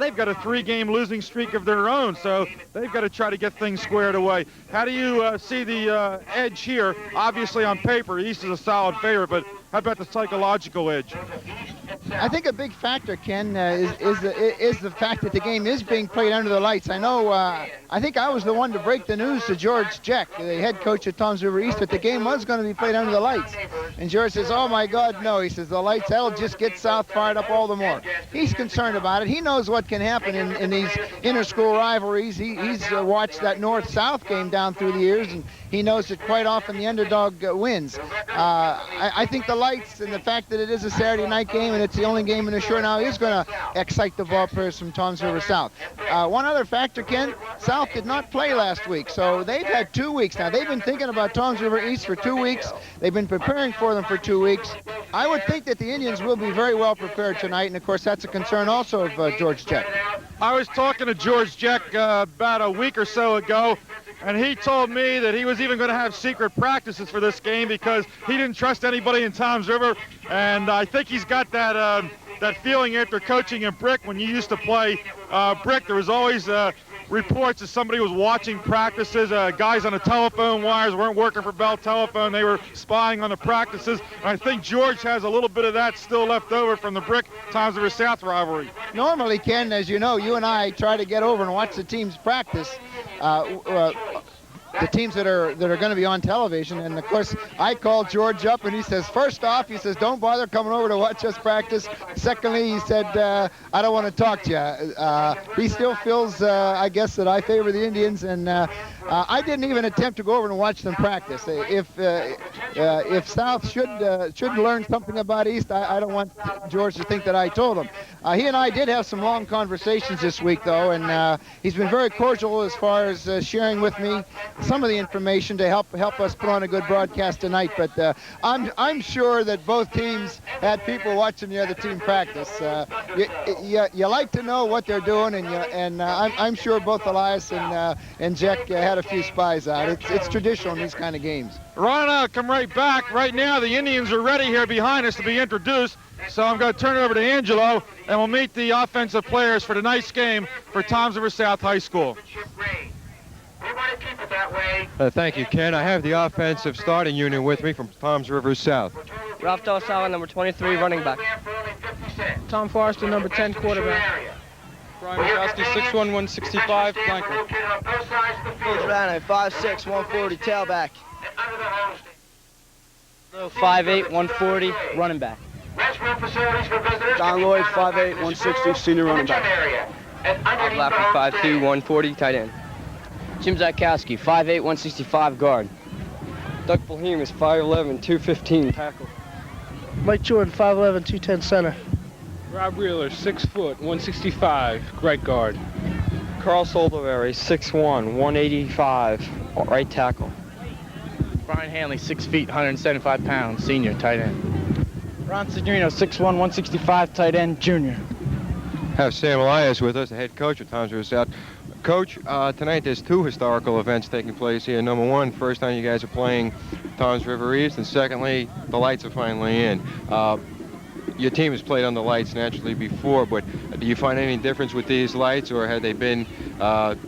they've got a 3-game losing streak of their own, so they've got to try to get things squared away. How do you see the edge here? Obviously, on paper, East is a solid favorite, but how about the psychological edge? I think a big factor, Ken, is the fact that the game is being played under the lights. I know, I think I was the one to break the news to George Jeck, the head coach at Toms River East, that the game was going to be played under the lights. And George says, oh my God, no. He says, the lights, that'll just get South fired up all the more. He's concerned about it. He knows what can happen in these inter-school rivalries. He's watched that North-South game down through the years, and he knows that quite often the underdog wins. I think the lights and the fact that it is a Saturday night game and it's the only game in the shore now is going to excite the ball players from Toms River South. One other factor, Ken, South did not play last week, so they've had 2 weeks now. They've been thinking about Toms River East for 2 weeks. They've been preparing for them for 2 weeks. I would think that the Indians will be very well prepared tonight, and of course that's a concern also of George Jeck. I was talking to George Jeck about a week or so ago, and he told me that he was even going to have secret practices for this game because he didn't trust anybody in Toms River, and I think he's got that that feeling after coaching in Brick. When you used to play Brick, there was always reports that somebody was watching practices. Guys on the telephone wires weren't working for Bell Telephone. They were spying on the practices. And I think George has a little bit of that still left over from the Brick Toms River South rivalry. Normally, Ken, as you know, you and I try to get over and watch the teams practice. The teams that are going to be on television, and of course I called George up and he says, first off, he says, don't bother coming over to watch us practice. Secondly, he said, I don't want to talk to you. He still feels, I guess, that I favor the Indians, and I didn't even attempt to go over and watch them practice. If South should learn something about East, I don't want George to think that I told him. He and I did have some long conversations this week, though, and he's been very cordial as far as sharing with me some of the information to help us put on a good broadcast tonight. But I'm sure that both teams had people watching the other team practice. You like to know what they're doing, and I'm sure both Elias and Jack had a few spies out. It's traditional in these kind of games. Ron, I'll come right back. Right now, the Indians are ready here behind us to be introduced. So I'm going to turn it over to Angelo, and we'll meet the offensive players for tonight's game for Toms River South High School. Thank you, Ken. I have the offensive starting unit with me from Toms River South. Ralph Dosala, number 23, running back. Tom Forrester, number 10, quarterback. Brian Mikowski, 6'1", 165, flanker. Coach Rano, 5'6", 140, tailback. 5'8", 140, running back. Don Lloyd, 5'8", 160, senior running back. Bob Laffer, 5'2", 140, tight end. Jim Zakowski, 5'8", 165, guard. Doug Bohemus, 5'11", 215, tackle. Mike Jordan, 5'11", 210, center. Rob Wheeler, 6 foot, 165, right guard. Carl Soldavari, 6'1", 185, right tackle. Brian Hanley, 6 feet, 175 pounds, senior, tight end. Ron Signorino, 6'1", 165, tight end, junior. Have Sam Elias with us, the head coach of Toms River South. Coach, tonight there's 2 historical events taking place here. Number one, first time you guys are playing Toms River East, and secondly, the lights are finally in. Your team has played on the lights naturally before, but do you find any difference with these lights, or have they been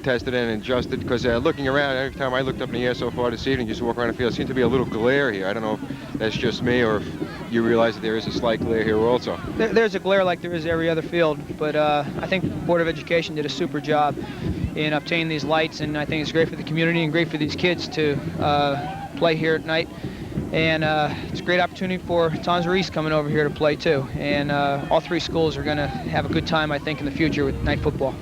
tested and adjusted? Because looking around, every time I looked up in the air so far this evening, just walk around the field, it seems to be a little glare here. I don't know if that's just me or if you realize that there is a slight glare here also. There's a glare like there is every other field, but I think the Board of Education did a super job in obtaining these lights, and I think it's great for the community and great for these kids to play here at night. And it's a great opportunity for Toms River East coming over here to play too. And all 3 schools are going to have a good time, I think, in the future with night football.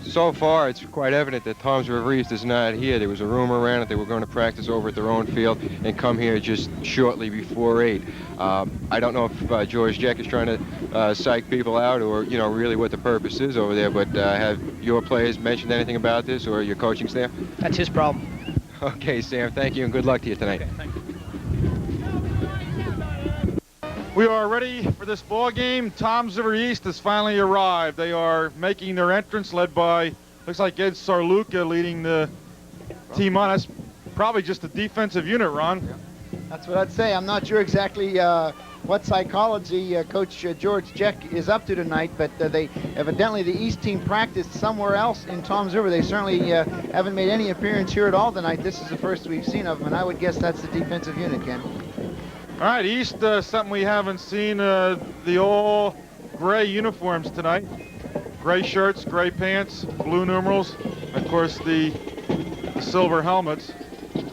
So far, it's quite evident that Toms River East is not here. There was a rumor around that they were going to practice over at their own field and come here just shortly before 8. I don't know if George Jeck is trying to psych people out or, you know, really what the purpose is over there, but have your players mentioned anything about this or your coaching staff? That's his problem. Okay, Sam, thank you and good luck to you tonight. Okay, thank you. We are ready for this ball game. Toms River East has finally arrived. They are making their entrance, led by, looks like Ed Sarluca leading the team on. That's probably just a defensive unit, Ron. That's what I'd say. I'm not sure exactly what psychology Coach George Jeck is up to tonight, but they evidently the East team practiced somewhere else in Toms River. They certainly haven't made any appearance here at all tonight. This is the first we've seen of them, and I would guess that's the defensive unit, Ken. All right, East, something we haven't seen, the all gray uniforms tonight. Gray shirts, gray pants, blue numerals, and of course the silver helmets.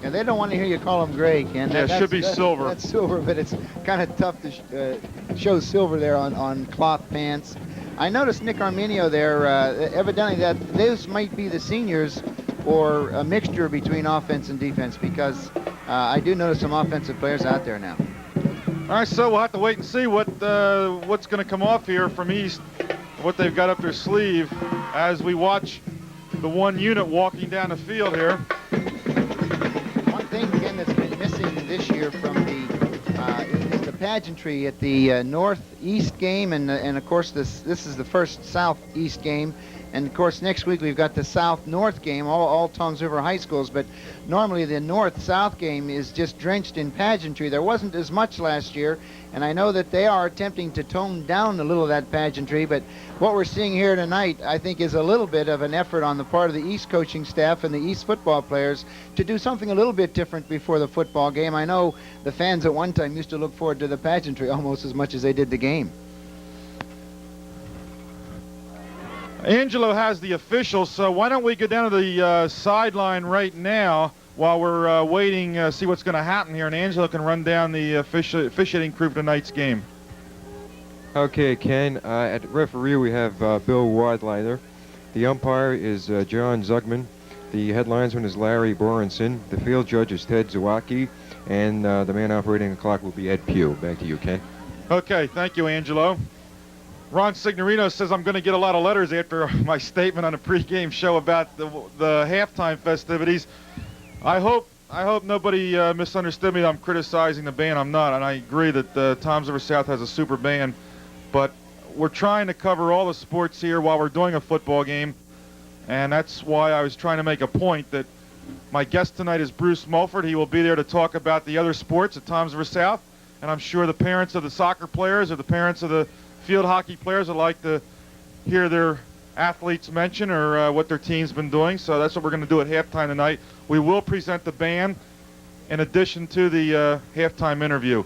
And they don't want to hear you call them gray, Ken. Yeah, it should be silver. That's silver, but it's kind of tough to show silver there on cloth pants. I noticed Nick Arminio there, evidently that those might be the seniors or a mixture between offense and defense, because I do notice some offensive players out there now. All right, so we'll have to wait and see what's going to come off here from East, what they've got up their sleeve as we watch the one unit walking down the field here. One thing, Ken, that's been missing this year from is the pageantry at the Northeast game, and of course this is the first Southeast game. And of course, next week we've got the South-North game, all Toms River high schools. But normally the North-South game is just drenched in pageantry. There wasn't as much last year, and I know that they are attempting to tone down a little of that pageantry. But what we're seeing here tonight, I think, is a little bit of an effort on the part of the East coaching staff and the East football players to do something a little bit different before the football game. I know the fans at one time used to look forward to the pageantry almost as much as they did the game. Angelo has the officials, so why don't we go down to the sideline right now while we're waiting, see what's going to happen here, and Angelo can run down the officiating crew for tonight's game. Okay, Ken. At referee, we have Bill Wadleiter. The umpire is John Zugman. The head linesman is Larry Borenson. The field judge is Ted Zawacki. And the man operating the clock will be Ed Pugh. Back to you, Ken. Okay, thank you, Angelo. Ron Signorino says I'm going to get a lot of letters after my statement on the pregame show about the halftime festivities. I hope nobody misunderstood me that I'm criticizing the band. I'm not, and I agree that Toms River South has a super band, but we're trying to cover all the sports here while we're doing a football game, and that's why I was trying to make a point that my guest tonight is Bruce Mulford. He will be there to talk about the other sports at Toms River South, and I'm sure the parents of the soccer players or the parents of the field hockey players would like to hear their athletes mention or what their team's been doing. So that's what we're going to do at halftime tonight. We will present the band in addition to the halftime interview.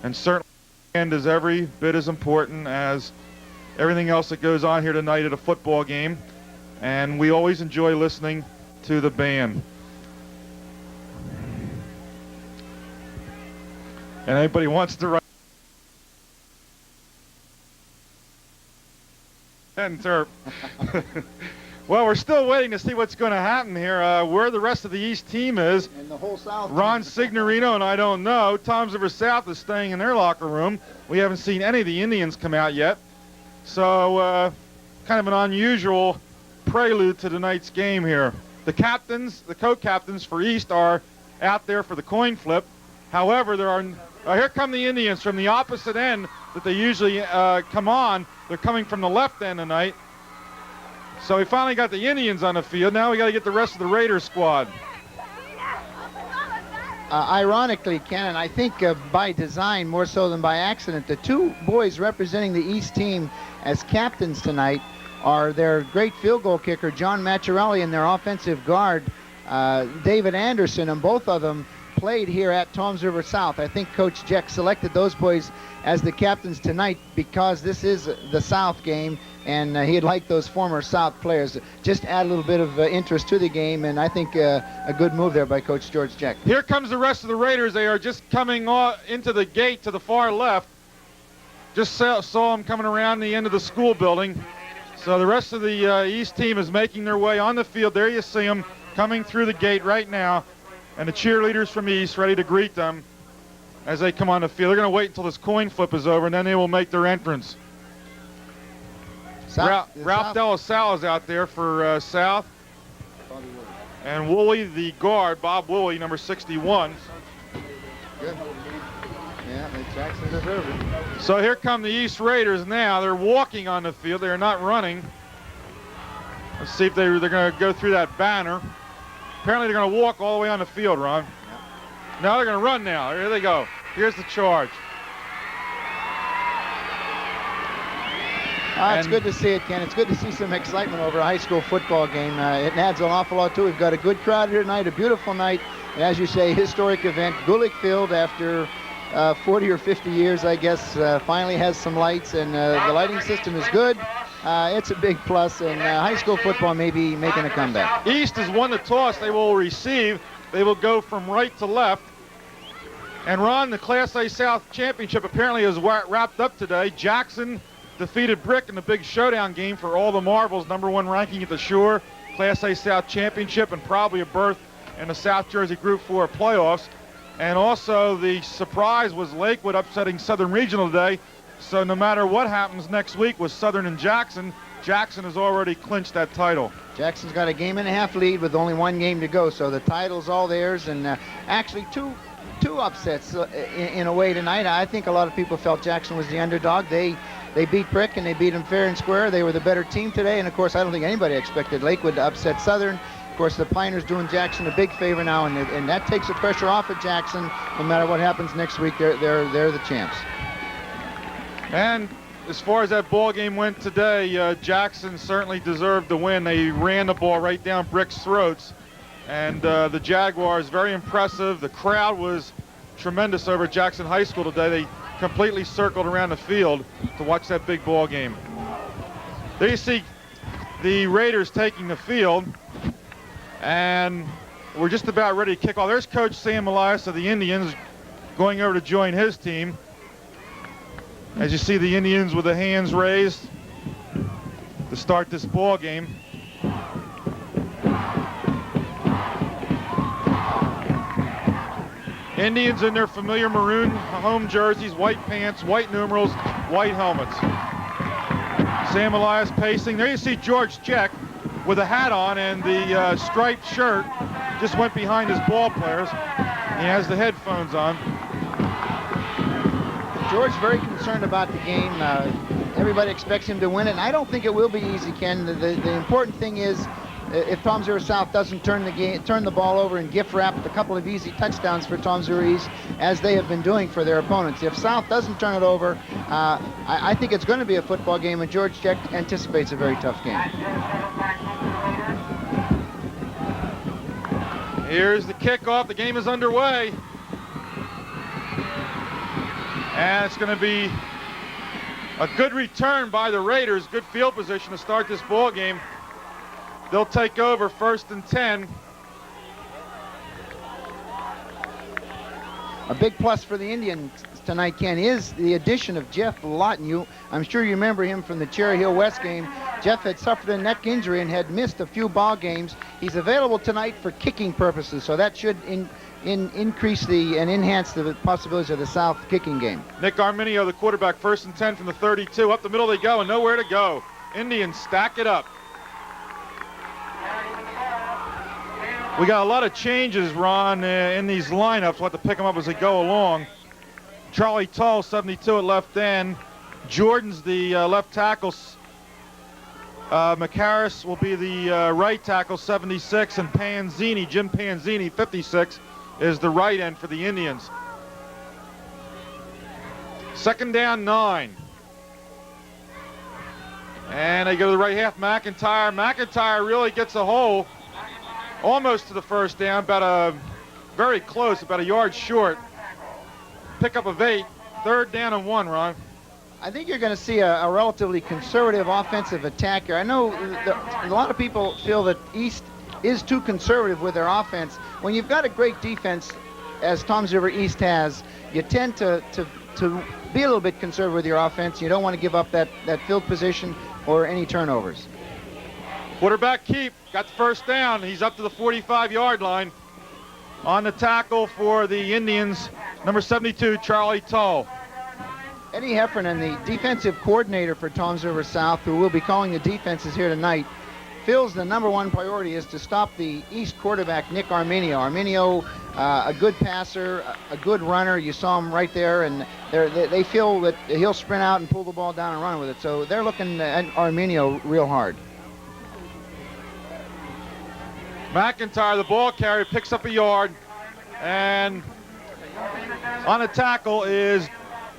And certainly the band is every bit as important as everything else that goes on here tonight at a football game. And we always enjoy listening to the band. And anybody wants to write Ken Turp. Well, we're still waiting to see what's going to happen here. Where the rest of the East team is. And the whole South. Ron Signorino and I don't know. Toms River South is staying in their locker room. We haven't seen any of the Indians come out yet. So kind of an unusual prelude to tonight's game here. The captains, the co-captains for East are out there for the coin flip. However, there are here come the Indians from the opposite end that they usually come on. They're coming from the left end tonight. So we finally got the Indians on the field. Now we got to get the rest of the Raiders squad. Ironically, Ken, and I think by design more so than by accident, the two boys representing the East team as captains tonight are their great field goal kicker, John Machiarelli, and their offensive guard, David Anderson, and both of them played here at Toms River South. I think Coach Jeck selected those boys as the captains tonight because this is the South game, and he'd like those former South players just add a little bit of interest to the game, and I think a good move there by Coach George Jeck. Here comes the rest of the Raiders. They are just coming into the gate to the far left. Just saw them coming around the end of the school building. So the rest of the East team is making their way on the field. There you see them coming through the gate right now. And the cheerleaders from East ready to greet them as they come on the field. They're going to wait until this coin flip is over, and then they will make their entrance. Ralph De La Salle is out there for South. And Wooley, the guard, Bob Wooley, number 61. Good. Yeah, Jackson deserved it. So here come the East Raiders now. They're walking on the field. They're not running. Let's see if they're going to go through that banner. Apparently they're going to walk all the way on the field, Ron. Yep. Now they're going to run now. Here they go. Here's the charge. It's good to see it, Ken. It's good to see some excitement over a high school football game. It adds an awful lot to it. We've got a good crowd here tonight, a beautiful night. And as you say, historic event. Gulick Field, after 40 or 50 years, I guess, finally has some lights, and the lighting system is good. It's a big plus, and high school football may be making a comeback. East has won the toss. They will receive. They will go from right to left. And Ron, the Class A South Championship apparently is wrapped up today. Jackson defeated Brick in the big showdown game for all the marbles, #1 ranking at the Shore, Class A South Championship, and probably a berth in the South Jersey Group 4 playoffs. And also the surprise was Lakewood upsetting Southern Regional today. So no matter what happens next week with Southern and Jackson, Jackson has already clinched that title. Jackson's got a 1.5 game lead with only 1 game to go, so the title's all theirs. And actually two upsets in a way tonight. I think a lot of people felt Jackson was the underdog. They beat Brick, and they beat them fair and square. They were the better team today, and of course I don't think anybody expected Lakewood to upset Southern. Of course, the Pioneers doing Jackson a big favor now, and that takes the pressure off of Jackson. No matter what happens next week, they're the champs. And as far as that ball game went today, Jackson certainly deserved the win. They ran the ball right down Brick's throats, and the Jaguars, very impressive. The crowd was tremendous over at Jackson High School today. They completely circled around the field to watch that big ball game. There you see the Raiders taking the field, and we're just about ready to kick off. There's Coach Sam Elias of the Indians going over to join his team. As you see the Indians with the hands raised to start this ball game. Indians in their familiar maroon home jerseys, white pants, white numerals, white helmets. Sam Elias pacing. There you see George Jeck with a hat on, and the striped shirt just went behind his ball players. He has the headphones on. George very concerned about the game. Everybody expects him to win it, and I don't think it will be easy, Ken. The important thing is if Toms River South doesn't turn the ball over and gift wrap a couple of easy touchdowns for Toms River East, as they have been doing for their opponents. If South doesn't turn it over, I think it's going to be a football game, and George Jeck anticipates a very tough game. Here's the kickoff. The game is underway. And it's going to be a good return by the Raiders. Good field position to start this ball game. They'll take over 1st and 10. A big plus for the Indians tonight, Ken, is the addition of Jeff Lawton. I'm sure you remember him from the Cherry Hill West game. Jeff had suffered a neck injury and had missed a few ball games. He's available tonight for kicking purposes, so that should increase and enhance the possibilities of the South kicking game. Nick Arminio, the quarterback, 1st and 10 from the 32. Up the middle they go, and nowhere to go. Indians stack it up. We got a lot of changes, Ron, in these lineups. We'll have to pick them up as they go along. Charlie Tull, 72 at left end. Jordan's the left tackle. Machiarelli will be the right tackle, 76, and Jim Panzini, 56, is the right end for the Indians. 2nd down, 9. And they go to the right half, McIntyre. McIntyre really gets a hole almost to the 1st down, very close, about a yard short. Pickup of 8, 3rd down and 1, Ron. I think you're going to see a relatively conservative offensive attack here. I know a lot of people feel that East is too conservative with their offense. When you've got a great defense, as Toms River East has, you tend to be a little bit conservative with your offense. You don't want to give up that field position or any turnovers. Quarterback keep, got the 1st down. He's up to the 45-yard line. On the tackle for the Indians, number 72, Charlie Tull. Eddie Heffernan, the defensive coordinator for Toms River South, who will be calling the defenses here tonight, feels the #1 priority is to stop the East quarterback, Nick Arminio. Arminio, a good passer, a good runner. You saw him right there, and they feel that he'll sprint out and pull the ball down and run with it. So they're looking at Arminio real hard. McIntyre, the ball carrier, picks up a yard, and on a tackle is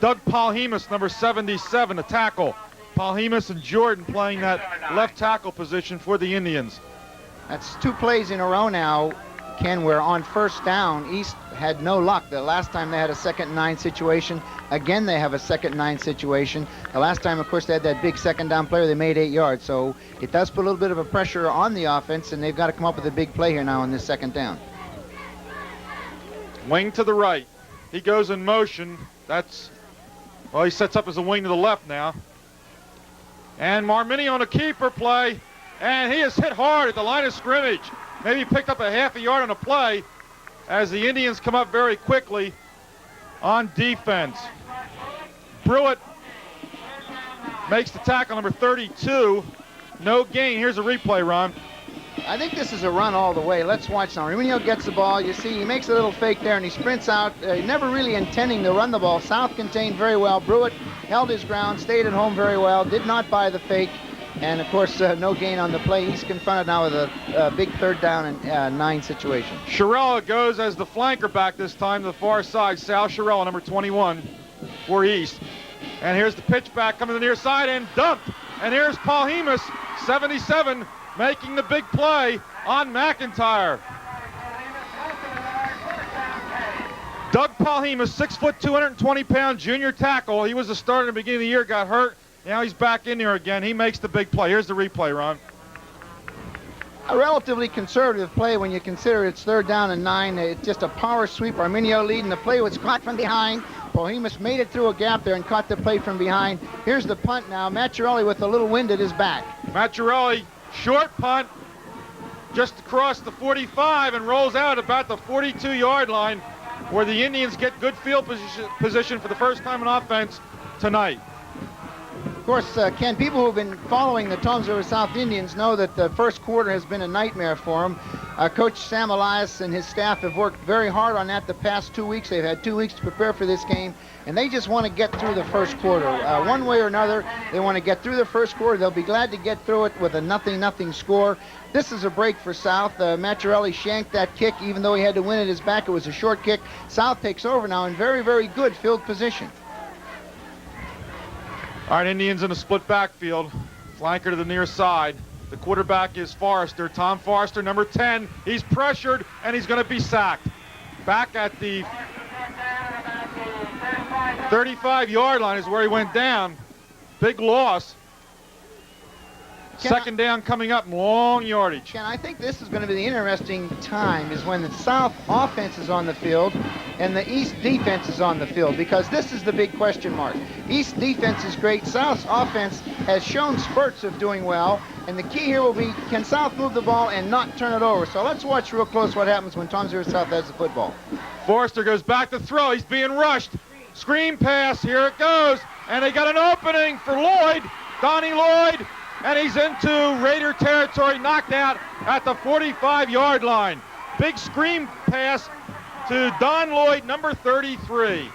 Doug Palhemus, number 77, a tackle. Palhemus and Jordan playing that left tackle position for the Indians. That's 2 plays in a row now, Ken, where on first down, East had no luck. The last time they had a 2nd and 9 situation. Again, they have a 2nd and 9 situation. The last time, of course, they had that big 2nd down play where they made 8 yards. So it does put a little bit of a pressure on the offense, and they've got to come up with a big play here now on this 2nd down. Wing to the right. He goes in motion. Well, he sets up as a wing to the left now. And Arminio on a keeper play, and he is hit hard at the line of scrimmage. Maybe picked up a half a yard on a play as the Indians come up very quickly on defense. Brewitt makes the tackle, number 32. No gain. Here's a replay, Ron. I think this is a run all the way. Let's watch now. Arminio gets the ball. You see, he makes a little fake there, and he sprints out, never really intending to run the ball. South contained very well. Brewitt held his ground, stayed at home very well, did not buy the fake. And, of course, no gain on the play. He's confronted now with a big 3rd down and 9 situation. Chiarella goes as the flanker back this time to the far side. Sal Chiarella, number 21 for East. And here's the pitch back coming to the near side and dumped. And here's Palhemus, 77, making the big play on McIntyre. Doug Palhemus, 6 foot, 220-pound junior tackle. He was the starter at the beginning of the year, got hurt. Now he's back in there again. He makes the big play. Here's the replay, Ron. A relatively conservative play when you consider it's 3rd down and 9. It's just a power sweep. Arminio leading. The play was caught from behind. Palhemus made it through a gap there and caught the play from behind. Here's the punt now. Machiarelli with a little wind at his back. Machiarelli, short punt, just across the 45 and rolls out about the 42-yard line where the Indians get good field position for the first time in offense tonight. Of course, Ken, people who've been following the Toms River South Indians know that the first quarter has been a nightmare for them. Coach Sam Elias and his staff have worked very hard on that the past 2 weeks. They've had 2 weeks to prepare for this game, and they just want to get through the first quarter. One way or another, they want to get through the first quarter. They'll be glad to get through it with a 0-0 score. This is a break for South. Machiarelli shanked that kick, even though he had to win at his back. It was a short kick. South takes over now in very, very good field position. All right, Indians in a split backfield. Flanker to the near side. The quarterback is Forrester, Tom Forrester, number 10. He's pressured, and he's going to be sacked. Back at the 35-yard line is where he went down. Big loss. Second down coming up, long yardage. Ken, I think this is going to be the interesting time is when the South offense is on the field and the East defense is on the field, because this is the big question mark. East defense is great. South's offense has shown spurts of doing well, and the key here will be, can South move the ball and not turn it over? So let's watch real close what happens when Toms River South has the football. Forrester goes back to throw. He's being rushed. Screen pass. Here it goes. And they got an opening for Lloyd, Donnie Lloyd. And he's into Raider territory, knocked out at the 45-yard line. Big screen pass to Don Lloyd, number 33.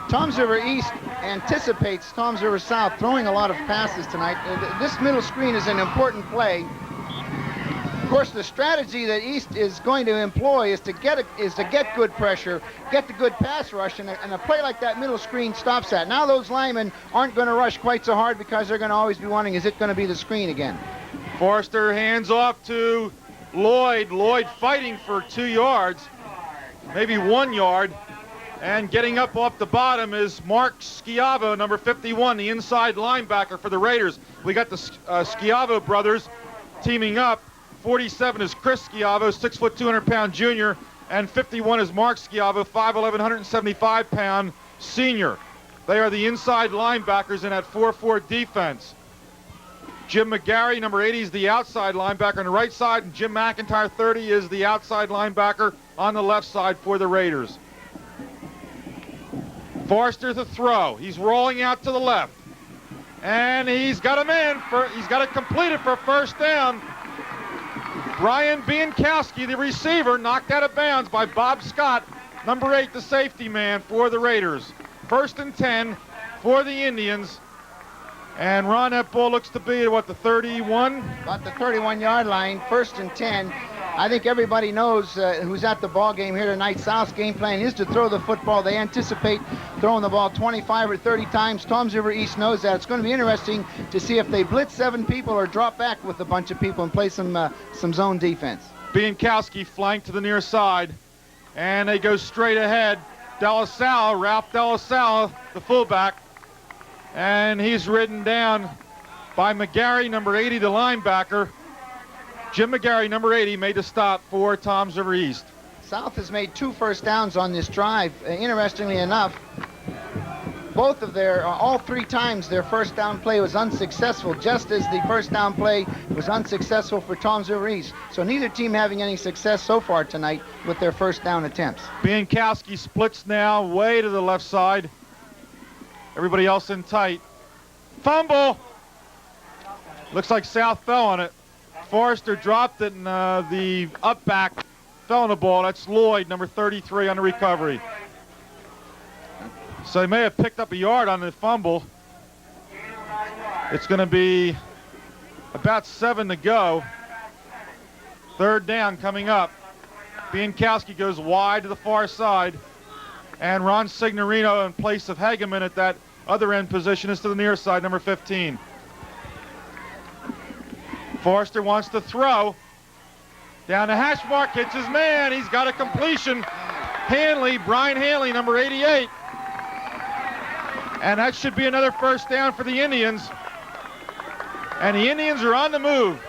Toms River East anticipates Toms River South throwing a lot of passes tonight. This middle screen is an important play. Of course, the strategy that East is going to employ is to get good pressure, get the good pass rush, and a play like that middle screen stops that. Now those linemen aren't going to rush quite so hard because they're going to always be wondering, is it going to be the screen again? Forrester hands off to Lloyd. Lloyd fighting for 2 yards, maybe 1 yard. And getting up off the bottom is Mark Schiavo, number 51, the inside linebacker for the Raiders. We got the Schiavo brothers teaming up. 47 is Chris Schiavo, 6 foot, 200-pound junior, and 51 is Mark Schiavo, 5'11", 175-pound senior. They are the inside linebackers in that 4-4 defense. Jim McGarry, number 80, is the outside linebacker on the right side, and Jim McIntyre, 30, is the outside linebacker on the left side for the Raiders. Forrester to throw. He's rolling out to the left. And he's got him in. He's got it completed for first down. Brian Biankowski, the receiver, knocked out of bounds by Bob Scott, number 8, the safety man for the Raiders. 1st and 10 for the Indians. And Ron, that ball looks to be at, what, the 31? About the 31-yard line, 1st and 10. I think everybody knows who's at the ball game here tonight. South's game plan is to throw the football. They anticipate throwing the ball 25 or 30 times. Toms River East knows that. It's going to be interesting to see if they blitz 7 people or drop back with a bunch of people and play some zone defense. Biankowski flanked to the near side, and they go straight ahead. Ralph De La Salle, the fullback, and he's ridden down by McGarry, number 80, the linebacker. Jim McGarry, number 80, made the stop for Toms River East. South has made 2 first downs on this drive. Interestingly enough, all 3 times their first down play was unsuccessful, just as the first down play was unsuccessful for Toms River East. So neither team having any success so far tonight with their first down attempts. Biankowski splits now way to the left side. Everybody else in tight. Fumble! Looks like South fell on it. Forrester dropped it, and the up back fell on the ball. That's Lloyd, number 33, on the recovery. So they may have picked up a yard on the fumble. It's going to be about 7 to go. 3rd down coming up. Biankowski goes wide to the far side, and Ron Signorino in place of Hageman at that other end position is to the near side, number 15. Forrester wants to throw. Down the hash mark, hits his man. He's got a completion. Brian Hanley, number 88. And that should be another first down for the Indians. And the Indians are on the move.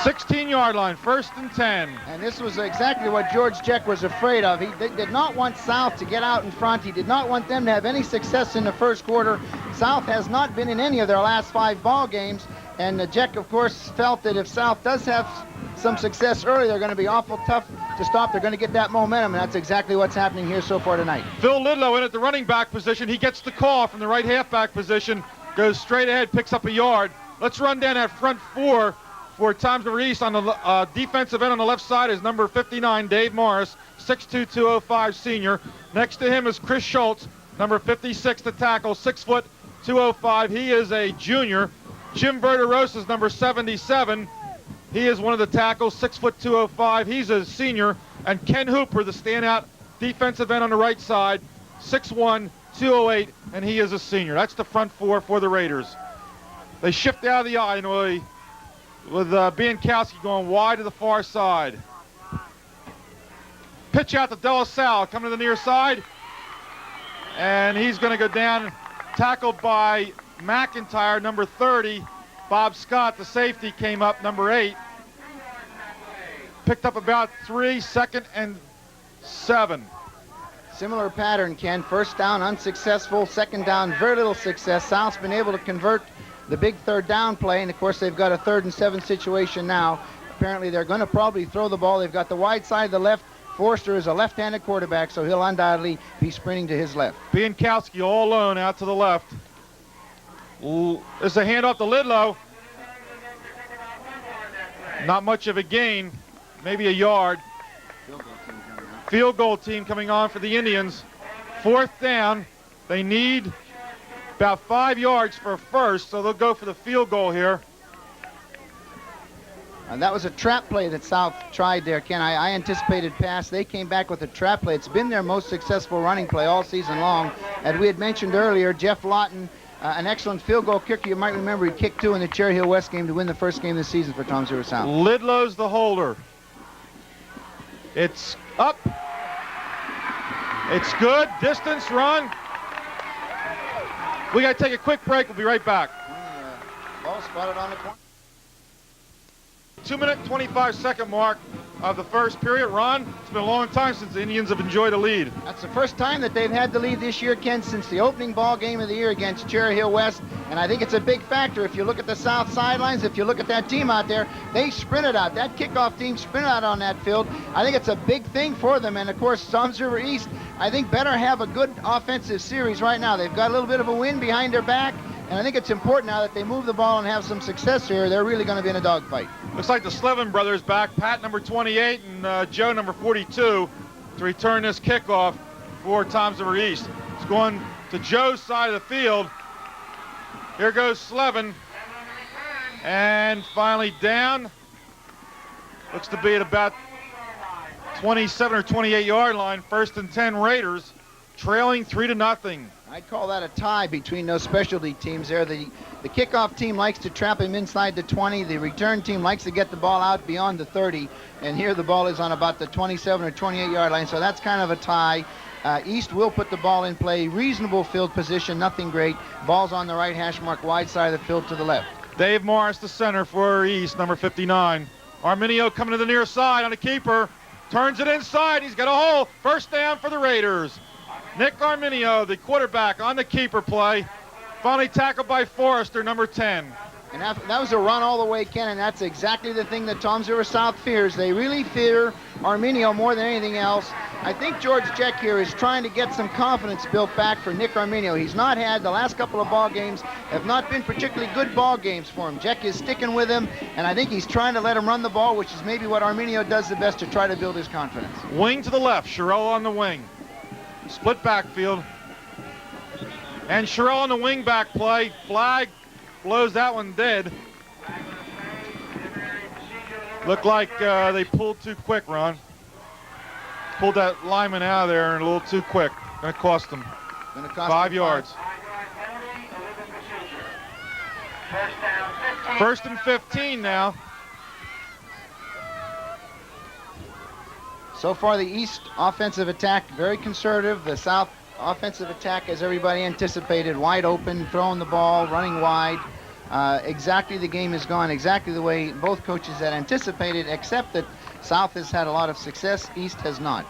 16-yard line, 1st and 10. And this was exactly what George Jeck was afraid of. He did not want South to get out in front. He did not want them to have any success in the first quarter. South has not been in any of their last 5 ball games. And Jeck, of course, felt that if South does have some success early, they're going to be awful tough to stop. They're going to get that momentum, and that's exactly what's happening here so far tonight. Phil Lidlow in at the running back position. He gets the call from the right halfback position, goes straight ahead, picks up a yard. Let's run down that front 4 for Toms River East. On the defensive end on the left side is number 59, Dave Morris, 6'2", 205 senior. Next to him is Chris Schultz, number 56 to tackle, 6 foot, 205. He is a junior. Jim Verderosa is number 77. He is one of the tackles, 6 foot, 205. He's a senior. And Ken Hooper, the standout defensive end on the right side, 6'1", 208, and he is a senior. That's the front 4 for the Raiders. They shift out of the eye with Biankowski going wide to the far side. Pitch out to De La Salle, coming to the near side. And he's going to go down, tackled by McIntyre, number 30. Bob Scott, the safety, came up, number 8. Picked up about 3, 2nd and 7. Similar pattern, Ken. First down, unsuccessful. 2nd down, very little success. South's been able to convert the big 3rd down play, and of course they've got a 3rd and 7 situation now. Apparently they're going to probably throw the ball. They've got the wide side of the left. Forrester is a left-handed quarterback, so he'll undoubtedly be sprinting to his left. Biankowski all alone out to the left. There's a handoff to Lidlow. Not much of a gain, maybe a yard. Field goal team coming on for the Indians. 4th down. They need about 5 yards for a first, so they'll go for the field goal here. And that was a trap play that South tried there, Ken. I anticipated pass. They came back with a trap play. It's been their most successful running play all season long. And we had mentioned earlier, Jeff Lawton, an excellent field goal kicker. You might remember he kicked 2 in the Cherry Hill West game to win the first game of the season for Toms River South. Lidlow's the holder. It's up. It's good. Distance run. We got to take a quick break. We'll be right back. Ball spotted on the corner. 2-minute, 25-second mark of the first period. Ron, it's been a long time since the Indians have enjoyed a lead. That's the first time that they've had the lead this year, Ken, since the opening ball game of the year against Cherry Hill West. And I think it's a big factor. If you look at the South sidelines, if you look at that team out there, they sprinted out. That kickoff team sprinted out on that field. I think it's a big thing for them. And, of course, Toms River East, I think, better have a good offensive series right now. They've got a little bit of a win behind their back. And I think it's important now that they move the ball and have some success here. They're really going to be in a dogfight. Looks like the Slevin brothers back, Pat number 28 and Joe number 42, to return this kickoff for Toms River East. It's going to Joe's side of the field. Here goes Slevin. And finally down Looks to be at about 27 or 28 yard line. 1st and 10 Raiders, trailing 3-0. I'd call that a tie between those specialty teams there. The kickoff team likes to trap him inside the 20. The return team likes to get the ball out beyond the 30. And here the ball is on about the 27 or 28 yard line. So that's kind of a tie. East will put the ball in play. Reasonable field position, nothing great. Ball's on the right hash mark, wide side of the field to the left. Dave Morris, the center for East, number 59. Arminio coming to the near side on a keeper. Turns it inside. He's got a hole. 1st down for the Raiders. Nick Arminio, the quarterback, on the keeper play. Finally tackled by Forrester, number 10. And that was a run all the way, Ken, and that's exactly the thing that Toms River South fears. They really fear Arminio more than anything else. I think George Jeck here is trying to get some confidence built back for Nick Arminio. He's not had, the last couple of ball games have not been particularly good ball games for him. Jeck is sticking with him, and I think he's trying to let him run the ball, which is maybe what Arminio does the best to try to build his confidence. Wing to the left, Chiarella on the wing. Split backfield. And Chiarella on the wing back play. Flag blows that one dead. Looked like they pulled too quick, Ron. Pulled that lineman out of there and a little too quick. Gonna cost them. 5 yards. 1st and 15 now. So far, the East offensive attack, very conservative. The South offensive attack, as everybody anticipated, wide open, throwing the ball, running wide. Exactly the game has gone exactly the way both coaches had anticipated, except that South has had a lot of success, East has not.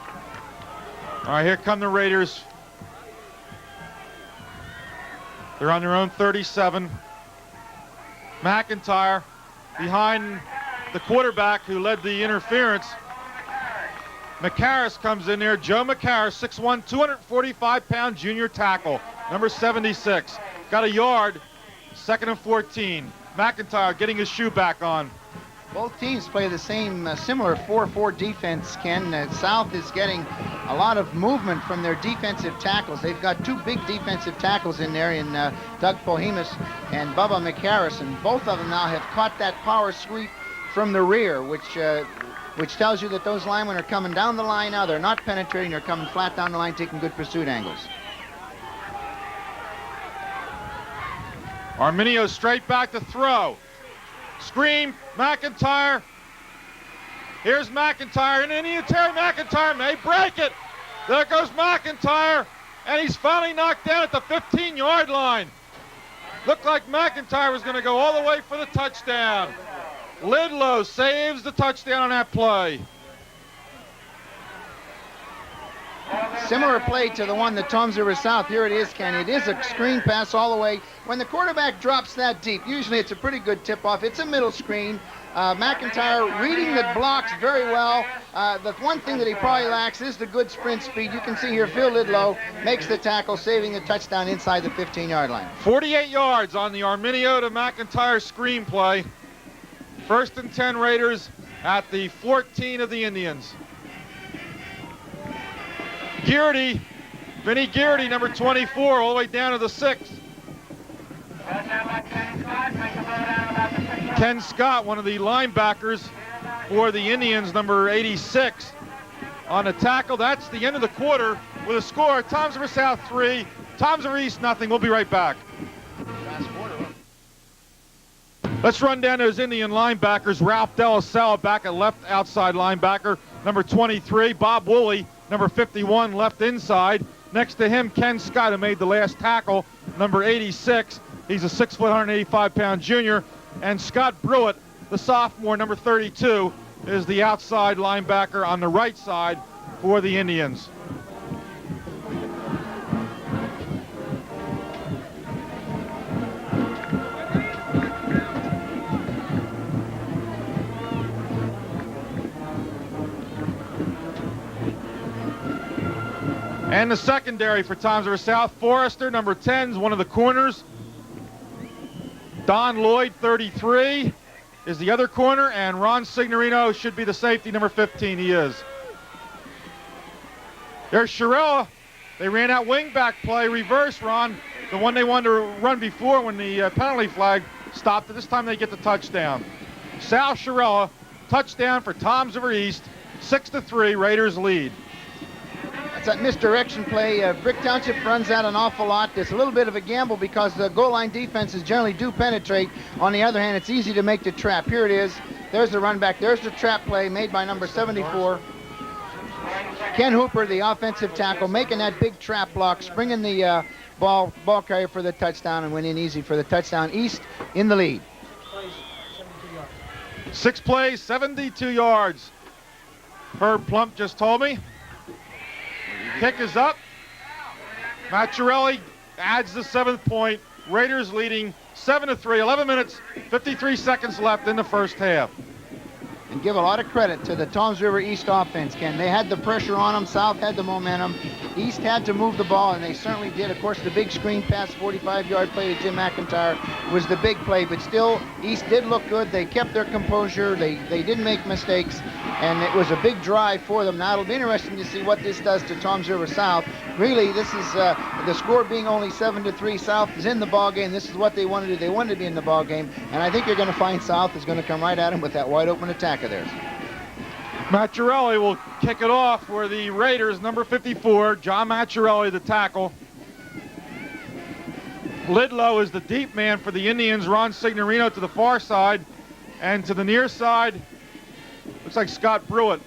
All right, here come the Raiders. They're on their own 37. McIntyre behind the quarterback who led the interference. Machiarelli comes in there. Joe Machiarelli, 6'1", 245-pound junior tackle, number 76. Got a yard, 2nd and 14. McIntyre getting his shoe back on. Both teams play the same similar 4-4 defense, Ken. South is getting a lot of movement from their defensive tackles. They've got 2 big defensive tackles in there in Doug Pohemus and Bubba Machiarelli, and both of them now have caught that power sweep from the rear, which tells you that those linemen are coming down the line now. They're not penetrating. They're coming flat down the line, taking good pursuit angles. Arminio straight back to throw. Screen, McIntyre. Here's McIntyre, and Indian Terry McIntyre may break it. There goes McIntyre, and he's finally knocked down at the 15-yard line. Looked like McIntyre was going to go all the way for the touchdown. Lidlow saves the touchdown on that play. Similar play to the one that Toms River South. Here it is, Ken. It is a screen pass all the way. When the quarterback drops that deep, usually it's a pretty good tip-off. It's a middle screen. McIntyre reading the blocks very well. The one thing that he probably lacks is the good sprint speed. You can see here Phil Lidlow makes the tackle, saving the touchdown inside the 15-yard line. 48 yards on the Arminio to McIntyre screen play. 1st and 10 Raiders at the 14 of the Indians. Gearity, Vinnie Gearity, number 24, all the way down to the 6th. Ken Scott, one of the linebackers for the Indians, number 86, on the tackle. That's the end of the quarter with a score. Toms River South 3, Toms River East nothing. We'll be right back. Let's run down those Indian linebackers. Ralph Delasella back at left outside linebacker, number 23. Bob Wooley, number 51, left inside. Next to him, Ken Scott, who made the last tackle, number 86. He's a 6', 185-pound junior. And Scott Brewitt, the sophomore, number 32, is the outside linebacker on the right side for the Indians. And the secondary for Toms River South, Forrester, number 10, is one of the corners. Don Lloyd, 33, is the other corner, and Ron Signorino should be the safety, number 15. He is. There's Tirella. They ran out wing-back play, reverse, Ron, the one they wanted to run before when the penalty flag stopped. This time they get the touchdown. Sal Chiarella touchdown for Toms River East. 6-3, Raiders lead. That's that misdirection play. Brick Township runs that an awful lot. It's a little bit of a gamble because the goal line defenses generally do penetrate. On the other hand, it's easy to make the trap. Here it is. There's the run back. There's the trap play made by number 74. Ken Hooper, the offensive tackle, making that big trap block, springing the ball carrier for the touchdown, and went in easy for the touchdown. East in the lead. 6 plays, 72 yards. Herb Plump just told me. Kick is up. Machiarelli adds the 7th point. Raiders leading 7-3, 11 minutes, 53 seconds left in the first half. And give a lot of credit to the Toms River East offense, Ken. They had the pressure on them. South had the momentum. East had to move the ball, and they certainly did. Of course, the big screen pass, 45-yard play to Jim McIntyre was the big play. But still, East did look good. They kept their composure. They didn't make mistakes, and it was a big drive for them. Now, it'll be interesting to see what this does to Toms River South. Really, this is the score being only 7-3. South is in the ball game. This is what they wanted to do. They wanted to be in the ball game, and I think you're going to find South is going to come right at them with that wide-open attack of theirs. Machiarelli will kick it off for the Raiders, number 54, John Machiarelli, the tackle. Lidlow is the deep man for the Indians, Ron Signorino to the far side, and to the near side, looks like Scott Brewitt.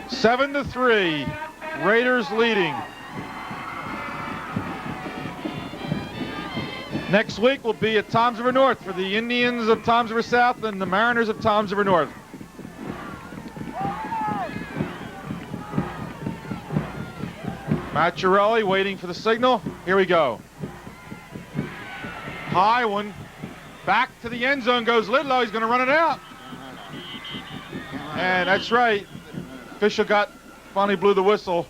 7-3, Raiders leading. Next week will be at Toms River North for the Indians of Toms River South and the Mariners of Toms River North. Machiarelli waiting for the signal. Here we go. High one. Back to the end zone goes Lidlow. He's going to run it out. And that's right. Official finally blew the whistle.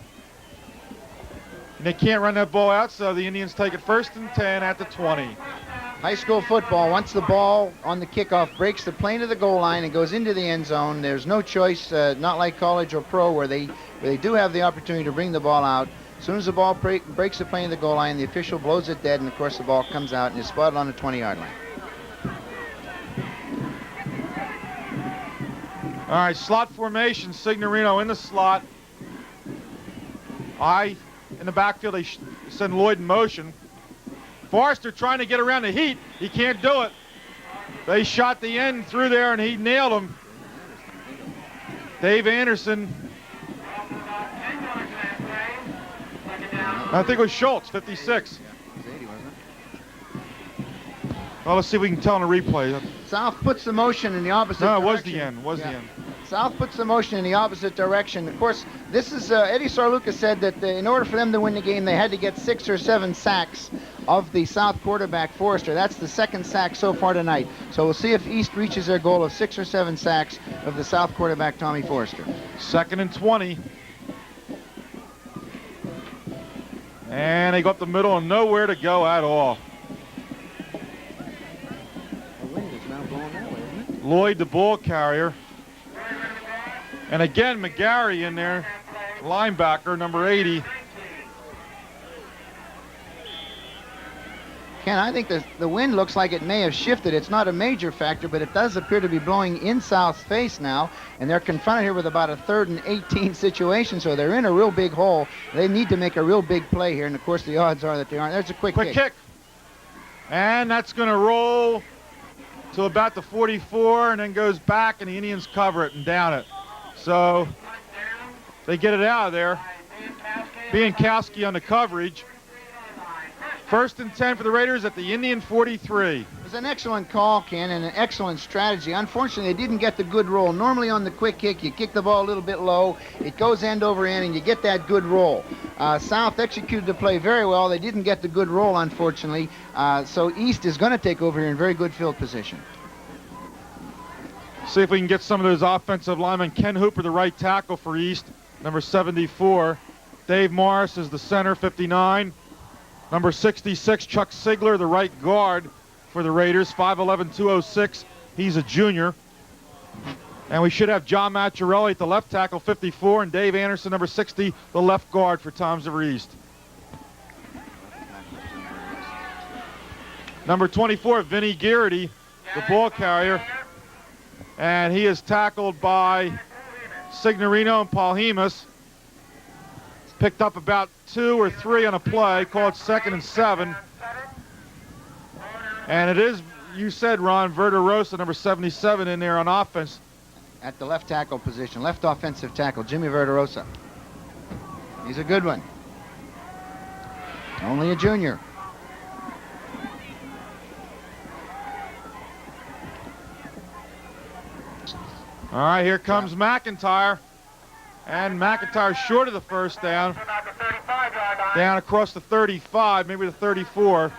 And they can't run that ball out, so the Indians take it 1st and 10 at the 20. High school football, once the ball on the kickoff breaks the plane of the goal line and goes into the end zone, there's no choice, not like college or pro where they do have the opportunity to bring the ball out. As soon as the ball breaks the plane of the goal line, the official blows it dead, and of course the ball comes out and is spotted on the 20-yard line. All right, slot formation, Signorino in the slot. In the backfield, they send Lloyd in motion. Forrester trying to get around the heat. He can't do it. They shot the end through there, and he nailed him. Dave Anderson. I think it was Schultz, 56. Well, let's see if we can tell in a replay. South puts the motion in the opposite direction. No, it was the end. The end. South puts the motion in the opposite direction. Of course, this is Eddie Sarluca said that in order for them to win the game, they had to get 6 or 7 sacks of the South quarterback Forrester. That's the 2nd sack so far tonight. So we'll see if East reaches their goal of 6 or 7 sacks of the South quarterback Tommy Forrester. 2nd and 20. And they go up the middle and nowhere to go at all. The wind is now blowing that way, isn't it? Lloyd, the ball carrier. And again, McGarry in there, linebacker, number 80. Ken, I think the wind looks like it may have shifted. It's not a major factor, but it does appear to be blowing in South's face now, and they're confronted here with about a 3rd and 18 situation, so they're in a real big hole. They need to make a real big play here, and of course the odds are that they aren't. There's a quick kick. And that's going to roll to about the 44 and then goes back, and the Indians cover it and down it. So they get it out of there. Biankowski on the coverage. 1st and 10 for the Raiders at the Indian 43. It was an excellent call, Ken, and an excellent strategy. Unfortunately, they didn't get the good roll. Normally on the quick kick, you kick the ball a little bit low, it goes end over end, and you get that good roll. South executed the play very well. They didn't get the good roll, unfortunately. So East is going to take over here in very good field position. See if we can get some of those offensive linemen. Ken Hooper, the right tackle for East, number 74. Dave Morris is the center, 59. Number 66, Chuck Sigler, the right guard for the Raiders, 5'11", 206. He's a junior. And we should have John Machiarelli at the left tackle, 54, and Dave Anderson, number 60, the left guard for Toms River East. Number 24, Vinnie Gearity, the ball carrier. And he is tackled by Signorino and Paul Hemus. Picked up about 2 or 3 on a play, called 2nd and 7. And it is, you said, Ron, Verderosa, number 77, in there on offense. At the left tackle position, left offensive tackle, Jimmy Verderosa. He's a good one. Only a junior. All right, here comes McIntyre. And McIntyre short of the first down. Down across the 35, maybe the 34.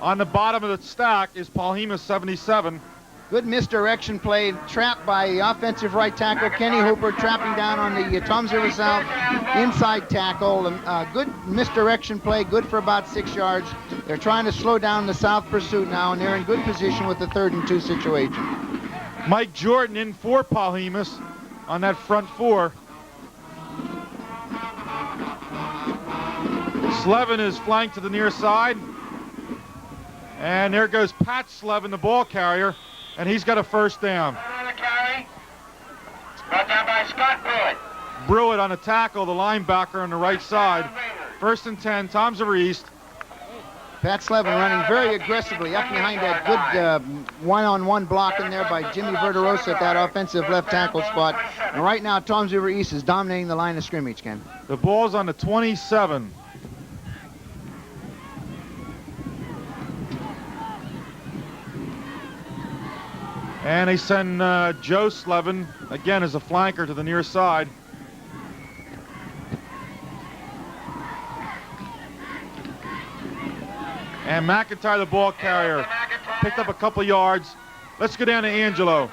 On the bottom of the stack is Paul Hemus, 77. Good misdirection play, trapped by offensive right tackle Kenny Hooper, trapping down on the Toms River South inside tackle. Good misdirection play, good for about 6 yards. They're trying to slow down the South pursuit now, and they're in good position with the 3rd and 2 situation. Mike Jordan in for Paul Hemus on that front 4. Slevin is flanked to the near side. And there goes Pat Slevin, the ball carrier, and he's got a first down. Brought down by Scott Brewitt. Brewitt on a tackle, the linebacker on the right side. 1st and 10, Toms River East. Pat Slevin running very aggressively up behind that good one-on-one block in there by Jimmy Verderosa at that offensive left tackle spot. And right now, Toms River East is dominating the line of scrimmage, Ken. The ball's on the 27. And they send Joe Slevin, again, as a flanker to the near side. And McIntyre, the ball carrier, picked up a couple yards. Let's go down to Angelo.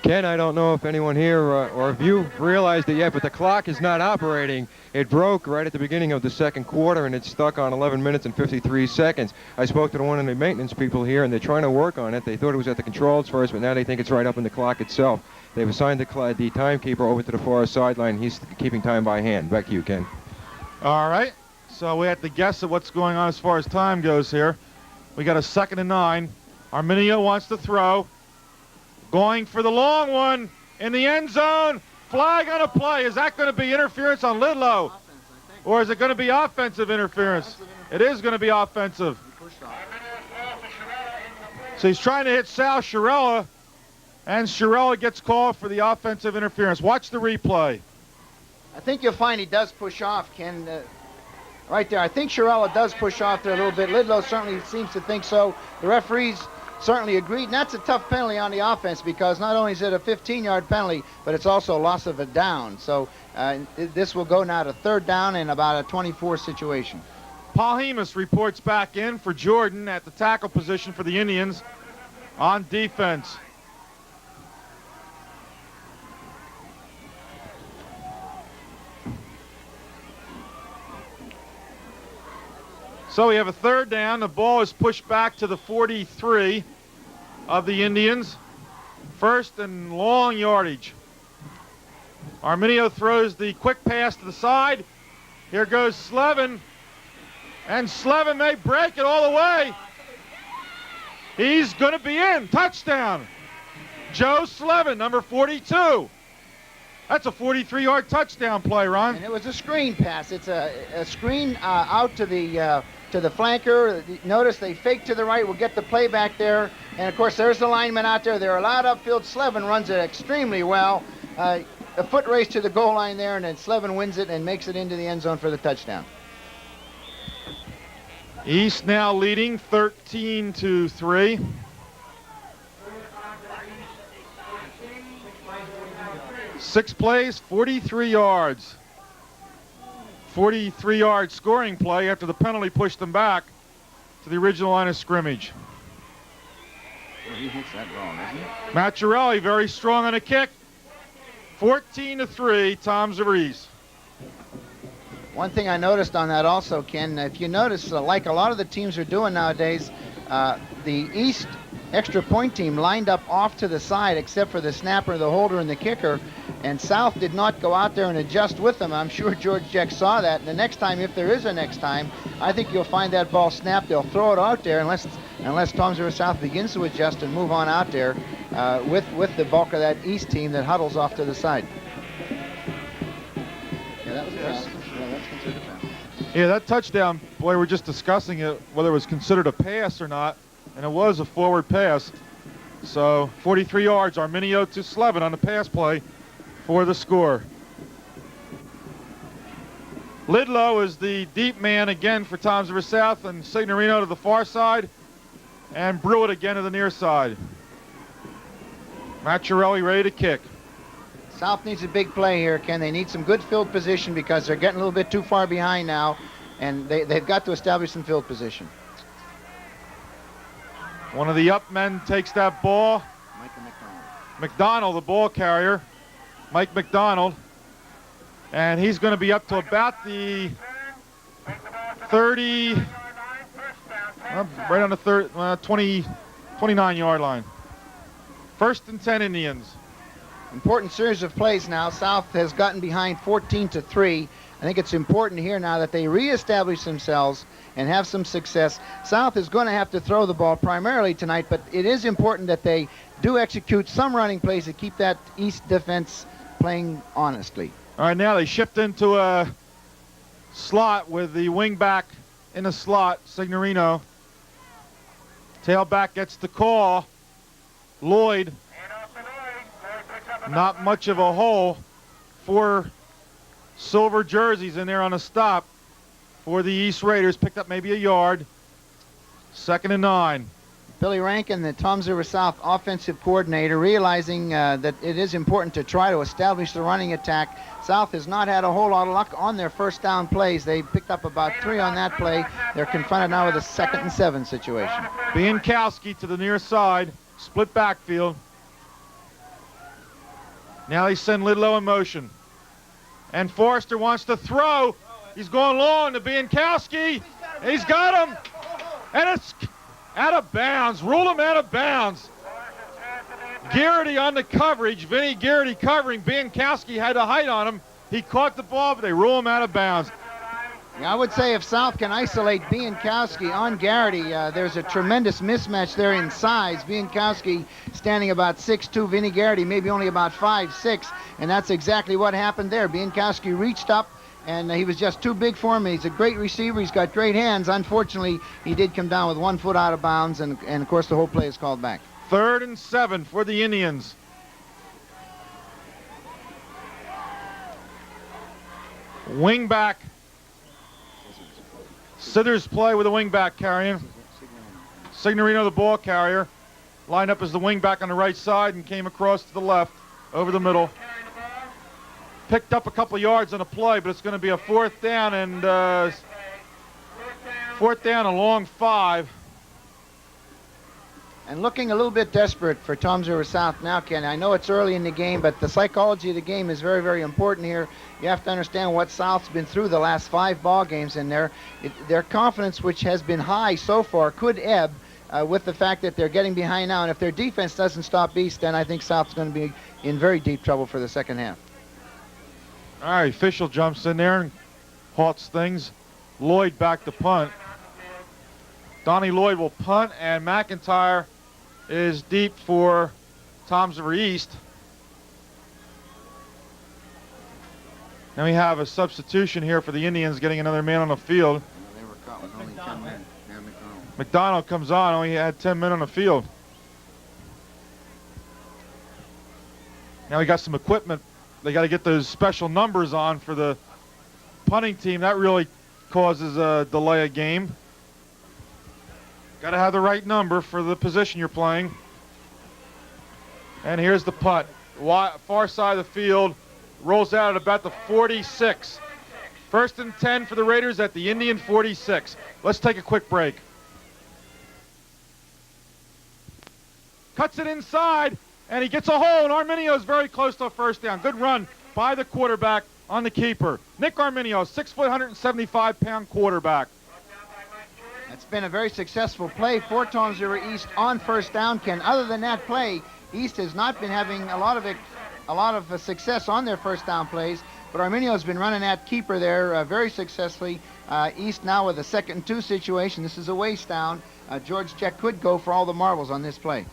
Ken, I don't know if anyone here or if you've realized it yet, but the clock is not operating. It broke right at the beginning of the 2nd quarter, and it's stuck on 11 minutes and 53 seconds. I spoke to one of the maintenance people here, and they're trying to work on it. They thought it was at the controls first, but now they think it's right up in the clock itself. They've assigned the timekeeper over to the far sideline. He's keeping time by hand. Back to you, Ken. All right. So we have to guess at what's going on as far as time goes here. We got a 2nd and 9. Arminio wants to throw. Going for the long one in the end zone. Flag on a play. Is that going to be interference on Lidlow? Or is it going to be offensive interference? It is going to be offensive. So he's trying to hit Sal Chiarella, and Chiarella gets called for the offensive interference. Watch the replay. I think you'll find he does push off, Ken. Right there. I think Chiarella does push off there a little bit. Lidlow certainly seems to think so. The referees certainly agreed. And that's a tough penalty on the offense, because not only is it a 15-yard penalty, but it's also a loss of a down. So this will go now to 3rd down and about a 24 situation. Paul Hemus reports back in for Jordan at the tackle position for the Indians on defense. So we have a 3rd down. The ball is pushed back to the 43 of the Indians. 1st and long yardage. Arminio throws the quick pass to the side. Here goes Slevin. And Slevin may break it all the way. He's going to be in. Touchdown. Joe Slevin, number 42. That's a 43-yard touchdown play, Ron. And it was a screen pass. It's a screen out to the flanker. Notice they fake to the right. We'll get the play back there. And, of course, there's the lineman out there. They're allowed upfield. Slevin runs it extremely well. A foot race to the goal line there, and then Slevin wins it and makes it into the end zone for the touchdown. East now leading 13-3. Six plays, 43 yards. 43-yard scoring play after the penalty pushed them back to the original line of scrimmage. Well, he hits that wrong, doesn't he? Machiarelli very strong on a kick. 14-3, Toms River East. One thing I noticed on that also, Ken, if you notice, like a lot of the teams are doing nowadays, the East extra point team lined up off to the side except for the snapper, the holder, and the kicker. And South did not go out there and adjust with them. I'm sure George Jeck saw that. And the next time, if there is a next time, I think you'll find that ball snapped. They'll throw it out there unless Toms River South begins to adjust and move on out there with the bulk of that East team that huddles off to the side. Yeah, that was yes. Yeah, that's considered a foul. Yeah, that touchdown, boy, we're just discussing it, whether it was considered a pass or not, and it was a forward pass. So 43 yards, Arminio to Slevin on the pass play for the score. Lidlow is the deep man again for Toms River South, and Signorino to the far side, and Brewitt again to the near side. Machiarelli ready to kick. South needs a big play here, Ken. They need some good field position because they're getting a little bit too far behind now, and they've got to establish some field position. One of the up men takes that ball. McDonald, the ball carrier. Mike McDonald. And he's going to be up to about the 30, right on the 29-yard line. 1st and 10 Indians. Important series of plays now. South has gotten behind 14-3. I think it's important here now that they reestablish themselves and have some success. South is going to have to throw the ball primarily tonight, but it is important that they do execute some running plays to keep that East defense playing honestly. All right, now they shift into a slot with the wing back in the slot, Signorino. Tailback gets the call. Lloyd. Not much of a hole. 4 silver jerseys in there on a stop for the East Raiders. Picked up maybe a yard. 2nd and 9. Billy Rankin, the Toms River South offensive coordinator, realizing that it is important to try to establish the running attack. South has not had a whole lot of luck on their first down plays. They picked up about 3 on that play. They're confronted now with a 2nd and 7 situation. Biankowski to the near side. Split backfield. Now they send Lidlow in motion. And Forrester wants to throw. He's going long to Biankowski. He's got him. And it's out of bounds. Rule him out of bounds. Gearity on the coverage. Vinnie Gearity covering. Biankowski had the height on him. He caught the ball, but they rule him out of bounds. Yeah, I would say if South can isolate Biankowski on Gearity, there's a tremendous mismatch there in size. Biankowski standing about 6'2", Vinnie Gearity maybe only about 5'6", and that's exactly what happened there. Biankowski reached up, and he was just too big for him. He's a great receiver. He's got great hands. Unfortunately, he did come down with 1 foot out of bounds, and of course the whole play is called back. 3rd and 7 for the Indians. Wing back. Sithers play with a wing back carrying. Signorino, the ball carrier, lined up as the wing back on the right side and came across to the left over the middle. Picked up a couple of yards on a play, but it's going to be a 4th down and 4th down, a long 5. And looking a little bit desperate for Toms River South now, Ken. I know it's early in the game, but the psychology of the game is very, very important here. You have to understand what South's been through the last 5 ball games, and their confidence, which has been high so far, could ebb with the fact that they're getting behind now. And if their defense doesn't stop East, then I think South's going to be in very deep trouble for the second half. All right, official jumps in there and halts things. Lloyd back to punt. Donnie Lloyd will punt, and McIntyre is deep for Toms River East. Now we have a substitution here for the Indians, getting another man on the field. They were caught with only 10 men. Yeah, McDonald comes on, only had 10 men on the field. Now we got some equipment. They got to get those special numbers on for the punting team. That really causes a delay of game. Got to have the right number for the position you're playing. And here's the punt. Far side of the field. Rolls out at about the 46. 1st and 10 for the Raiders at the Indian 46. Let's take a quick break. Cuts it inside, and he gets a hole, and Arminio is very close to a 1st down. Good run by the quarterback on the keeper. Nick Arminio, 6 foot, 175-pound quarterback. It's been a very successful play for Toms River East on 1st down, Ken. Other than that play, East has not been having a lot of a lot of success on their first down plays, but Arminio's been running at keeper there very successfully. East now with a 2nd and 2 situation. This is a waste down. George Jeck could go for all the marbles on this play.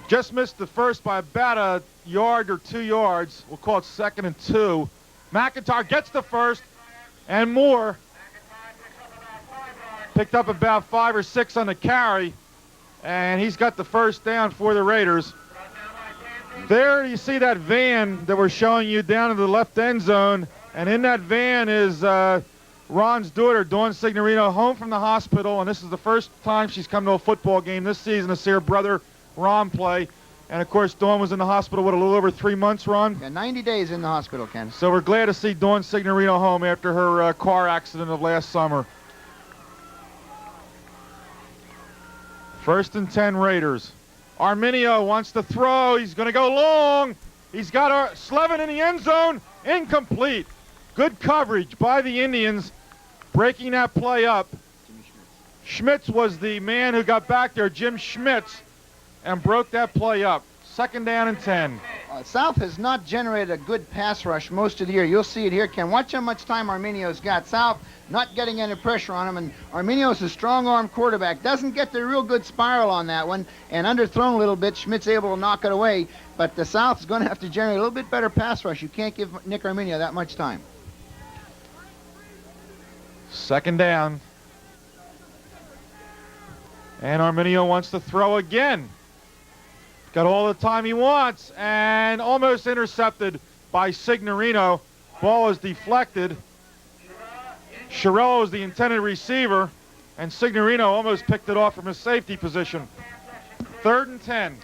Just missed the first by about a yard or 2 yards. We'll call it 2nd and 2. McIntyre gets the first and more. Picked up about 5 or 6 on the carry, and he's got the first down for the Raiders. There you see that van that we're showing you down in the left end zone, and in that van is Ron's daughter, Dawn Signorino, home from the hospital, and this is the first time she's come to a football game this season to see her brother Ron play. And of course, Dawn was in the hospital, what, a little over 3 months, Ron? Yeah, 90 days in the hospital, Ken. So we're glad to see Dawn Signorino home after her car accident of last summer. 1st and 10 Raiders. Arminio wants to throw. He's going to go long. He's got Slevin in the end zone. Incomplete. Good coverage by the Indians, breaking that play up. Schmitz was the man who got back there, Jim Schmitz, and broke that play up. 2nd down and 10. South has not generated a good pass rush most of the year. You'll see it here, Ken. Watch how much time Arminio's got. South not getting any pressure on him, and Arminio's a strong-arm quarterback. Doesn't get the real good spiral on that one, and underthrown a little bit. Schmidt's able to knock it away, but the South's going to have to generate a little bit better pass rush. You can't give Nick Arminio that much time. 2nd down. And Arminio wants to throw again. Got all the time he wants, and almost intercepted by Signorino. Ball is deflected. Tirella is the intended receiver, and Signorino almost picked it off from his safety position. 3rd and 10.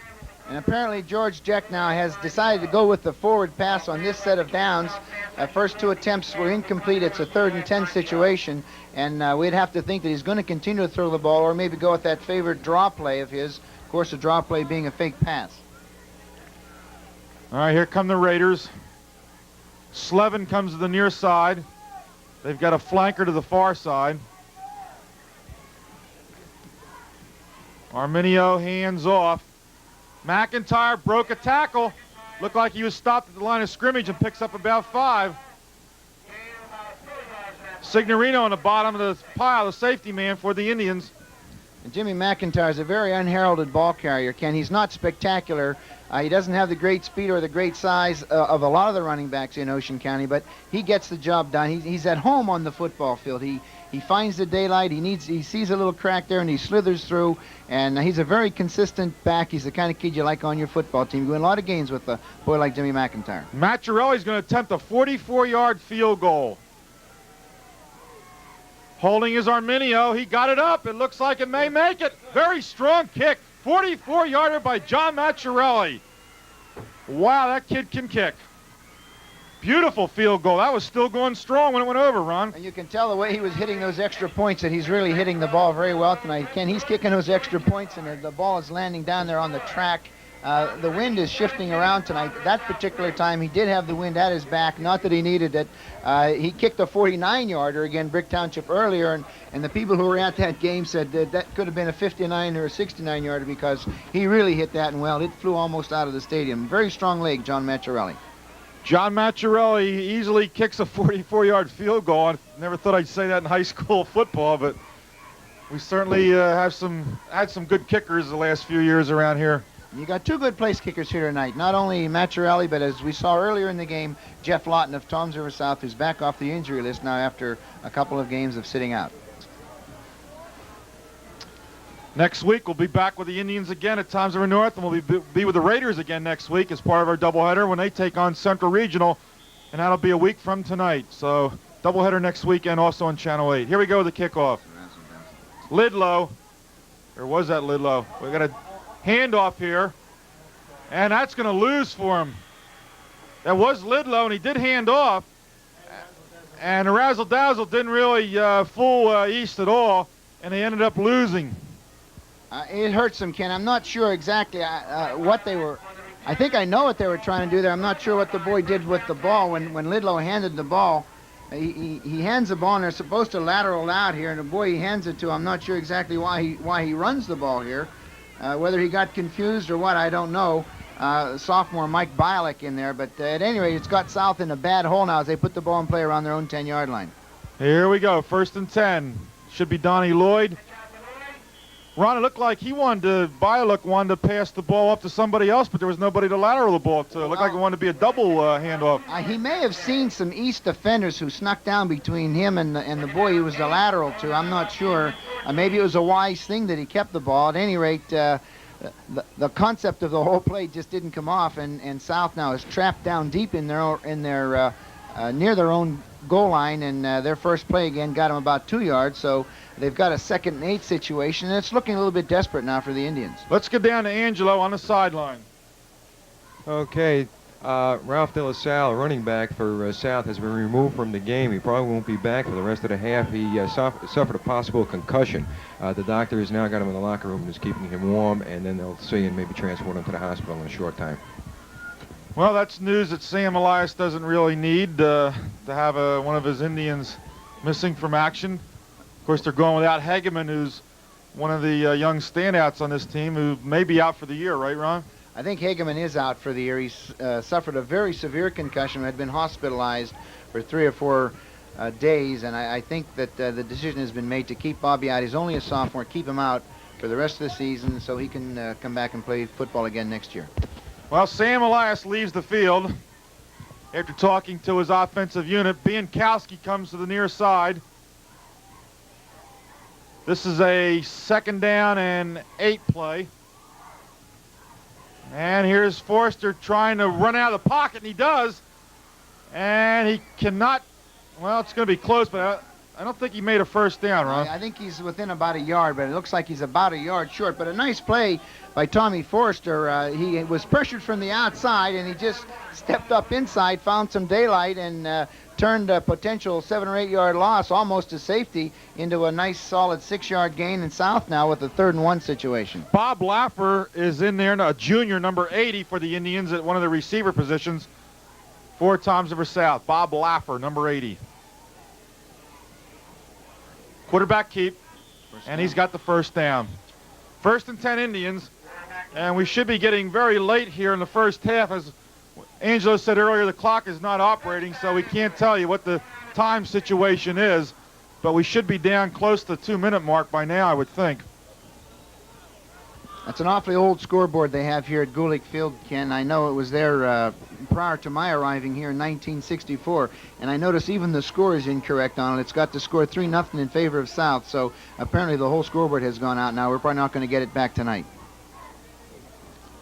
And apparently George Jeck now has decided to go with the forward pass on this set of downs. First 2 attempts were incomplete. It's a 3rd and 10 situation, and we'd have to think that he's going to continue to throw the ball, or maybe go with that favorite draw play of his. Of course, a draw play being a fake pass. All right, here come the Raiders. Slevin comes to the near side. They've got a flanker to the far side. Arminio hands off. McIntyre broke a tackle. Looked like he was stopped at the line of scrimmage and picks up about 5. Signorino on the bottom of the pile, the safety man for the Indians. And Jimmy McIntyre is a very unheralded ball carrier, Ken. He's not spectacular. He doesn't have the great speed or the great size of a lot of the running backs in Ocean County, but he gets the job done. He's at home on the football field. He finds the daylight. He sees a little crack there, and he slithers through. And he's a very consistent back. He's the kind of kid you like on your football team. You win a lot of games with a boy like Jimmy McIntyre. Machiarelli's going to attempt a 44-yard field goal. Holding is Arminio. He got it up. It looks like it may make it. Very strong kick. 44-yarder by John Machiarelli. Wow, that kid can kick. Beautiful field goal. That was still going strong when it went over, Ron. And you can tell the way he was hitting those extra points that he's really hitting the ball very well tonight. Ken, he's kicking those extra points, and the ball is landing down there on the track. The wind is shifting around tonight. That particular time, he did have the wind at his back. Not that he needed it. He kicked a 49-yarder again, Brick Township earlier, and the people who were at that game said that could have been a 59 or a 69-yarder because he really hit that, and well, it flew almost out of the stadium. Very strong leg, John Machiarelli. John Machiarelli easily kicks a 44-yard field goal. I never thought I'd say that in high school football, but we certainly had some good kickers the last few years around here. You got 2 good place kickers here tonight. Not only Machiarelli, but as we saw earlier in the game, Jeff Lawton of Toms River South, who's back off the injury list now after a couple of games of sitting out. Next week, we'll be back with the Indians again at Toms River North, and we'll be with the Raiders again next week as part of our doubleheader when they take on Central Regional, and that'll be a week from tonight. So, doubleheader next weekend also on Channel 8. Here we go with the kickoff. Lidlow. Or was that Lidlow? We got a handoff here, and that's going to lose for him. That was Lidlow, and he did hand off, and the razzle-dazzle didn't really fool East at all, and they ended up losing. It hurts them, Ken. I'm not sure exactly what they were. I think I know what they were trying to do there. I'm not sure what the boy did with the ball when Lidlow handed the ball. He hands the ball, and they're supposed to lateral out here, and the boy he hands it to, I'm not sure exactly why he runs the ball here. Whether he got confused or what, I don't know. sophomore Mike Bialik in there. But at any rate, it's got South in a bad hole now as they put the ball in play around their own 10-yard line. Here we go, 1st and 10. Should be Donnie Lloyd. Ron, it looked like Bialik wanted to pass the ball up to somebody else, but there was nobody to lateral the ball to. It looked like it wanted to be a double handoff. He may have seen some East defenders who snuck down between him and the boy he was the lateral to. I'm not sure. Maybe it was a wise thing that he kept the ball. At any rate, the concept of the whole play just didn't come off, and South now is trapped down deep in their near their own goal line, and their first play again got them about 2 yards. So they've got a 2nd and 8 situation, and it's looking a little bit desperate now for the Indians. Let's get down to Angelo on the sideline. Okay, Ralph De La Salle, running back for South, has been removed from the game. He probably won't be back for the rest of the half. He suffered a possible concussion. The doctor has now got him in the locker room and is keeping him warm, and then they'll see and maybe transport him to the hospital in a short time. Well, that's news that Sam Elias doesn't really need to have one of his Indians missing from action. Of course, they're going without Hageman, who's one of the young standouts on this team, who may be out for the year, right, Ron? I think Hageman is out for the year. He's suffered a very severe concussion, had been hospitalized for 3 or 4 days, and I think that the decision has been made to keep Bobby out. He's only a sophomore. Keep him out for the rest of the season so he can come back and play football again next year. Well, Sam Elias leaves the field after talking to his offensive unit. Biankowski comes to the near side. This is a 2nd down and 8 play. And here's Forrester trying to run out of the pocket, and he does. And he cannot, well, it's going to be close, but I don't think he made a 1st down, Ron. I think he's within about a yard, but it looks like he's about a yard short. But a nice play by Tommy Forrester. He was pressured from the outside, and he just stepped up inside, found some daylight, and turned a potential 7 or 8 yard loss almost to safety into a nice solid 6-yard gain in South now with a 3rd and 1 situation. Bob Laffer is in there, a junior, number 80 for the Indians at one of the receiver positions for Toms River South. Bob Laffer, number 80. Quarterback keep, and he's got the 1st down. 1st and 10 Indians, and we should be getting very late here in the first half. As Angelo said earlier, the clock is not operating, so we can't tell you what the time situation is, but we should be down close to the 2-minute mark by now, I would think. That's an awfully old scoreboard they have here at Gulick Field, Ken. I know it was there prior to my arriving here in 1964, and I notice even the score is incorrect on it. It's got the score 3-0 in favor of South, so apparently the whole scoreboard has gone out now. We're probably not going to get it back tonight.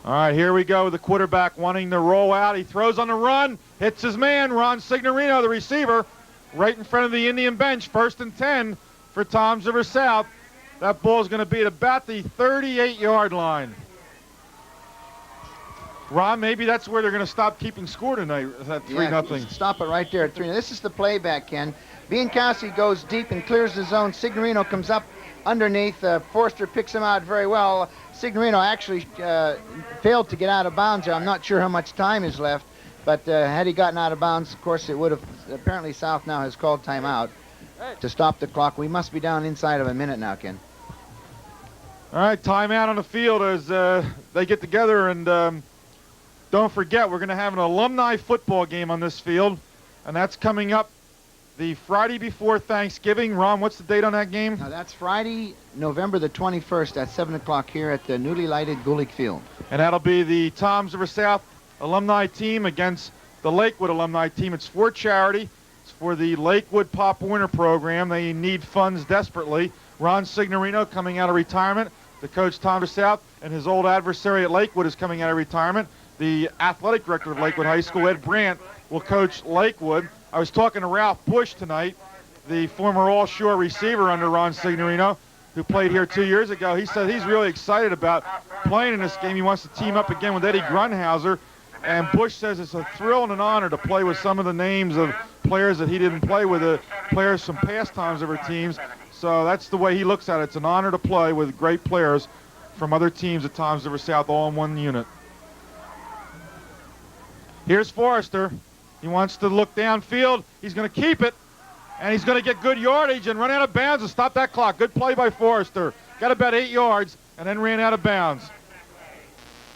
All right, here we go. The quarterback wanting to roll out. He throws on the run, hits his man, Ron Signorino, the receiver, right in front of the Indian bench. 1st and 10 for Toms River South. That ball's going to be at about the 38-yard line. Ron, maybe that's where they're going to stop keeping score tonight, at 3-0. Stop it right there at 3. This is the playback, Ken. Biankowski goes deep and clears the zone. Signorino comes up underneath. Forrester picks him out very well. Signorino actually failed to get out of bounds. I'm not sure how much time is left, but had he gotten out of bounds, of course, it would have. Apparently, South now has called timeout to stop the clock. We must be down inside of a minute now, Ken. All right, timeout on the field as they get together, and don't forget, we're going to have an alumni football game on this field, and that's coming up the Friday before Thanksgiving. Ron, what's the date on that game? Now, that's Friday, November the 21st at 7 o'clock here at the newly lighted Gulick Field. And that'll be the Toms River South alumni team against the Lakewood alumni team. It's for charity. It's for the Lakewood Pop Warner program. They need funds desperately. Ron Signorino coming out of retirement. The coach, Toms River South, and his old adversary at Lakewood is coming out of retirement. The athletic director of Lakewood High School, Ed Brandt, will coach Lakewood. I was talking to Ralph Bush tonight, the former All-Shore receiver under Ron Signorino, who played here 2 years ago. He said he's really excited about playing in this game. He wants to team up again with Eddie Grunhauser. And Bush says it's a thrill and an honor to play with some of the names of players that he didn't play with, players from past Toms River teams. So that's the way he looks at it. It's an honor to play with great players from other teams at Toms River South, all in one unit. Here's Forrester. He wants to look downfield. He's going to keep it, and he's going to get good yardage and run out of bounds and stop that clock. Good play by Forrester. Got about 8 yards and then ran out of bounds.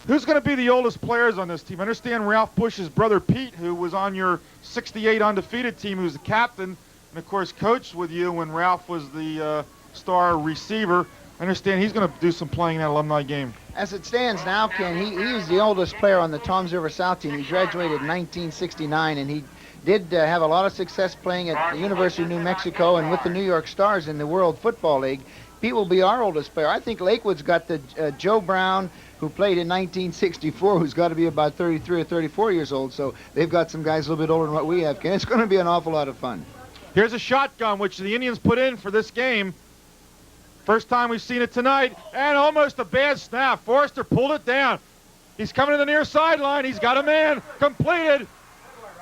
Who's going to be the oldest players on this team? I understand Ralph Bush's brother Pete, who was on your 68 undefeated team, who's the captain, and of course coached with you when Ralph was the star receiver. I understand he's going to do some playing in that alumni game. As it stands now, Ken, he was the oldest player on the Toms River South team. He graduated in 1969, and he did have a lot of success playing at the University of New Mexico and with the New York Stars in the World Football League. Pete will be our oldest player. I think Lakewood's got the Joe Brown, who played in 1964, who's got to be about 33 or 34 years old. So they've got some guys a little bit older than what we have, Ken. It's going to be an awful lot of fun. Here's a shotgun, which the Indians put in for this game. First time we've seen it tonight, and almost a bad snap. Forrester pulled it down. He's coming to the near sideline. He's got a man completed,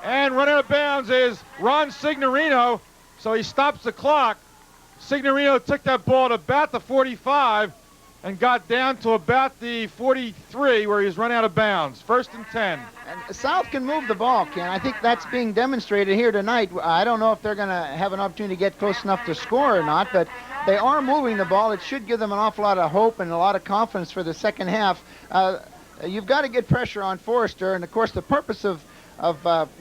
and running out of bounds is Ron Signorino, so he stops the clock. Signorino took that ball to about the 45 and got down to about the 43 where he was run out of bounds. 1st and 10. And South can move the ball, Ken. I think that's being demonstrated here tonight. I don't know if they're going to have an opportunity to get close enough to score or not, but they are moving the ball. It should give them an awful lot of hope and a lot of confidence for the second half. You've got to get pressure on Forrester, and of course the purpose of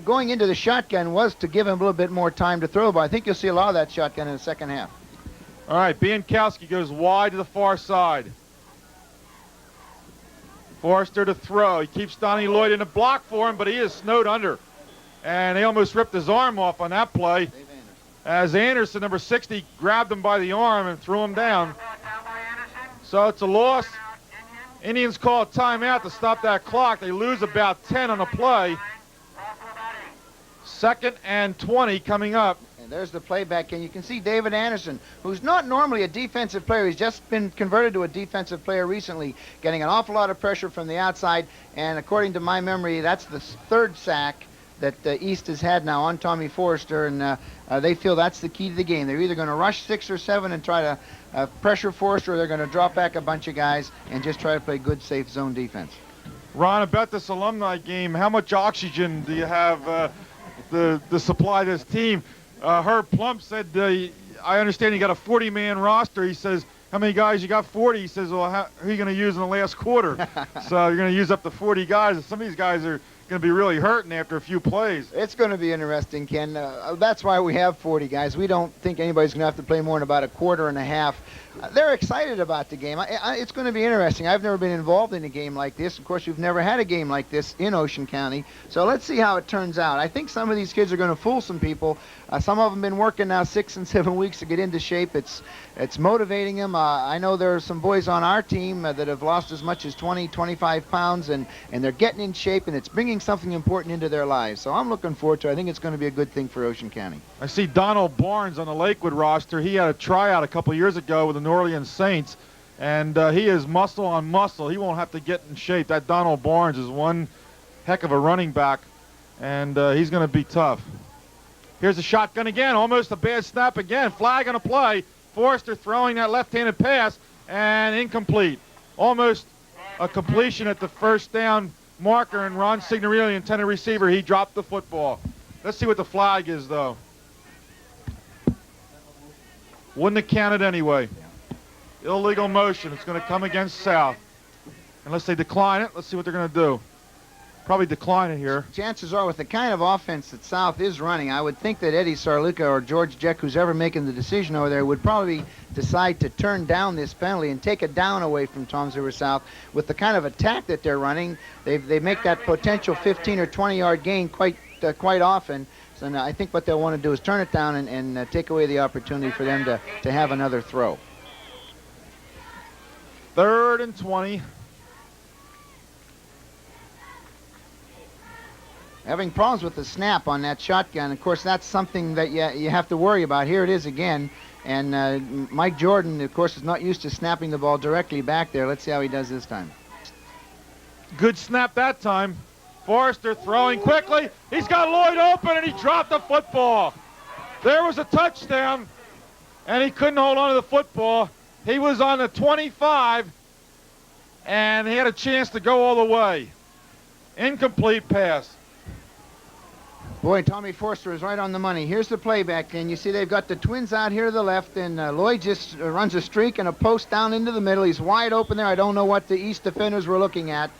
going into the shotgun was to give him a little bit more time to throw, but I think you'll see a lot of that shotgun in the second half. All right, Biankowski goes wide to the far side. Forrester to throw. He keeps Donnie Lloyd in a block for him, but he is snowed under. And they almost ripped his arm off on that play. As Anderson, number 60, grabbed him by the arm and threw him down. So it's a loss. Indians call a timeout to stop that clock. They lose about 10 on the play. 2nd and 20 coming up. There's the playback, and you can see David Anderson, who's not normally a defensive player. He's just been converted to a defensive player recently, getting an awful lot of pressure from the outside, and according to my memory, that's the 3rd sack that East has had now on Tommy Forrester, and they feel that's the key to the game. They're either going to rush 6 or 7 and try to pressure Forrester, or they're going to drop back a bunch of guys and just try to play good, safe zone defense. Ron, about this alumni game, how much oxygen do you have to supply this team? Herb Plump said, I understand you got a 40-man roster. He says, how many guys you got? 40. He says, well, who are you going to use in the last quarter? So you're going to use up to 40 guys. Some of these guys are going to be really hurting after a few plays. It's going to be interesting, Ken. That's why we have 40 guys. We don't think anybody's going to have to play more than about a quarter and a half. They're excited about the game. It's going to be interesting. I've never been involved in a game like this. Of course, we've never had a game like this in Ocean County. So let's see how it turns out. I think some of these kids are going to fool some people. Some of them have been working now 6 and 7 weeks to get into shape. It's motivating them. I know there are some boys on our team that have lost as much as 20, 25 pounds, and they're getting in shape, and it's bringing something important into their lives. So I'm looking forward to it. I think it's going to be a good thing for Ocean County. I see Donald Barnes on the Lakewood roster. He had a tryout a couple years ago with the New Orleans Saints, and he is muscle on muscle. He won't have to get in shape. That Donald Barnes is one heck of a running back, and he's going to be tough. Here's a shotgun again, almost a bad snap again. Flag on a play. Forrester throwing that left-handed pass, and incomplete. Almost a completion at the 1st down marker, and Ron Signorino, the intended receiver, he dropped the football. Let's see what the flag is, though. Wouldn't have counted anyway. Illegal motion. It's going to come against South. Unless they decline it. Let's see what they're going to do. Probably decline it here. Chances are, with the kind of offense that South is running, I would think that Eddie Sarluca or George Jeck, who's ever making the decision over there, would probably decide to turn down this penalty and take it down away from Toms River South. With the kind of attack that they're running, they make that potential 15 or 20-yard gain quite often. So I think what they'll want to do is turn it down and take away the opportunity for them to have another throw. 3rd and 20. Having problems with the snap on that shotgun. Of course, that's something that you have to worry about. Here it is again. And Mike Jordan, of course, is not used to snapping the ball directly back there. Let's see how he does this time. Good snap that time. Forrester throwing quickly. He's got Lloyd open, and he dropped the football. There was a touchdown, and he couldn't hold on to the football. He was on the 25, and he had a chance to go all the way. Incomplete pass. Boy, Tommy Forrester is right on the money. Here's the playback, and you see they've got the twins out here to the left, and Lloyd just runs a streak and a post down into the middle. He's wide open there. I don't know what the East defenders were looking at.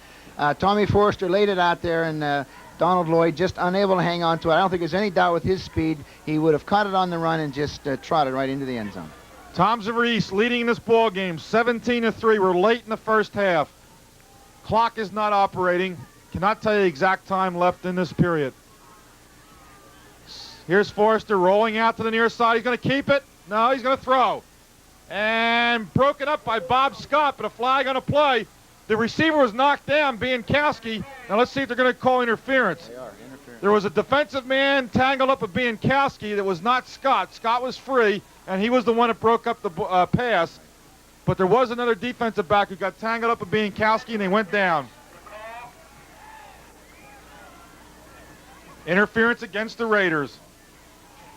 Tommy Forrester laid it out there, and Donald Lloyd just unable to hang on to it. I don't think there's any doubt with his speed he would have caught it on the run and just trotted right into the end zone. Toms River East leading in this ball game, 17-3. We're late in the first half. Clock is not operating. Cannot tell you the exact time left in this period. Here's Forrester rolling out to the near side. He's going to keep it. No, he's going to throw. And broken up by Bob Scott, but a flag on a play. The receiver was knocked down, Biankowski. Now let's see if they're going to call interference. They are, interference. There was a defensive man tangled up with Biankowski that was not Scott. Scott was free, and he was the one that broke up the pass. But there was another defensive back who got tangled up with Biankowski, and they went down. Interference against the Raiders.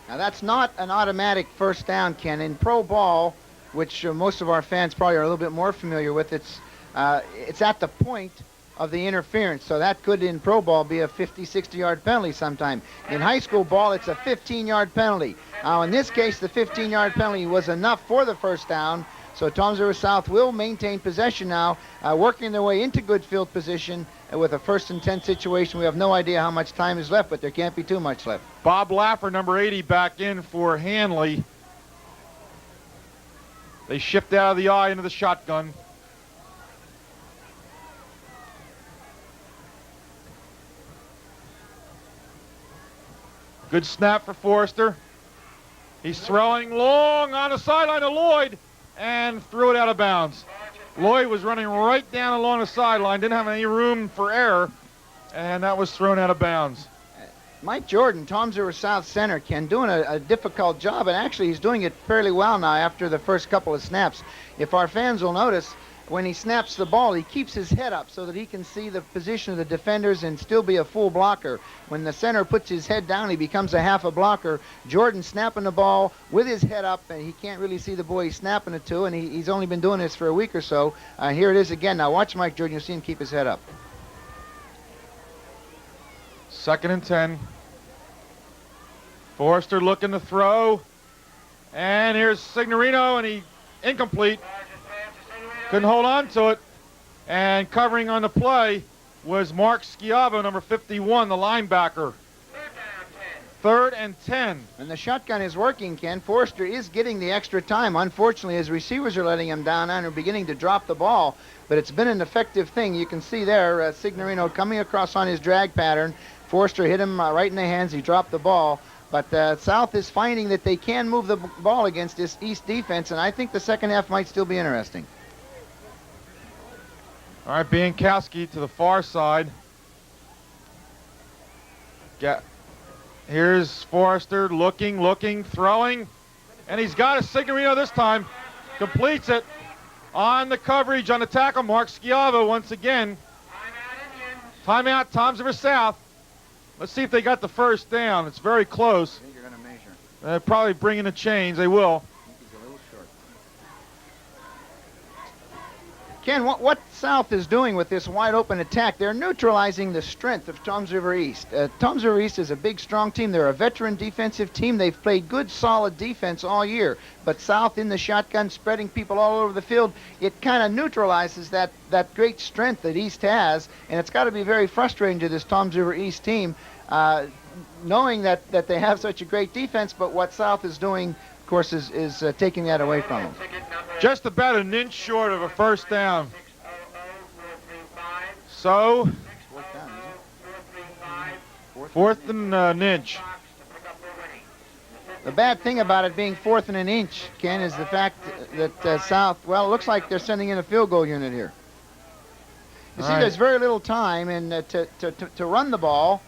Now that's not an automatic first down, Ken. In pro ball, which most of our fans probably are a little bit more familiar with, it's at the point of the interference. So that could, in pro ball, be a 50, 60-yard penalty sometime. In high school ball, it's a 15-yard penalty. Now, in this case, the 15-yard penalty was enough for the first down. So Toms River South will maintain possession now, working their way into good field position with a 1st and 10 situation. We have no idea how much time is left, but there can't be too much left. Bob Laffer, number 80, back in for Hanley. They shift out of the eye into the shotgun. Good snap for Forrester. He's throwing long on the sideline to Lloyd and threw it out of bounds. Lloyd was running right down along the sideline, didn't have any room for error, and that was thrown out of bounds. Mike Jordan, Toms River South center, Ken, doing a difficult job, and actually he's doing it fairly well now after the first couple of snaps. If our fans will notice, when he snaps the ball, he keeps his head up so that he can see the position of the defenders and still be a full blocker. When the center puts his head down, he becomes a half a blocker. Jordan snapping the ball with his head up, and he can't really see the boy he's snapping it to, and he's only been doing this for a week or so. Here it is again. Now watch Mike Jordan. You'll see him keep his head up. 2nd and 10. Forrester looking to throw. And here's Signorino, and he incomplete. Couldn't hold on to it. And covering on the play was Mark Schiavo, number 51, the linebacker. 3rd and 10. And the shotgun is working, Ken. Forrester is getting the extra time. Unfortunately, his receivers are letting him down and are beginning to drop the ball. But it's been an effective thing. You can see there, Signorino coming across on his drag pattern. Forrester hit him right in the hands. He dropped the ball. But South is finding that they can move the ball against this East defense, and I think the second half might still be interesting. All right, Biankowski to the far side. Here's Forrester looking, throwing, and he's got a Signorino this time. Completes it on the coverage on the tackle. Mark Schiavo once again. Timeout, Toms River South. Let's see if they got the first down. It's very close. I think you're going to measure. They're probably bringing the chains. They will. I think he's a little short. Ken, what South is doing with this wide open attack, they're neutralizing the strength of Toms River East. Toms River East is a big, strong team. They're a veteran defensive team. They've played good, solid defense all year. But South in the shotgun, spreading people all over the field, it kind of neutralizes that great strength that East has. And it's got to be very frustrating to this Toms River East team, knowing that they have such a great defense, but what South is doing, of course, is taking that away from them. Just about an inch short of a first down. So, 4th and an inch. The bad thing about it being 4th and an inch, Ken, is the fact that South, well, it looks like they're sending in a field goal unit here. You see, there's very little time to run the ball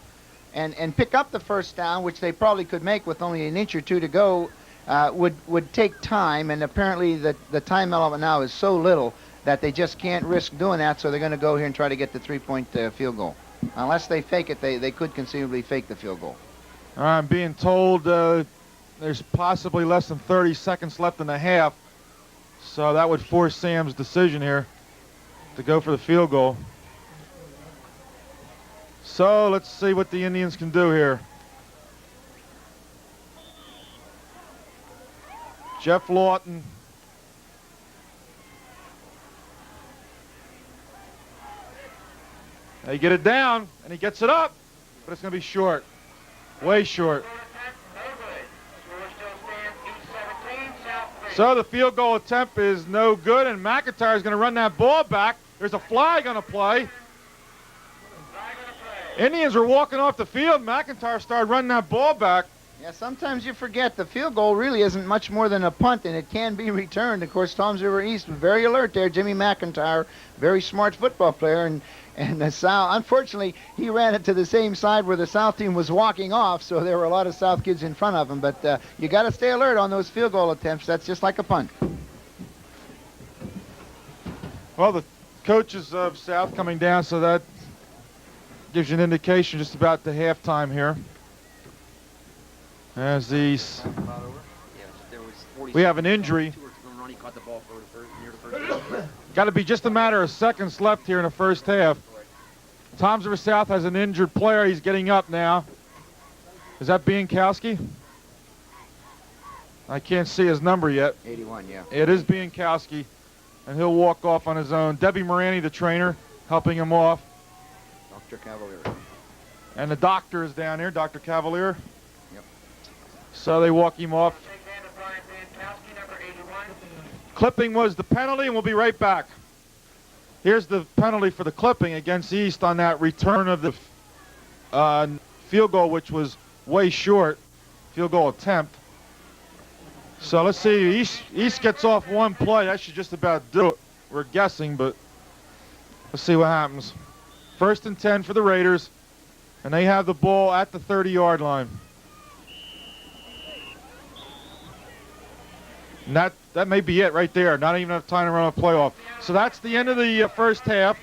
and pick up the first down, which they probably could make with only an inch or two to go, would take time, and apparently the time element now is so little that they just can't risk doing that, so they're going to go here and try to get the 3-point field goal. Unless they fake it, they could conceivably fake the field goal. All right, I'm being told there's possibly less than 30 seconds left in the half, so that would force Sam's decision here to go for the field goal. So let's see what the Indians can do here. Jeff Lawton. They get it down, and he gets it up, but it's going to be short, way short. So the field goal attempt is no good, and McIntyre is going to run that ball back. There's a flag on the play. Indians were walking off the field. McIntyre started running that ball back. Yeah, sometimes you forget the field goal really isn't much more than a punt, and it can be returned. Of course, Toms River East was very alert there. Jimmy McIntyre, very smart football player, and Sal, unfortunately, he ran it to the same side where the South team was walking off, so there were a lot of South kids in front of him. But you got to stay alert on those field goal attempts. That's just like a punt. Well, the coaches of South coming down, so that gives you an indication just about the halftime here. As these, we have an injury. Got to be just a matter of seconds left here in the first half. Toms River South has an injured player. He's getting up now. Is that Biankowski? I can't see his number yet. 81, yeah. It is Biankowski, and he'll walk off on his own. Debbie Morani, the trainer, helping him off. Dr. Cavalier. And the doctor is down here, Dr. Cavalier. Yep. So they walk him off. Clipping was the penalty, and we'll be right back. Here's the penalty for the clipping against East on that return of the field goal, which was way short, field goal attempt. So let's see, East gets off one play. That should just about do it. We're guessing, but let's see what happens. 1st and 10 for the Raiders, and they have the ball at the 30-yard line. And that may be it right there. Not even enough time to run a playoff. So that's the end of the first half.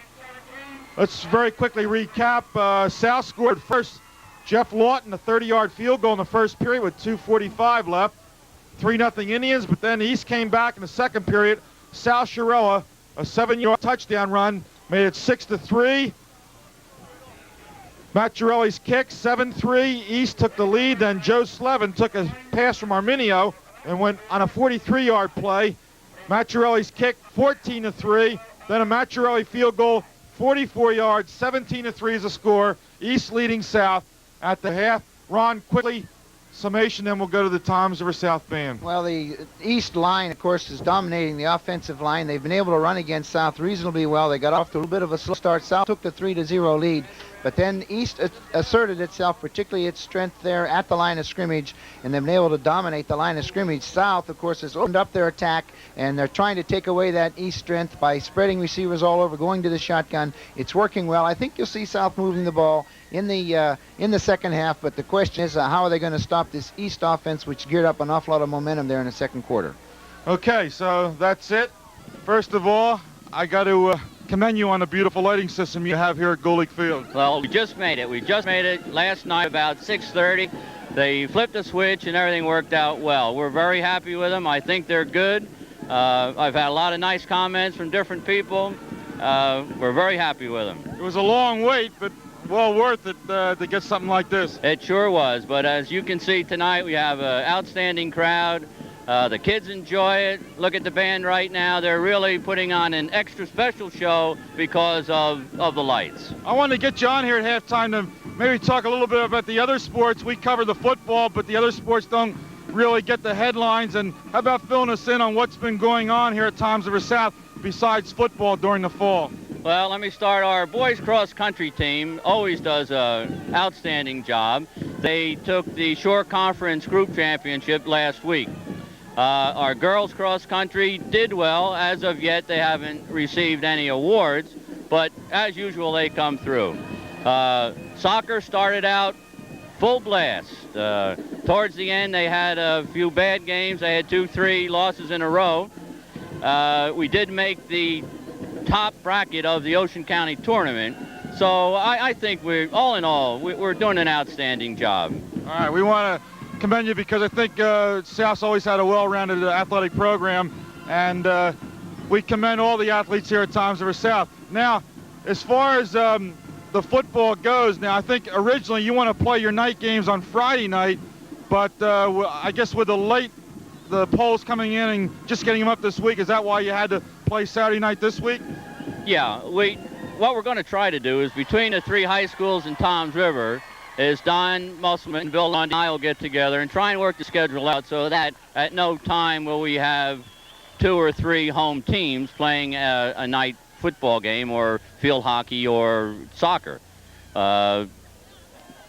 Let's very quickly recap. Sal scored first. Jeff Lawton, a 30-yard field goal in the first period with 2:45 left. 3-0 Indians, but then East came back in the second period. Sal Chiarella, a 7-yard touchdown run, made it 6-3. Machiarelli's kick, 7-3. East took the lead. Then Joe Slevin took a pass from Arminio and went on a 43-yard play. Machiarelli's kick, 14-3. Then a Machiarelli field goal, 44 yards, 17-3 is the score. East leading South at the half. Ron, quickly, summation, then we'll go to the Toms River South band. Well, the East line, of course, is dominating the offensive line. They've been able to run against South reasonably well. They got off to a little bit of a slow start. South took the 3-0 lead. But then East asserted itself, particularly its strength there at the line of scrimmage, and they've been able to dominate the line of scrimmage. South, of course, has opened up their attack, and they're trying to take away that East strength by spreading receivers all over, going to the shotgun. It's working well. I think you'll see South moving the ball in the second half, but the question is how are they going to stop this East offense, which geared up an awful lot of momentum there in the second quarter. Okay, so that's it. First of all, I got to commend you on the beautiful lighting system you have here at Golick Field. Well, we just made it. We just made it last night about 6:30. They flipped the switch and everything worked out well. We're very happy with them. I think they're good. I've had a lot of nice comments from different people. We're very happy with them. It was a long wait, but well worth it to get something like this. It sure was. But as you can see tonight, we have an outstanding crowd. The kids enjoy it. Look at the band right now. They're really putting on an extra special show because of the lights. I wanted to get you on here at halftime to maybe talk a little bit about the other sports. We cover the football, but the other sports don't really get the headlines. And how about filling us in on what's been going on here at Toms River South besides football during the fall? Well, let me start. Our boys cross-country team always does an outstanding job. They took the Shore Conference Group Championship last week. Our girls cross-country did well. As of yet, they haven't received any awards, but as usual, they come through. Soccer started out full blast. Towards the end, they had a few bad games. They had 2-3 losses in a row. We did make the top bracket of the Ocean County tournament, so I think all in all, we're doing an outstanding job. All right, we want to commend you because I think South's always had a well-rounded athletic program, and we commend all the athletes here at Toms River South. Now, as far as the football goes, now I think originally you want to play your night games on Friday night, but I guess with the polls coming in and just getting them up this week, is that why you had to play Saturday night this week? Yeah, what we're going to try to do is between the 3 high schools in Toms River is Don Musselman and Bill Lundy and I will get together and try and work the schedule out so that at no time will we have 2 or 3 home teams playing a night football game or field hockey or soccer.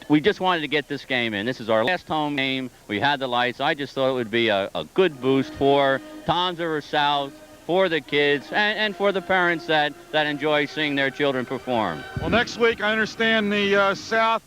We just wanted to get this game in. This is our last home game. We had the lights. I just thought it would be a good boost for Toms River South, for the kids, and for the parents that enjoy seeing their children perform. Well, next week, I understand the South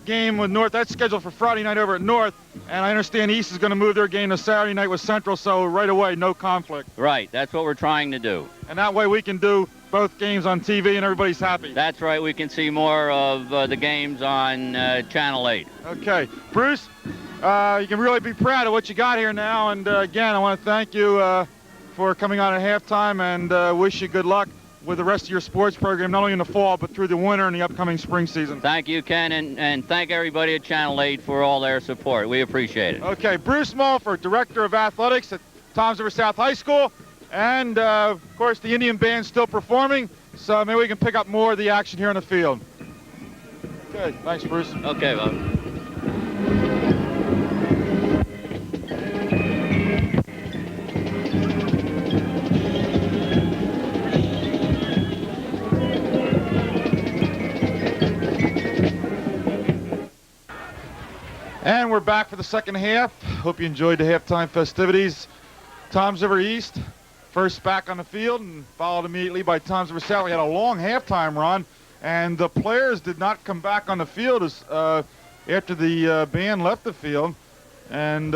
game with North, that's scheduled for Friday night over at North, and I understand East is going to move their game to Saturday night with Central, so right away, no conflict. Right, that's what we're trying to do. And that way we can do both games on TV and everybody's happy. That's right, we can see more of the games on Channel 8. Okay, Bruce, you can really be proud of what you got here now, and again, I want to thank you for coming on at halftime and wish you good luck with the rest of your sports program, not only in the fall, but through the winter and the upcoming spring season. Thank you, Ken, and thank everybody at Channel 8 for all their support. We appreciate it. Okay, Bruce Mulford, Director of Athletics at Toms River South High School, and of course the Indian Band's still performing, so maybe we can pick up more of the action here on the field. Okay, thanks, Bruce. Okay, Bob. And we're back for the second half. Hope you enjoyed the halftime festivities. Toms River East, first back on the field, and followed immediately by Toms River South. We had a long halftime run, and the players did not come back on the field after the band left the field. And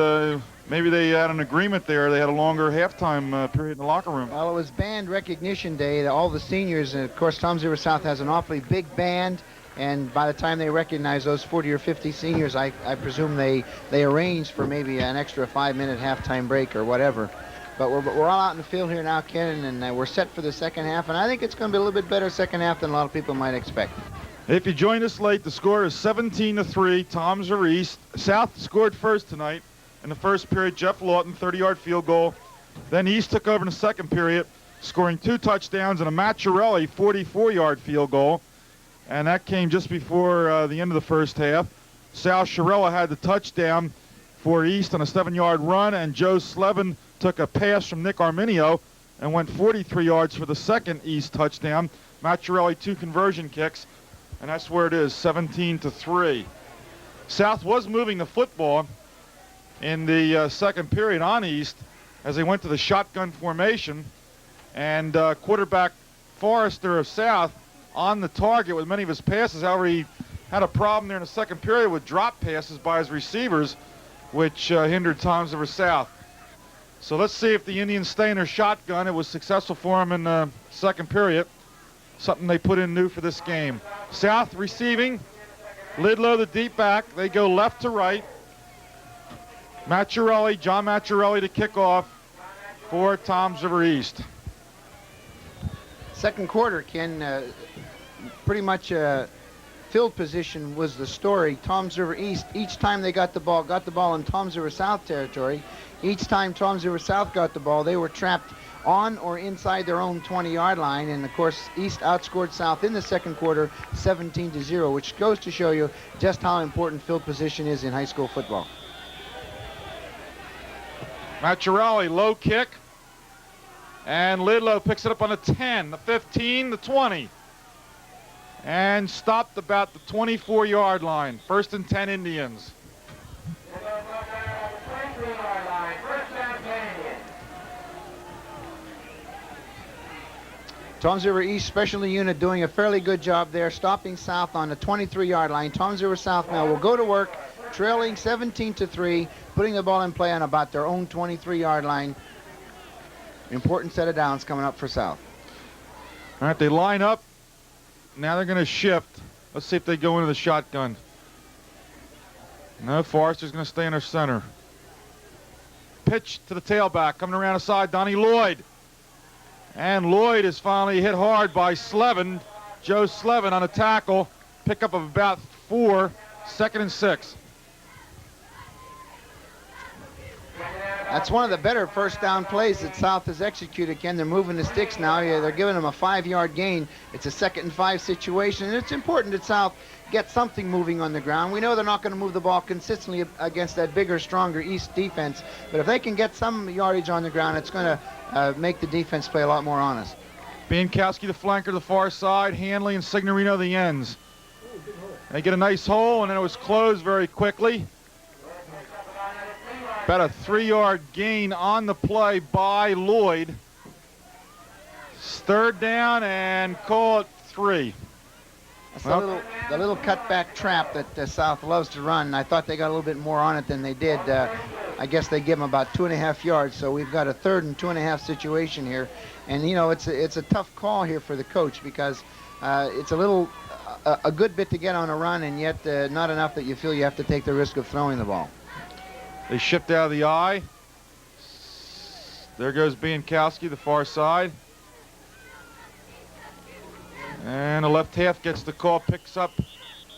maybe they had an agreement there. They had a longer halftime period in the locker room. Well, it was band recognition day. All the seniors, and of course, Toms River South has an awfully big band. And by the time they recognize those 40 or 50 seniors, I presume they arranged for maybe an extra 5-minute halftime break or whatever. But we're all out in the field here now, Ken, and we're set for the second half. And I think it's going to be a little bit better second half than a lot of people might expect. If you joined us late, the score is 17-3. Toms River East. South scored first tonight. In the first period, Jeff Lawton, 30-yard field goal. Then East took over in the second period, scoring 2 touchdowns and a Machiarelli 44-yard field goal. And that came just before the end of the first half. Sal Chiarella had the touchdown for East on a 7-yard run, and Joe Slevin took a pass from Nick Arminio and went 43 yards for the second East touchdown. Machiarelli 2 conversion kicks, and that's where it is, 17-3. South was moving the football in the second period on East as they went to the shotgun formation, and quarterback Forrester of South on the target with many of his passes. However, he had a problem there in the second period with drop passes by his receivers, which hindered Toms River South. So let's see if the Indians stay in their shotgun. It was successful for them in the second period, something they put in new for this game. South receiving, Lidlow the deep back. They go left to right. Machiarelli, John Machiarelli to kick off for Toms River East. Second quarter, Ken, pretty much field position was the story. Toms River East, each time they got the ball in Toms River South territory. Each time Toms River South got the ball, they were trapped on or inside their own 20-yard line. And of course, East outscored South in the second quarter 17-0, which goes to show you just how important field position is in high school football. Machiarelli, low kick. And Lidlow picks it up on the 10, the 15, the 20. And stopped about the 24-yard line. First and 10 Indians. Toms River East Specialty Unit doing a fairly good job there, stopping South on the 23-yard line. Toms River South now will go to work, trailing 17-3, putting the ball in play on about their own 23-yard line. Important set of downs coming up for South. All right, they line up. Now they're going to shift. Let's see if they go into the shotgun. No, Forrester's going to stay in their center. Pitch to the tailback, coming around the side, Donnie Lloyd. And Lloyd is finally hit hard by Slevin. Joe Slevin on a tackle. Pickup of about 4, 2nd and 6. That's one of the better first down plays that South has executed, Ken. They're moving the sticks now. Yeah, they're giving them a 5-yard gain. It's a 2nd and 5 situation, and it's important that South get something moving on the ground. We know they're not going to move the ball consistently against that bigger, stronger East defense, but if they can get some yardage on the ground, it's going to make the defense play a lot more honest. Biankowski, the flanker, the far side. Hanley and Signorino, the ends. They get a nice hole, and then it was closed very quickly. About a 3-yard gain on the play by Lloyd. 3rd down, and call it 3. That's the little cutback trap that South loves to run. I thought they got a little bit more on it than they did. I guess they give them about 2.5 yards, so we've got a 3rd and 2.5 situation here. And, you know, it's a tough call here for the coach because it's a good bit to get on a run, and yet not enough that you feel you have to take the risk of throwing the ball. They shipped out of the eye. There goes Biankowski, the far side. And the left half gets the call, picks up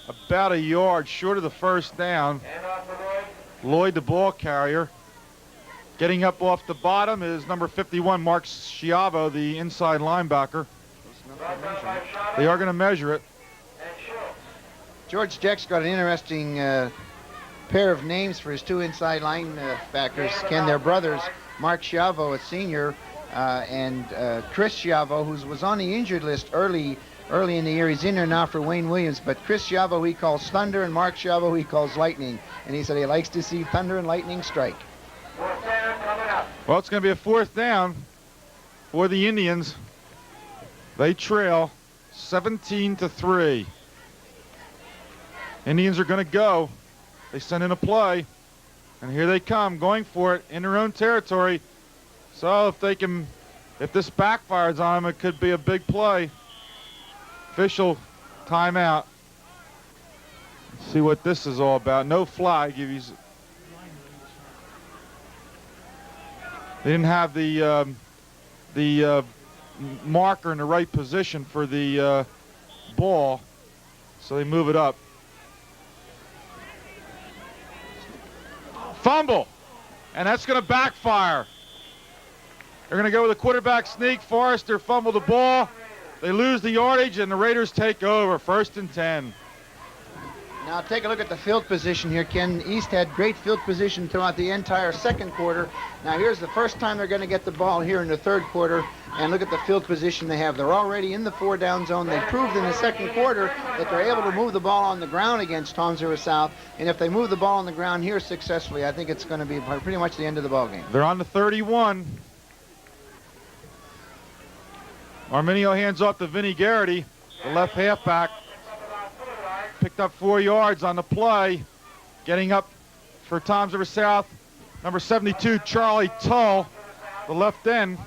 about a yard short of the first down. Lloyd, the ball carrier. Getting up off the bottom is number 51, Mark Schiavo, the inside linebacker. They are going to measure it. George Jeck's got an interesting pair of names for his 2 inside linebackers. Ken, they're brothers, Mark Schiavo, a senior, and Chris Schiavo, who was on the injured list early in the year. He's in there now for Wayne Williams, but Chris Schiavo he calls thunder, and Mark Schiavo he calls lightning, and he said he likes to see thunder and lightning strike. Well, it's going to be a 4th down for the Indians. They trail 17-3. Indians are going to go. They send in a play, and here they come, going for it in their own territory. So if this backfires on them, it could be a big play. Official timeout. Let's see what this is all about. No flag. They didn't have the marker in the right position for the ball, so they move it up. Fumble, and that's going to backfire. They're going to go with a quarterback sneak. Forrester fumbled the ball. They lose the yardage, and the Raiders take over. 1st and 10. Now take a look at the field position here, Ken. East had great field position throughout the entire 2nd quarter. Now here's the first time they're going to get the ball here in the 3rd quarter, and look at the field position they have. They're already in the 4-down zone. They proved in the 2nd quarter that they're able to move the ball on the ground against Toms River South, and if they move the ball on the ground here successfully, I think it's going to be pretty much the end of the ball game. They're on the 31. Arminio hands off to Vinnie Gearity, the left halfback. Picked up 4 yards on the play. Getting up for Toms River South, number 72, Charlie Tull, the left end.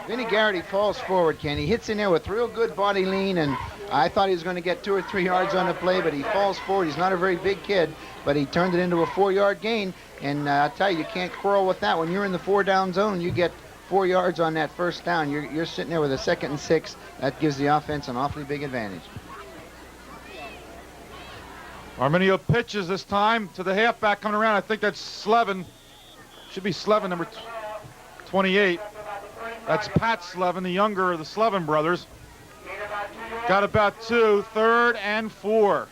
Vinnie Gearity falls forward, Ken. He hits in there with real good body lean, and I thought he was going to get 2 or 3 yards on the play, but he falls forward. He's not a very big kid, but he turned it into a 4-yard gain, and I'll tell you, you can't quarrel with that. When you're in the 4-down zone, you get 4 yards on that first down. You're sitting there with a 2nd and 6. That gives the offense an awfully big advantage. Arminio pitches this time to the halfback coming around. I think that's Slevin. Should be Slevin, number 28. That's Pat Slevin, the younger of the Slevin brothers. Got about 2, 3rd and 4.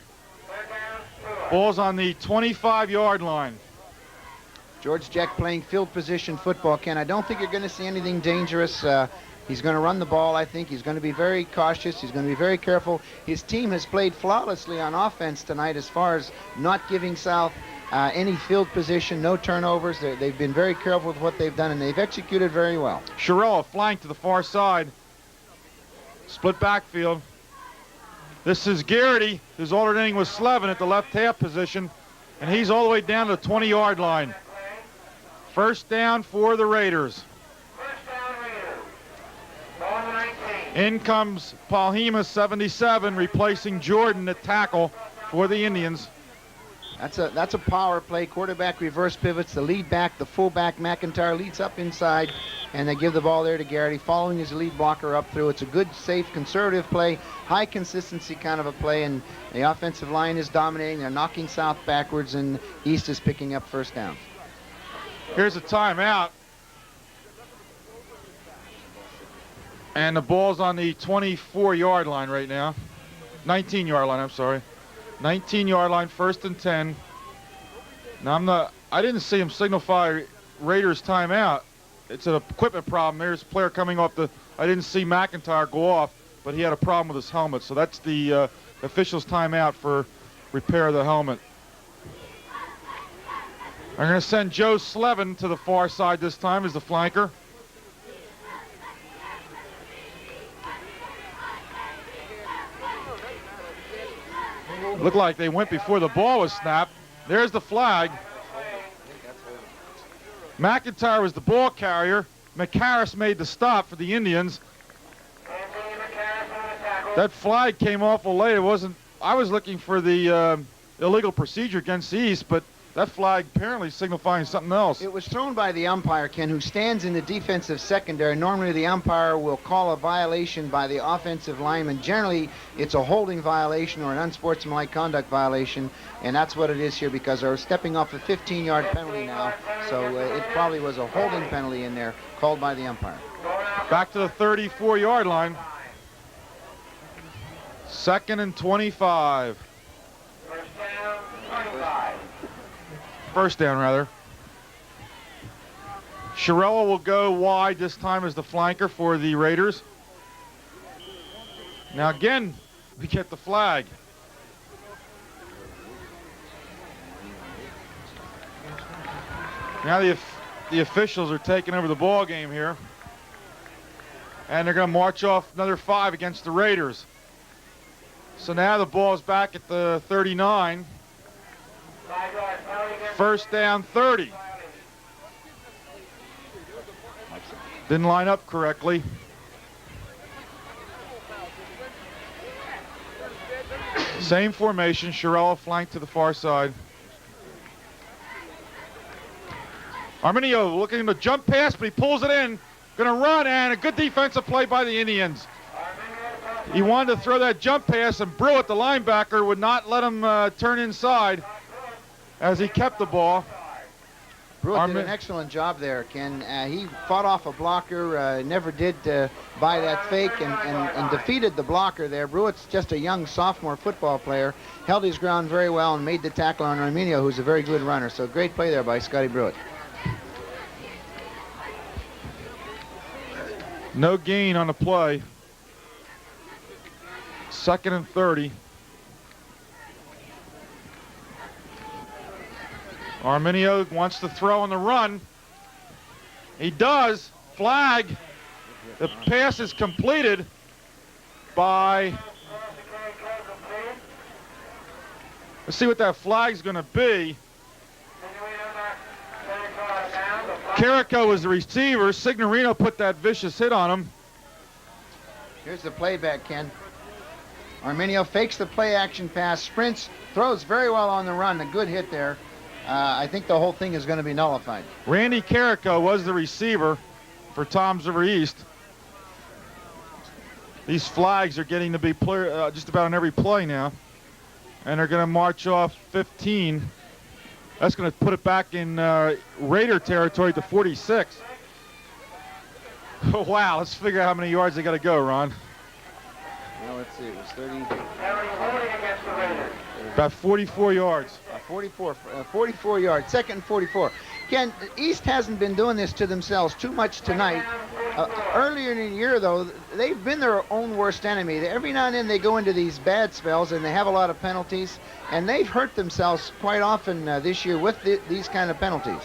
Ball's on the 25-yard line. George Jeck playing field position football, Ken. I don't think you're going to see anything dangerous. He's going to run the ball, I think. He's going to be very cautious. He's going to be very careful. His team has played flawlessly on offense tonight as far as not giving South any field position, no turnovers. They've been very careful with what they've done, and they've executed very well. Tirella flanked to the far side. Split backfield. This is Gearity, who's alternating with Slevin at the left half position, and he's all the way down to the 20-yard line. 1st down for the Raiders. In comes Paul Hema, 77, replacing Jordan at tackle for the Indians. That's a power play. Quarterback reverse pivots. The lead back, the fullback, McIntyre, leads up inside, and they give the ball there to Gearity, following his lead blocker up through. It's a good, safe, conservative play, high consistency kind of a play, and the offensive line is dominating. They're knocking South backwards, and East is picking up 1st down. Here's a timeout. And the ball's on the 24-yard line right now. 19-yard line, I'm sorry. 19-yard line, 1st and 10. Now I didn't see him signify Raiders timeout. It's an equipment problem. There's a player coming off I didn't see McIntyre go off, but he had a problem with his helmet. So that's the official's timeout for repair of the helmet. I'm going to send Joe Slevin to the far side this time as the flanker. Looked like they went before the ball was snapped. There's the flag. McIntyre was the ball carrier. McHarris made the stop for the Indians. That flag came awful late. I was looking for the illegal procedure against the East, but that flag apparently signifying something else. It was thrown by the umpire, Ken, who stands in the defensive secondary. Normally the umpire will call a violation by the offensive lineman. Generally, it's a holding violation or an unsportsmanlike conduct violation, and that's what it is here because they're stepping off a 15-yard penalty now. So it probably was a holding penalty in there called by the umpire. Back to the 34-yard line. 2nd and 25. First down, rather. Tirella will go wide this time as the flanker for the Raiders. Now again, we get the flag. Now the officials are taking over the ball game here. And they're going to march off another 5 against the Raiders. So now the ball's back at the 39. First down, 30. Didn't line up correctly. Same formation, Tirella flanked to the far side. Arminio looking to jump pass, but he pulls it in. Gonna run, and a good defensive play by the Indians. He wanted to throw that jump pass, and Brewitt, the linebacker, would not let him turn inside as he kept the ball. Brewitt did an excellent job there, Ken. He fought off a blocker, never did buy that fake, and defeated the blocker there. Brewitt's just a young sophomore football player, held his ground very well and made the tackle on Arminio, who's a very good runner. So great play there by Scotty Brewitt. No gain on the play. 2nd and 30. Arminio wants to throw on the run. He does. Flag. The pass is completed by... Let's see what that flag's going to be. Carrico was the receiver. Signorino put that vicious hit on him. Here's the playback, Ken. Arminio fakes the play action pass, sprints, throws very well on the run. A good hit there. I think the whole thing is going to be nullified. Randy Carrico was the receiver for Toms River East. These flags are getting to be just about on every play now. And they're going to march off 15. That's going to put it back in Raider territory to 46. Oh, wow, let's figure out how many yards they got to go, Ron. Well, let's see, it was 30. About 44 yards. 44 yards, 2nd and 44. Ken, East hasn't been doing this to themselves too much tonight. Earlier in the year, though, they've been their own worst enemy. Every now and then they go into these bad spells, and they have a lot of penalties, and they've hurt themselves quite often this year with these kind of penalties.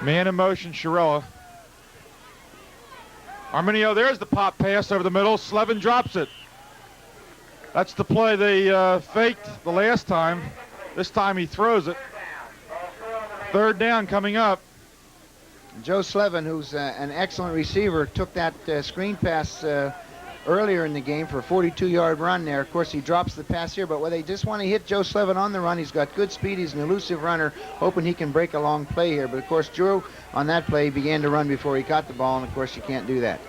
Man in motion, Tirella. Arminio, there's the pop pass over the middle. Slevin drops it. That's the play they faked the last time. This time he throws it. 3rd down coming up. Joe Slevin, who's an excellent receiver, took that screen pass earlier in the game for a 42-yard run there. Of course, he drops the pass here, but they just want to hit Joe Slevin on the run. He's got good speed. He's an elusive runner, hoping he can break a long play here. But, of course, Drew, on that play, began to run before he caught the ball, and, of course, you can't do that.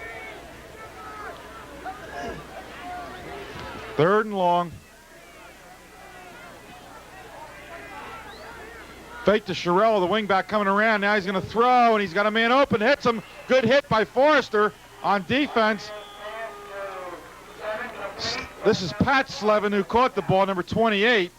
3rd and long. Fake to Tirella, the wingback coming around. Now he's going to throw, and he's got a man open. Hits him. Good hit by Forrester on defense. This is Pat Slevin who caught the ball, number 28.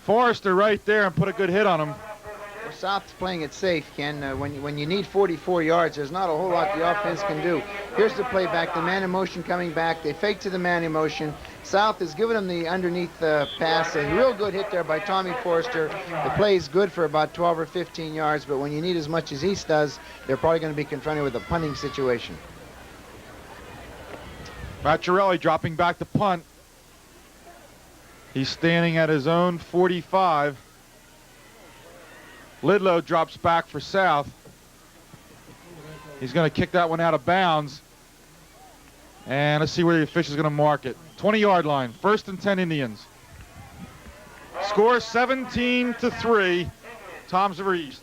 Forrester right there and put a good hit on him. Well, South's playing it safe, Ken. When you need 44 yards, there's not a whole lot the offense can do. Here's the play back, the man in motion coming back. They fake to the man in motion. South has given him the underneath pass. A real good hit there by Tommy Forrester. The play is good for about 12 or 15 yards, but when you need as much as East does, they're probably going to be confronted with a punting situation. Machiarelli dropping back to punt. He's standing at his own 45. Lidlow drops back for South. He's going to kick that one out of bounds. And let's see where the official's going to mark it. 20-yard line, 1st and 10 Indians. Score 17-3, Toms River East.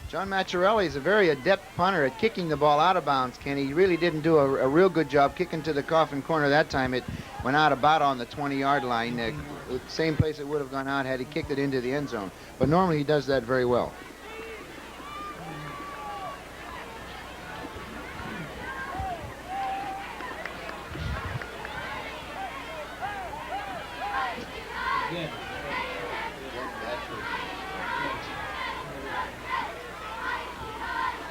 John Machiarelli is a very adept punter at kicking the ball out of bounds, Ken. He really didn't do a real good job kicking to the coffin corner that time. It went out about on the 20-yard line. Same place it would have gone out had he kicked it into the end zone. But normally he does that very well.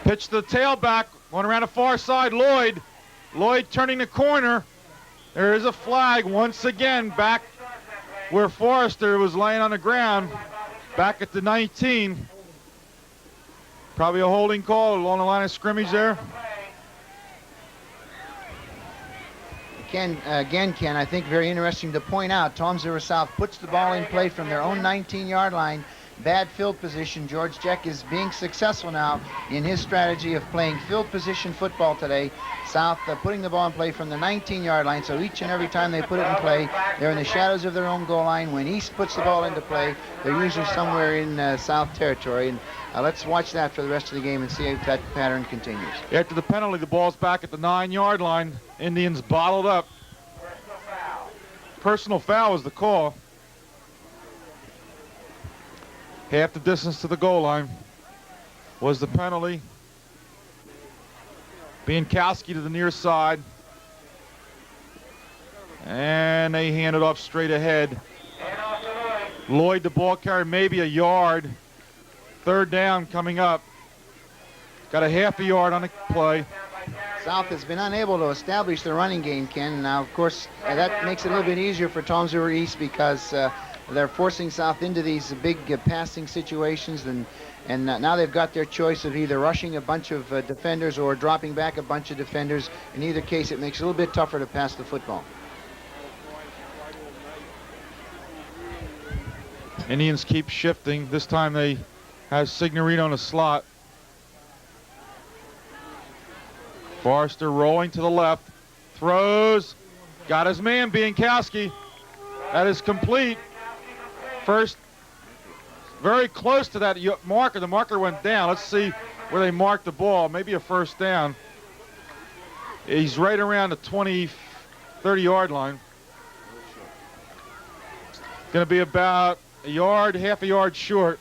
Pitch to the tailback, going around the far side, Lloyd. Lloyd turning the corner. There is a flag once again back where Forrester was laying on the ground, back at the 19. Probably a holding call along the line of scrimmage there. Ken, I think very interesting to point out, Toms River South puts the ball in play from their own 19-yard line. Bad field position. George Jeck is being successful now in his strategy of playing field position football today. South putting the ball in play from the 19-yard line, so each and every time they put it in play, they're in the shadows of their own goal line. When East puts the ball into play, they're usually somewhere in South territory. And let's watch that for the rest of the game and see if that pattern continues. After the penalty, the ball's back at the 9-yard line. Indians bottled up. Personal foul was the call. Half the distance to the goal line was the penalty. Biankowski to the near side. And they hand it off straight ahead. Lloyd, the ball carrier, maybe a yard. 3rd down coming up. Got a half a yard on the play. South has been unable to establish the running game, Ken. Now, of course, that makes it a little bit easier for Toms River East because they're forcing South into these big passing situations, and now they've got their choice of either rushing a bunch of defenders or dropping back a bunch of defenders. In either case, it makes it a little bit tougher to pass the football. Indians keep shifting. This time they have Signorino in a slot. Forrester rolling to the left. Throws. Got his man, Biankowski. That is complete. First, very close to that marker. The marker went down. Let's see where they marked the ball. Maybe a 1st down. He's right around the 20, 30-yard line. Going to be about a yard, half a yard short.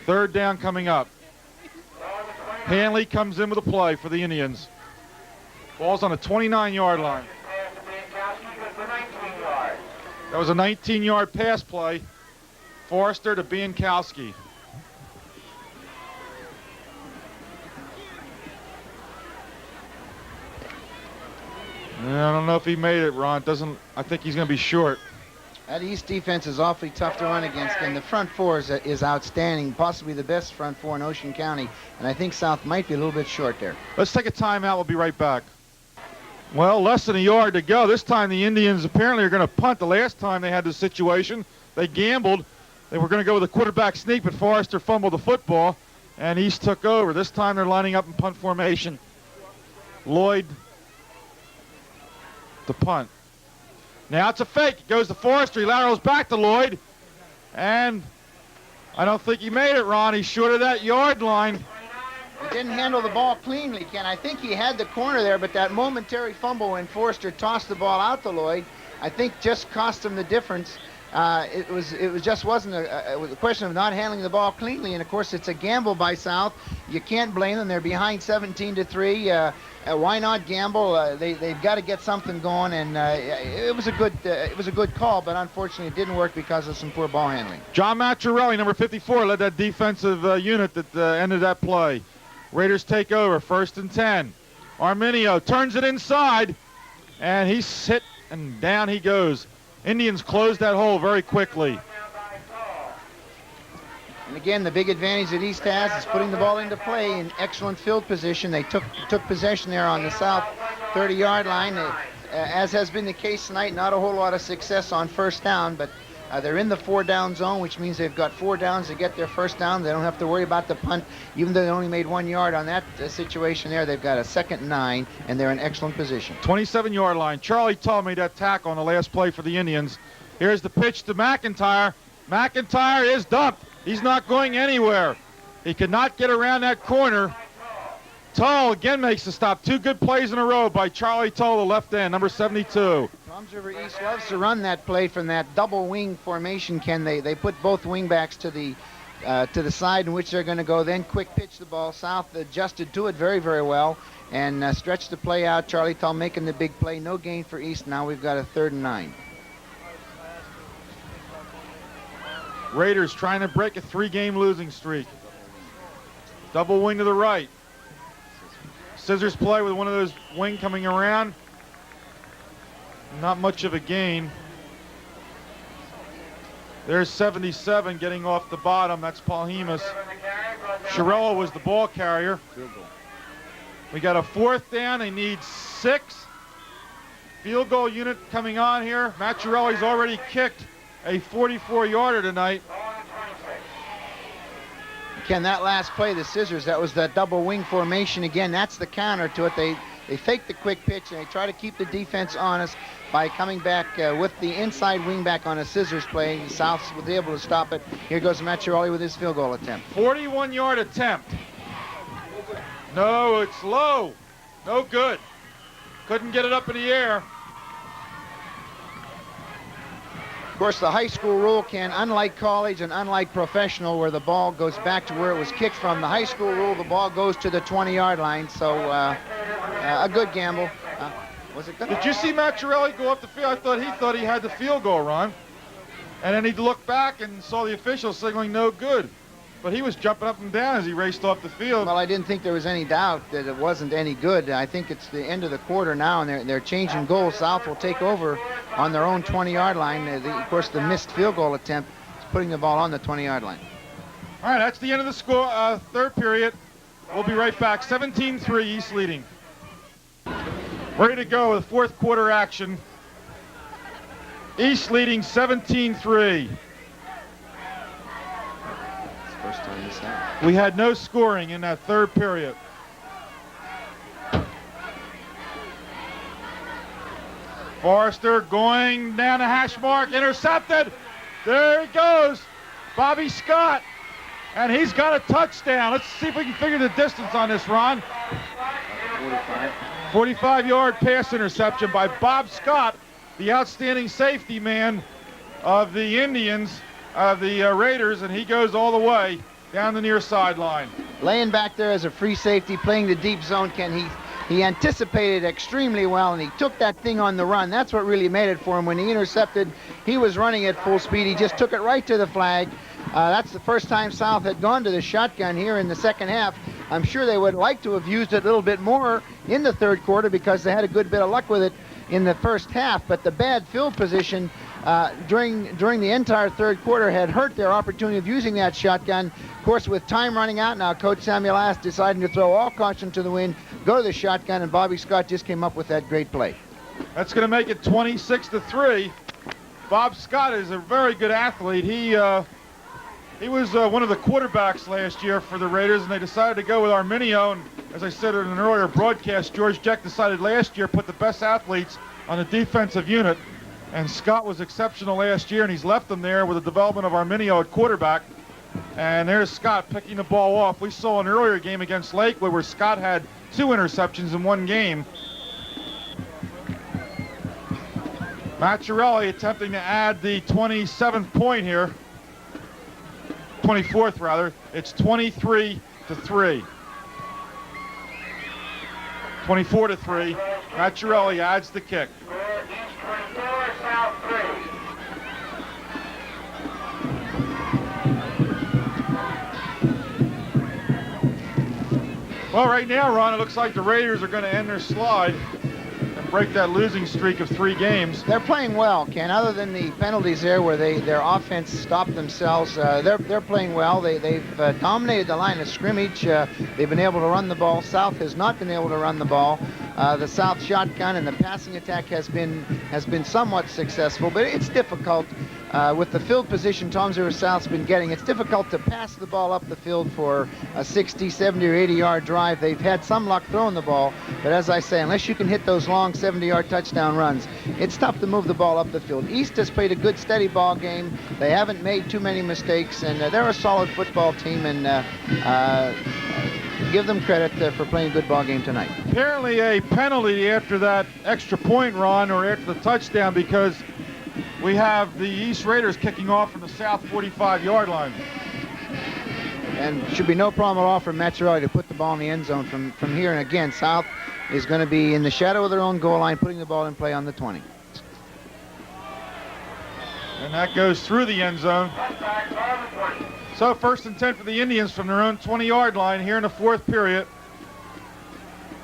3rd down coming up. Hanley comes in with a play for the Indians. Ball's on the 29-yard line. That was a 19-yard pass play. Forrester to Biankowski. I don't know if he made it, Ron. I think he's going to be short. That East defense is awfully tough to run against, and the front four is outstanding, possibly the best front four in Ocean County, and I think South might be a little bit short there. Let's take a timeout. We'll be right back. Well, less than a yard to go. This time the Indians apparently are going to punt. The last time they had this situation, they gambled. They were going to go with a quarterback sneak, but Forrester fumbled the football, and East took over. This time they're lining up in punt formation. Lloyd to punt. Now it's a fake. It goes to Forrester. He laterals back to Lloyd. And I don't think he made it, Ron. He's short of that yard line. He didn't handle the ball cleanly, Ken. I think he had the corner there, but that momentary fumble when Forrester tossed the ball out to Lloyd, I think just cost him the difference. it just wasn't a question of not handling the ball cleanly, and of course it's a gamble by South. You can't blame them. They're behind 17-3. Why not gamble? They've got to get something going, and it was a good call, but unfortunately it didn't work because of some poor ball handling. John Machiarelli, number 54, led that defensive unit that ended that play. Raiders take over, 1st and 10. Arminio turns it inside, and he's hit, and down he goes. Indians close that hole very quickly. And again, the big advantage that East has is putting the ball into play in excellent field position. They took possession there on the South 30-yard line. As has been the case tonight, not a whole lot of success on first down, but they're in the 4-down zone, which means they've got 4 downs to get their first down. They don't have to worry about the punt. Even though they only made 1 yard on that situation there, they've got a 2nd and 9, and they're in excellent position. 27-yard line. Charlie told me that tackle on the last play for the Indians. Here's the pitch to McIntyre. McIntyre is dumped. He's not going anywhere. He could not get around that corner. Tull again makes the stop. 2 good plays in a row by Charlie Tull, the left end, number 72. Toms River East loves to run that play from that double wing formation, Ken. They put both wingbacks to the side in which they're going to go, then quick pitch the ball. South adjusted to it very, very well and stretched the play out. Charlie Tull making the big play. No gain for East. Now we've got a 3rd and 9. Raiders trying to break a 3-game losing streak. Double wing to the right. Scissors play with one of those wing coming around. Not much of a gain. There's 77 getting off the bottom. That's Paul Hemus. Tirella was the ball carrier. We got a 4th down. They need 6. Field goal unit coming on here. Machiarelli's already kicked a 44-yarder tonight. Ken, that last play, the Scissors, that was that double wing formation again. That's the counter to it. They fake the quick pitch and they try to keep the defense honest by coming back with the inside wing back on a Scissors play. South was able to stop it. Here goes Machiarelli with his field goal attempt. 41-yard attempt. No, it's low. No good. Couldn't get it up in the air. Of course, the high school rule, Ken, unlike college and unlike professional, where the ball goes back to where it was kicked from, the high school rule, the ball goes to the 20-yard line. So a good gamble. Was it good? Did you see Machiarelli go up the field? I thought he had the field goal, Ron. And then he looked back and saw the official signaling no good. But he was jumping up and down as he raced off the field. Well, I didn't think there was any doubt that it wasn't any good. I think it's the end of the quarter now, and they're changing goals. South will take over on their own 20-yard line. Of course, the missed field goal attempt is putting the ball on the 20-yard line. All right, that's the end of the score. 3rd period. We'll be right back. 17-3, East leading. Ready to go with 4th quarter action. East leading 17-3. First time this happened. We had no scoring in that 3rd period. Forrester going down the hash mark, intercepted. There he goes, Bobby Scott, and he's got a touchdown. Let's see if we can figure the distance on this, Ron. 45-yard pass interception by Bob Scott, the outstanding safety man of the Indians, of the Raiders, and he goes all the way down the near sideline. Laying back there as a free safety, playing the deep zone, Ken. He anticipated extremely well, and he took that thing on the run. That's what really made it for him. When he intercepted, he was running at full speed. He just took it right to the flag. That's the first time South had gone to the shotgun here in the 2nd half. I'm sure they would like to have used it a little bit more in the 3rd quarter because they had a good bit of luck with it in the 1st half, but the bad field position during the entire 3rd quarter had hurt their opportunity of using that shotgun. Of course, with time running out now, Coach Samuel Ass deciding to throw all caution to the wind, go to the shotgun, and Bobby Scott just came up with that great play. That's going to make it 26-3. Bob Scott is a very good athlete. He was one of the quarterbacks last year for the Raiders, and they decided to go with Arminio. And as I said in an earlier broadcast, George Jeck decided last year put the best athletes on the defensive unit. And Scott was exceptional last year, and he's left them there with the development of Arminio at quarterback. And there's Scott picking the ball off. We saw an earlier game against Lakewood where Scott had 2 interceptions in one game. Machiarelli attempting to add the 27th point here. 24th rather. It's 23-3. 24-3. Machiarelli adds the kick. Well, right now, Ron, it looks like the Raiders are going to end their slide and break that losing streak of 3 games. They're playing well, Ken. Other than the penalties there where their offense stopped themselves, they're playing well. They've dominated the line of scrimmage. They've been able to run the ball. South has not been able to run the ball. The South shotgun and the passing attack has been somewhat successful, but it's difficult. With the field position Toms River South's been getting, it's difficult to pass the ball up the field for a 60, 70, or 80-yard drive. They've had some luck throwing the ball, but as I say, unless you can hit those long 70-yard touchdown runs, it's tough to move the ball up the field. East has played a good, steady ball game. They haven't made too many mistakes, and they're a solid football team, and give them credit for playing a good ball game tonight. Apparently a penalty after that extra point, Ron, or after the touchdown, because we have the East Raiders kicking off from the South 45-yard line. And should be no problem at all for Machiarelli to put the ball in the end zone from here. And again, South is going to be in the shadow of their own goal line, putting the ball in play on the 20. And that goes through the end zone. So 1st and 10 for the Indians from their own 20-yard line here in the 4th period.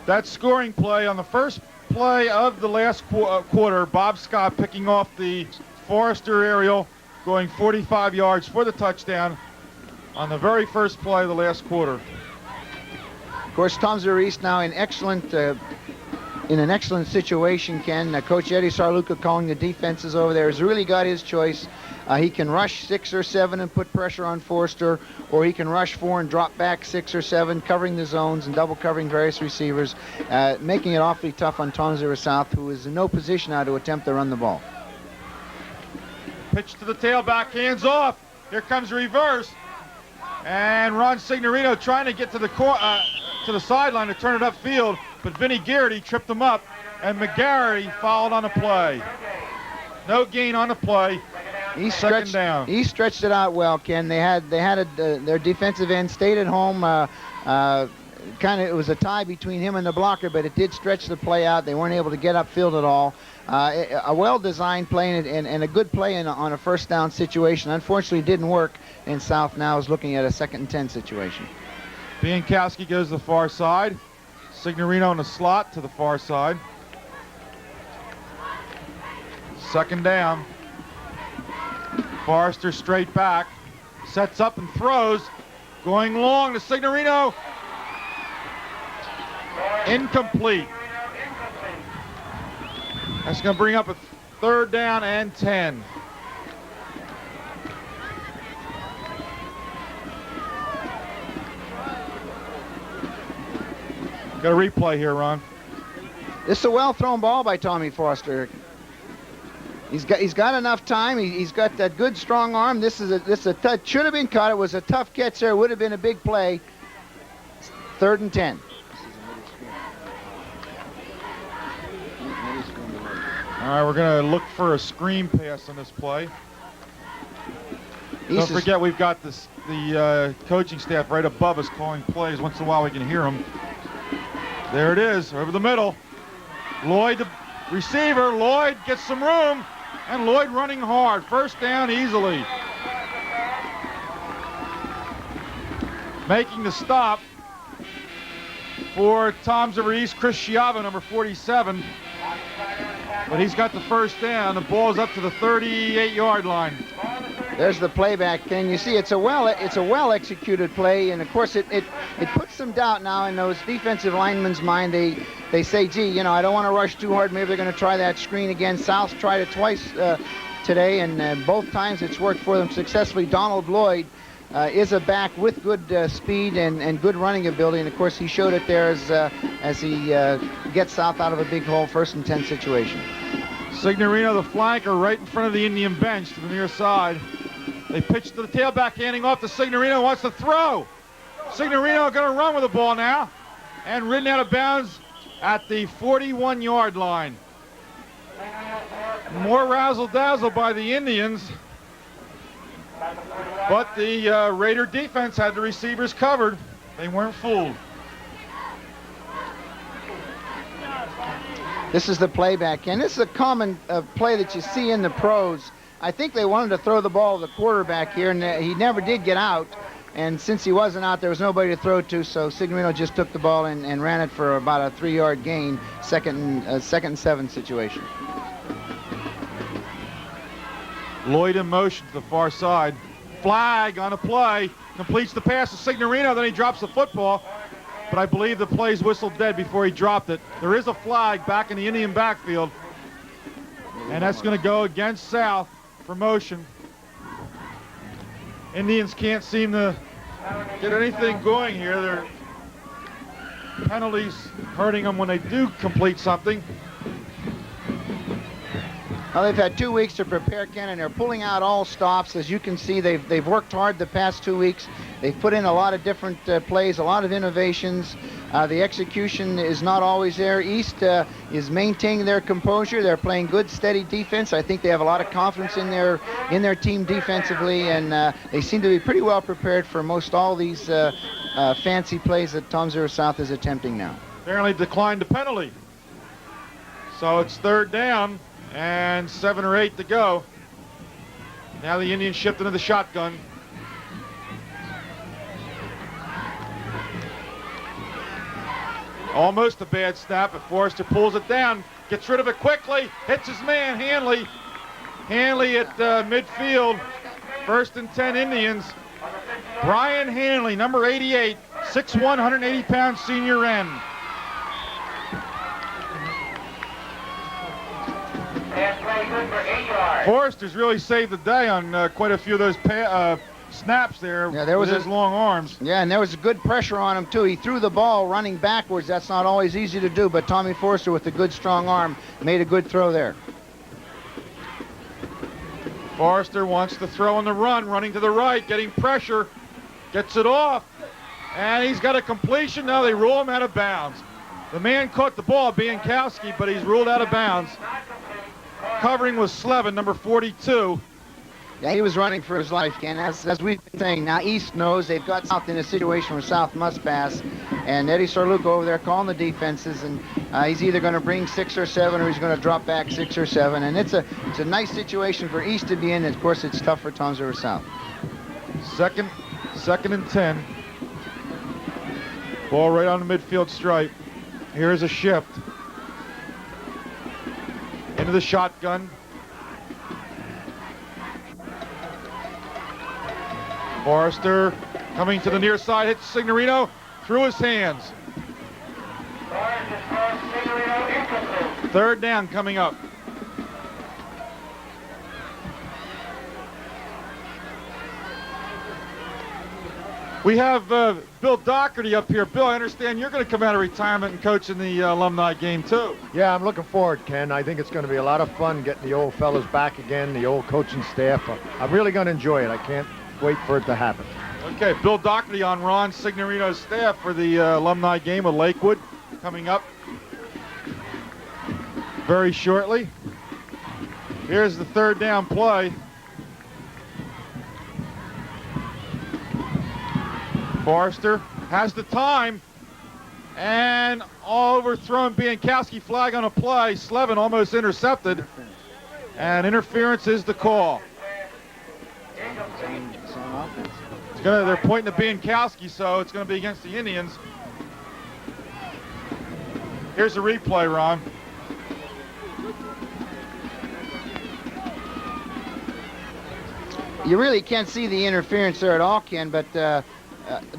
That scoring play on the first play of the last quarter, Bob Scott picking off the Forrester aerial, going 45 yards for the touchdown on the very first play of the last quarter. Of course, Toms River East now in an excellent situation, Ken. Coach Ed Sarluca calling the defenses over there has really got his choice. He can rush 6 or 7 and put pressure on Forrester, or he can rush 4 and drop back 6 or 7, covering the zones and double covering various receivers, making it awfully tough on Toms River South, who is in no position now to attempt to run the ball. Pitch to the tailback, hands off. Here comes the reverse. And Ron Signorino trying to get to the sideline to turn it upfield, but Vinnie Gearity tripped him up, and McGarry fouled on the play. No gain on the play. He stretched it out well, Ken. They had their defensive end stayed at home. It was a tie between him and the blocker, but it did stretch the play out. They weren't able to get upfield at all. A well-designed play and a good play on a first down situation. Unfortunately, it didn't work, and South now is looking at a 2nd and 10 situation. Biankowski goes to the far side. Signorino in the slot to the far side. 2nd down. Forrester straight back, sets up and throws, going long to Signorino. Incomplete. That's going to bring up a 3rd down and 10. Got a replay here, Ron. This is a well-thrown ball by Tommy Forrester. He's got enough time. He's got that good strong arm. This should have been caught. It was a tough catch there. It would have been a big play. 3rd and 10. All right, we're going to look for a screen pass on this play. Don't forget we've got the coaching staff right above us calling plays. Once in a while we can hear them. There it is, over the middle. Lloyd, the receiver. Lloyd gets some room. And Lloyd running hard. 1st down easily. Making the stop for Toms River East, Chris Schiavo, number 47. But he's got the 1st down. The ball's up to the 38-yard line. There's the playback, Ken. You see, it's a well-executed play, and of course it puts some doubt now in those defensive linemen's mind. They say, gee, I don't want to rush too hard. Maybe they're going to try that screen again. South tried it twice today, and both times it's worked for them successfully. Donald Lloyd is a back with good speed and good running ability, and of course he showed it there as he gets South out of a big hole, 1st and 10 situation. Signorino, the flanker, right in front of the Indian bench to the near side. They pitch to the tailback, handing off to Signorino, wants to throw. Signorino going to run with the ball now, and ridden out of bounds at the 41-yard line. More razzle-dazzle by the Indians. But the Raider defense had the receivers covered. They weren't fooled. This is the playback, and this is a common play that you see in the pros. I think they wanted to throw the ball to the quarterback here, and he never did get out. And since he wasn't out, there was nobody to throw to, so Signorino just took the ball and ran it for about a 3-yard gain, second and 7 situation. Lloyd in motion to the far side. Flag on a play. Completes the pass to Signorino, then he drops the football. But I believe the play's whistled dead before he dropped it. There is a flag back in the Indian backfield. And that's going to go against South for motion. Indians can't seem to get anything going here. Their penalties hurting them when they do complete something. Well, they've had 2 weeks to prepare, Ken, and they're pulling out all stops. As you can see, they've worked hard the past 2 weeks. They've put in a lot of different plays, a lot of innovations. The execution is not always there. East is maintaining their composure. They're playing good, steady defense. I think they have a lot of confidence in their team defensively, and they seem to be pretty well prepared for most all these fancy plays that Tom Zero South is attempting now. Apparently declined the penalty. So it's 3rd down. And 7 or 8 to go. Now the Indians shift into the shotgun. Almost a bad snap, but Forrester pulls it down, gets rid of it quickly, hits his man, Hanley. Hanley at midfield. 1st and 10 Indians. Brian Hanley, number 88, 6'1", 180-pound senior end. Forrester's really saved the day on quite a few of those snaps there, with his long arms. Yeah, and there was good pressure on him, too. He threw the ball running backwards. That's not always easy to do, but Tommy Forrester, with a good, strong arm, made a good throw there. Forrester wants to throw on the run, running to the right, getting pressure, gets it off, and he's got a completion. Now they rule him out of bounds. The man caught the ball, Biankowski, but he's ruled out of bounds. Covering was Slevin, number 42. Yeah, he was running for his life, Ken. As we've been saying, now East knows they've got South in a situation where South must pass. And Eddie Sarluca over there calling the defenses, and he's either going to bring 6 or 7 or he's going to drop back 6 or 7. And it's a nice situation for East to be in. Of course, it's tough for Toms River South. Second and 10. Ball right on the midfield stripe. Here's a shift. Into the shotgun. Forrester coming to the near side, hits Signorino through his hands. 3rd down coming up. We have Bill Doherty up here. Bill, I understand you're going to come out of retirement and coach in the alumni game, too. Yeah, I'm looking forward, Ken. I think it's going to be a lot of fun getting the old fellas back again, the old coaching staff. I'm really going to enjoy it. I can't wait for it to happen. Okay, Bill Doherty on Ron Signorino's staff for the alumni game with Lakewood coming up very shortly. Here's the 3rd down play. Forrester has the time, and overthrown Biankowski, flag on a play. Slevin almost intercepted, and interference is the call. They're pointing to Biankowski, so it's going to be against the Indians. Here's a replay, Ron. You really can't see the interference there at all, Ken, but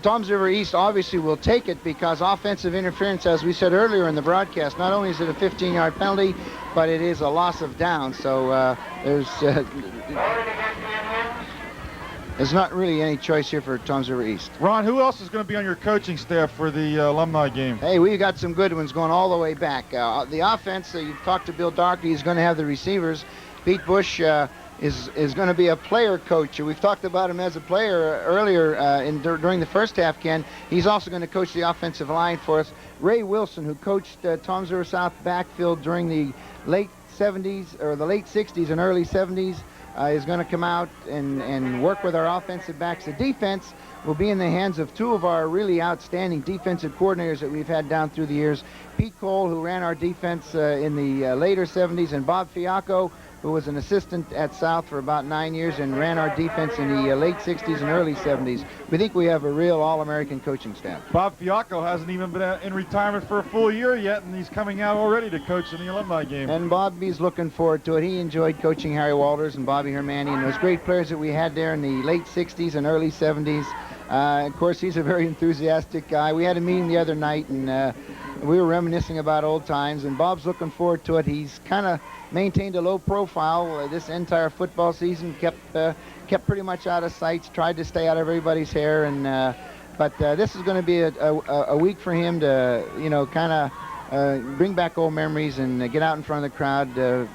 Toms River East obviously will take it because offensive interference, as we said earlier in the broadcast, not only is it a 15-yard penalty, but it is a loss of down. So there's not really any choice here for Toms River East. Ron, who else is going to be on your coaching staff for the alumni game? Hey, we've got some good ones going all the way back. The offense, you've talked to Bill Doherty, is going to have the receivers. Pete Bush is going to be a player coach. We've talked about him as a player earlier during the first half, Ken. He's also going to coach the offensive line for us. Ray Wilson, who coached Toms River South backfield during the late 70s or the late 60s and early 70s is going to come out and work with our offensive backs. The defense will be in the hands of two of our really outstanding defensive coordinators that we've had down through the years. Pete Cole, who ran our defense in the later 70s, and Bob Fiacco, who was an assistant at South for about 9 years and ran our defense in the late 60s and early 70s. We think we have a real all-American coaching staff. Bob Fiacco hasn't even been in retirement for a full year yet, and he's coming out already to coach in the alumni game. And Bobby's looking forward to it. He enjoyed coaching Harry Walters and Bobby Hermani and those great players that we had there in the late 60s and early 70s. Of course, he's a very enthusiastic guy. We had a meeting the other night, and we were reminiscing about old times, and Bob's looking forward to it. He's kind of maintained a low profile this entire football season, kept pretty much out of sight, tried to stay out of everybody's hair, and but this is going to be a week for him to, you know, kind of bring back old memories and get out in front of the crowd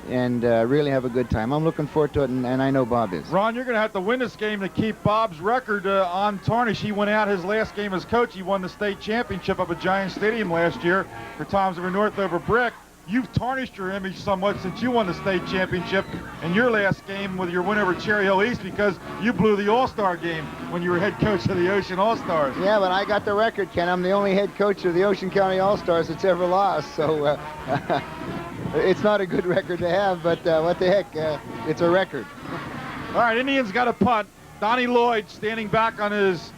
and really have a good time. I'm looking forward to it, and I know Bob is. Ron, you're going to have to win this game to keep Bob's record on tarnish. He went out his last game as coach. He won the state championship up at Giant Stadium last year for Toms River North over Brick. You've tarnished your image somewhat since you won the state championship in your last game with your win over Cherry Hill East, because you blew the All-Star game when you were head coach of the Ocean All-Stars. Yeah, but I got the record, Ken. I'm the only head coach of the Ocean County All-Stars that's ever lost, so it's not a good record to have, but what the heck, it's a record. All right, Indians got a punt. Donnie Lloyd standing back on his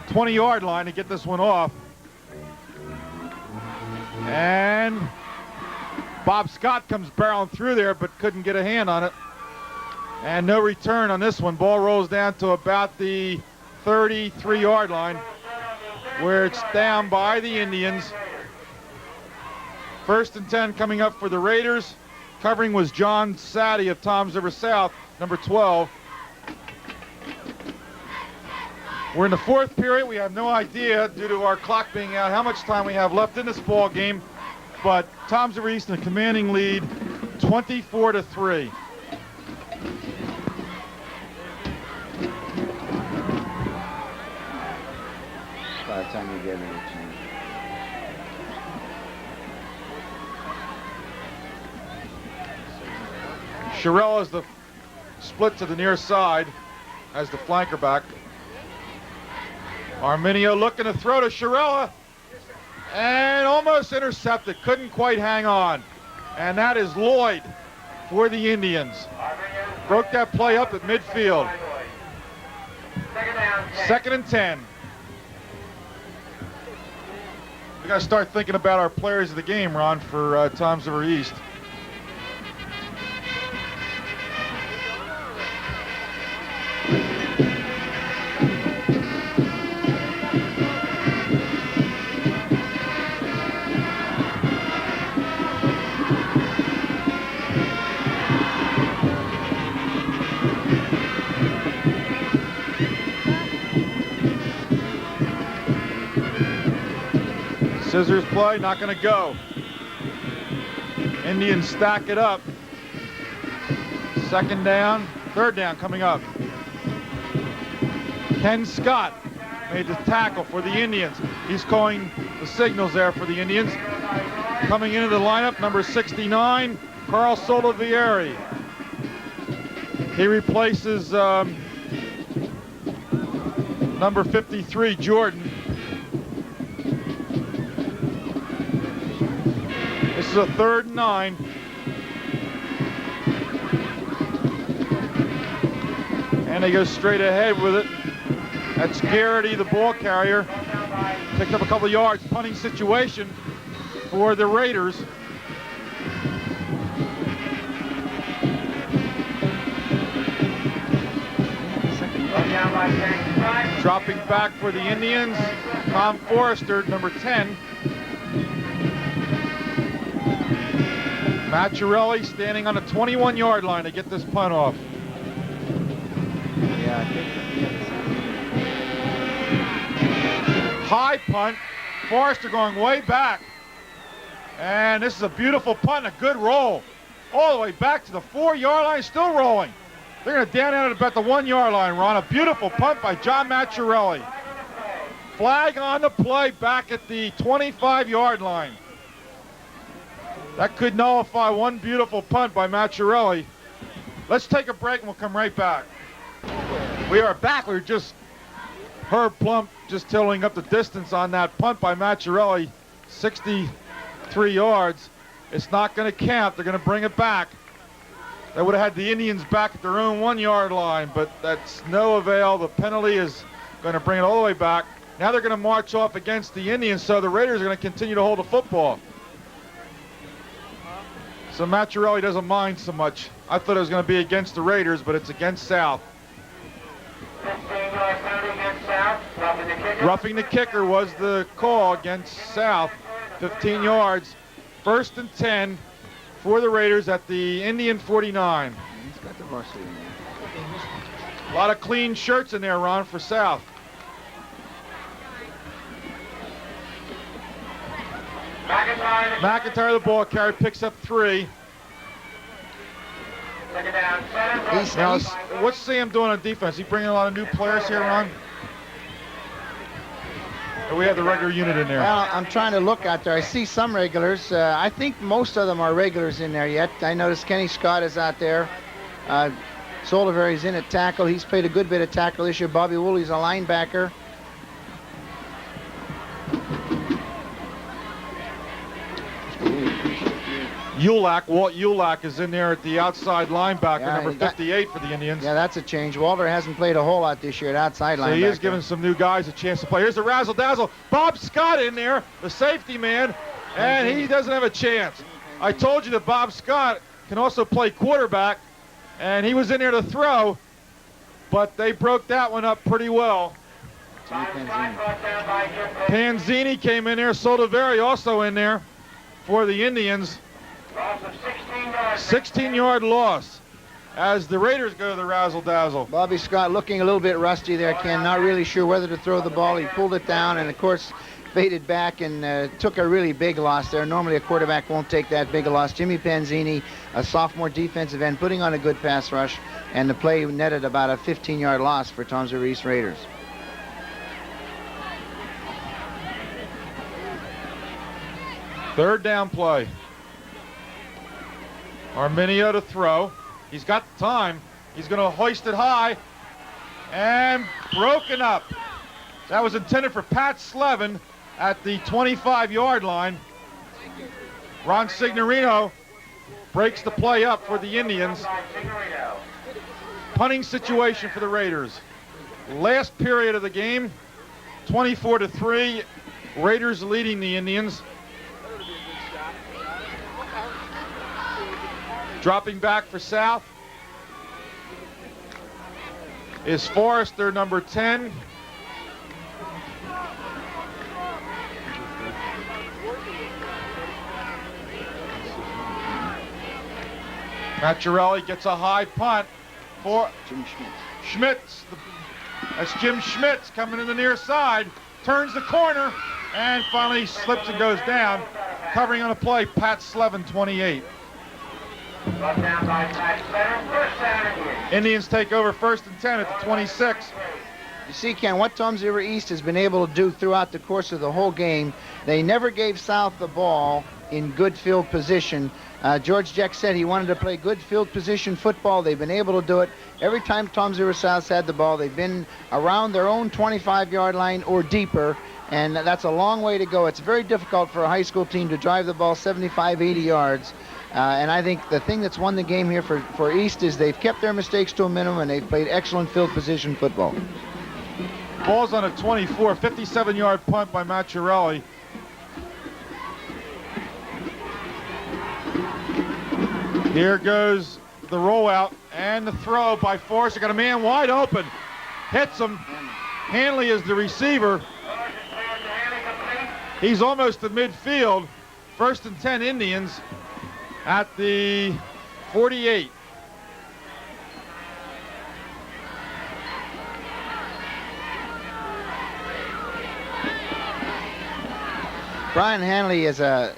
20-yard line to get this one off. And Bob Scott comes barreling through there, but couldn't get a hand on it. And no return on this one. Ball rolls down to about the 33-yard line, where it's down by the Indians. 1st and 10 coming up for the Raiders. Covering was John Sadie of Toms River South, number 12. We're in the 4th period. We have no idea, due to our clock being out, how much time we have left in this ball game. But Toms River East in a commanding lead, 24-3. By the time you get in it. Chiarella is the split to the near side as the flanker back. Arminio looking to throw to Chiarella and almost intercepted, couldn't quite hang on. And that is Lloyd for the Indians. Broke that play up at midfield. 2nd and 10. We got to start thinking about our players of the game, Ron, for Toms River East. Scissors play, not going to go. Indians stack it up. 2nd down, 3rd down coming up. Ken Scott made the tackle for the Indians. He's calling the signals there for the Indians. Coming into the lineup, number 69, Carl Solivieri. He replaces number 53, Jordan. This is a 3rd and 9. And they go straight ahead with it. That's Gearity, the ball carrier. Picked up a couple yards. Punting situation for the Raiders. Dropping back for the Indians, Tom Forrester, number 10. Machiarelli standing on the 21-yard line to get this punt off. Yeah, I think. High punt. Forrester going way back. And this is a beautiful punt, a good roll. All the way back to the 4-yard line, still rolling. They're going to down out at about the 1-yard line, Ron. A beautiful punt by John Machiarelli. Flag on the play back at the 25-yard line. That could nullify one beautiful punt by Machiarelli. Let's take a break and we'll come right back. We are back. We're just Herb Plump just totaling up the distance on that punt by Machiarelli, 63 yards. It's not going to count. They're going to bring it back. They would have had the Indians back at their own 1-yard line, but that's no avail. The penalty is going to bring it all the way back. Now they're going to march off against the Indians, so the Raiders are going to continue to hold the football. So Machiarelli doesn't mind so much. I thought it was going to be against the Raiders, but it's against South. Roughing the kicker was the call against South. 15 yards. 1st and 10 for the Raiders at the Indian 49. He's got the varsity in there. A lot of clean shirts in there, Ron, for South. McIntyre, the ball carrier, picks up 3. Now, what's Sam doing on defense? He bringing a lot of new players here, Ron? Or we have the regular unit in there? Well, I'm trying to look out there. I see some regulars. I think most of them are regulars in there yet. I noticed Kenny Scott is out there. Soliveri's in at tackle. He's played a good bit of tackle this year. Bobby Wooley's a linebacker. Walt Ulak is in there at the outside linebacker, number 58 for the Indians. Yeah, that's a change. Walter hasn't played a whole lot this year at outside linebacker. So he is giving some new guys a chance to play. Here's the razzle-dazzle. Bob Scott in there, the safety man, and he doesn't have a chance. I told you that Bob Scott can also play quarterback, and he was in there to throw, but they broke that one up pretty well. Panzini came in there. Soliveri also in there for the Indians. 16-yard loss as the Raiders go to the razzle-dazzle. Bobby Scott looking a little bit rusty there, Ken. Not really sure whether to throw the ball. He pulled it down and, of course, faded back and took a really big loss there. Normally a quarterback won't take that big a loss. Jimmy Panzini, a sophomore defensive end, putting on a good pass rush, and the play netted about a 15-yard loss for Tom's River East Raiders. Third down play. Arminio to throw. He's got the time. He's going to hoist it high. And broken up. That was intended for Pat Slevin at the 25-yard line. Ron Signorino breaks the play up for the Indians. Punting situation for the Raiders. Last period of the game, 24-3. Raiders leading the Indians. Dropping back for South is Forrester, number 10. Machiarelli gets a high punt for Jim Schmitz. That's Jim Schmitz coming in the near side, turns the corner, and finally slips and goes down. Covering on a play, Pat Slevin, 28. Indians take over 1st and 10 at the 26. You see, Ken, what Tom's River East has been able to do throughout the course of the whole game, they never gave South the ball in good field position. George Jeck said he wanted to play good field position football. They've been able to do it. Every time Tom's River South's had the ball, they've been around their own 25-yard line or deeper, and that's a long way to go. It's very difficult for a high school team to drive the ball 75, 80 yards. And I think the thing that's won the game here for East is they've kept their mistakes to a minimum and they've played excellent field position football. Ball's on a 24, 57-yard punt by Machiarelli. Here goes the rollout and the throw by Forrester. Got a man wide open. Hits him. Hanley is the receiver. He's almost at midfield. 1st and 10 Indians at the 48. Brian Hanley is a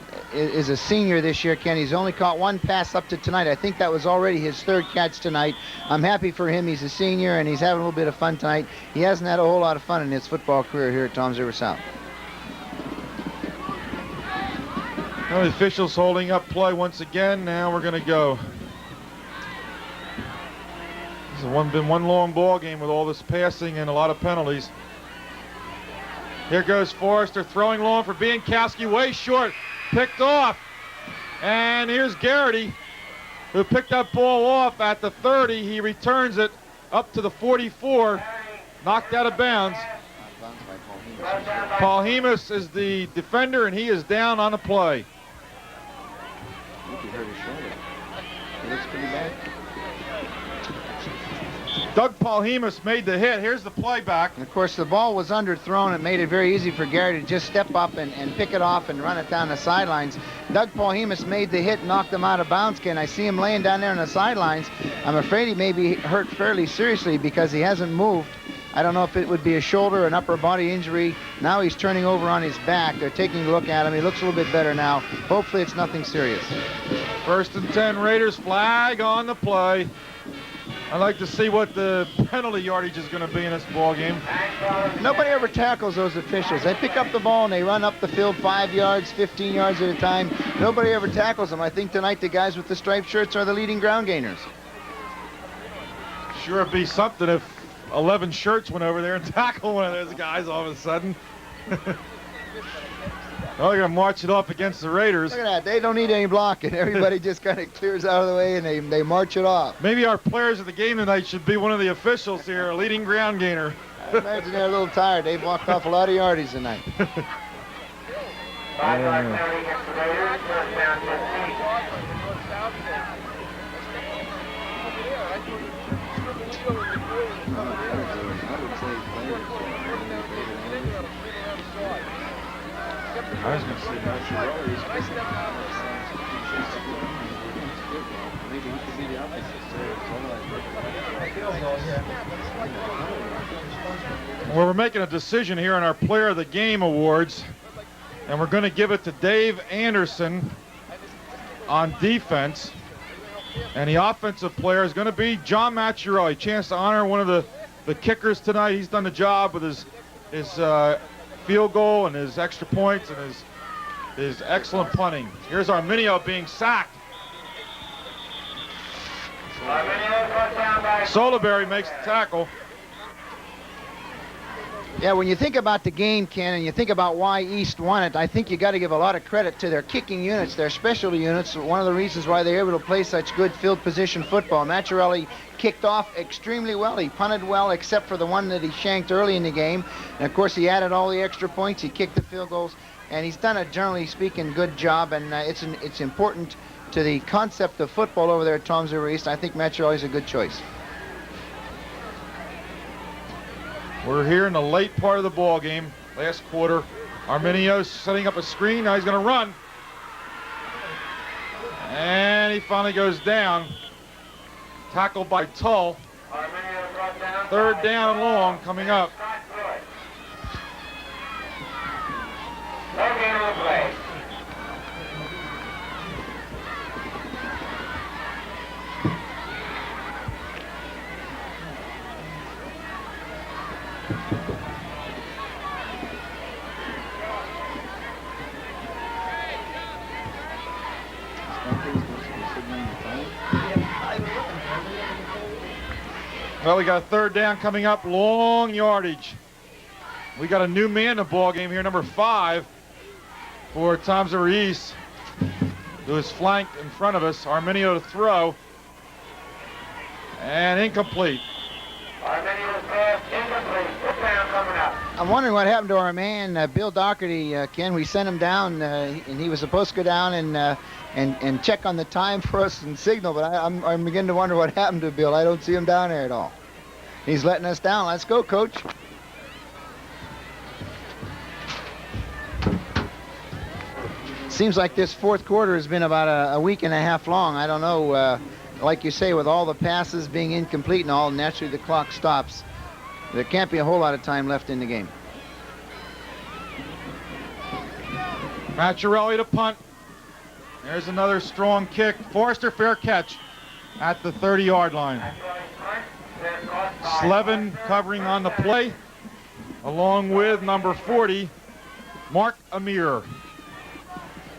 senior this year, Ken. He's only caught one pass up to tonight. I think that was already his 3rd catch tonight. I'm happy for him. He's a senior and he's having a little bit of fun tonight. He hasn't had a whole lot of fun in his football career here at Tom's River South. Well, the officials holding up play once again. Now we're going to go. This has been one long ball game with all this passing and a lot of penalties. Here goes Forrester throwing long for Biankowski, way short, picked off. And here's Gearity, who picked that ball off at the 30. He returns it up to the 44, knocked out of bounds. Paul Hemus is the defender, and he is down on the play. He hurt his shoulder. It looks pretty bad. Doug Paul Hemus made the hit. Here's the playback. And of course, the ball was underthrown. It made it very easy for Gary to just step up and pick it off and run it down the sidelines. Doug Paul Hemus made the hit, knocked him out of bounds, Ken. I see him laying down there on the sidelines. I'm afraid he may be hurt fairly seriously because he hasn't moved. I don't know if it would be a shoulder or an upper body injury. Now he's turning over on his back. They're taking a look at him. He looks a little bit better now. Hopefully it's nothing serious. 1st and 10, Raiders, flag on the play. I'd like to see what the penalty yardage is going to be in this ball game. Nobody ever tackles those officials. They pick up the ball and they run up the field 5 yards, 15 yards at a time. Nobody ever tackles them. I think tonight the guys with the striped shirts are the leading ground gainers. Sure, it'd be something if 11 shirts went over there and tackled one of those guys all of a sudden. Oh, they're going to march it off against the Raiders. Look at that. They don't need any blocking. Everybody just kind of clears out of the way and they march it off. Maybe our players of the game tonight should be one of the officials here, a leading ground gainer. I imagine they're a little tired. They've walked off a lot of yardies tonight. I was going to say Machiarelli. Well, we're making a decision here on our Player of the Game awards, and we're going to give it to Dave Anderson on defense, and the offensive player is going to be John Machiarelli. Chance to honor one of the kickers tonight. He's done the job with his field goal and his extra points and his excellent punting. Here's Arminio being sacked. Soliberry makes the tackle. Yeah, when you think about the game, Ken, and you think about why East won it, I think you got to give a lot of credit to their kicking units, their specialty units. One of the reasons why they're able to play such good field position football. Machiarelli kicked off extremely well. He punted well, except for the one that he shanked early in the game. And of course, he added all the extra points. He kicked the field goals, and he's done a, generally speaking, good job. And it's important to the concept of football over there at Toms River East. I think Machiarelli's a good choice. We're here in the late part of the ball game, last quarter. Arminio's setting up a screen. Now he's going to run. And he finally goes down. Tackled by Tull. 3rd down and long coming up. Well, we got a 3rd down coming up, long yardage. We got a new man in the ball game here, number 5 for Toms River East, who is flanked in front of us. Arminio to throw, and incomplete. Arminio's pass incomplete. 4th down coming up. I'm wondering what happened to our man, Bill Doherty. Ken, we sent him down, and he was supposed to go down and check on the time for us and signal, but I'm beginning to wonder what happened to Bill. I don't see him down there at all. He's letting us down. Let's go, Coach. Seems like this 4th quarter has been about a week and a half long. I don't know, like you say, with all the passes being incomplete and all, naturally the clock stops. There can't be a whole lot of time left in the game. Machiarelli to punt. There's another strong kick. Forrester, fair catch at the 30-yard line. Slevin covering on the play, along with number 40, Mark Amir.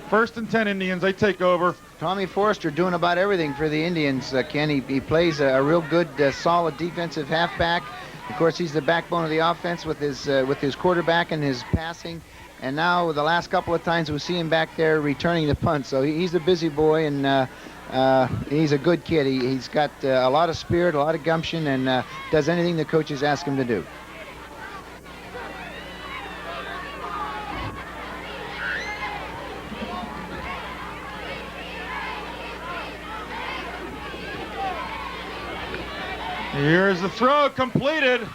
First and 10 Indians, they take over. Tommy Forrester doing about everything for the Indians, Ken. He plays a real good, solid defensive halfback. Of course, he's the backbone of the offense with his quarterback and his passing. And now, the last couple of times we see him back there returning the punt. So he's a busy boy, and he's a good kid. He's got a lot of spirit, a lot of gumption, and does anything the coaches ask him to do. Here's the throw, completed.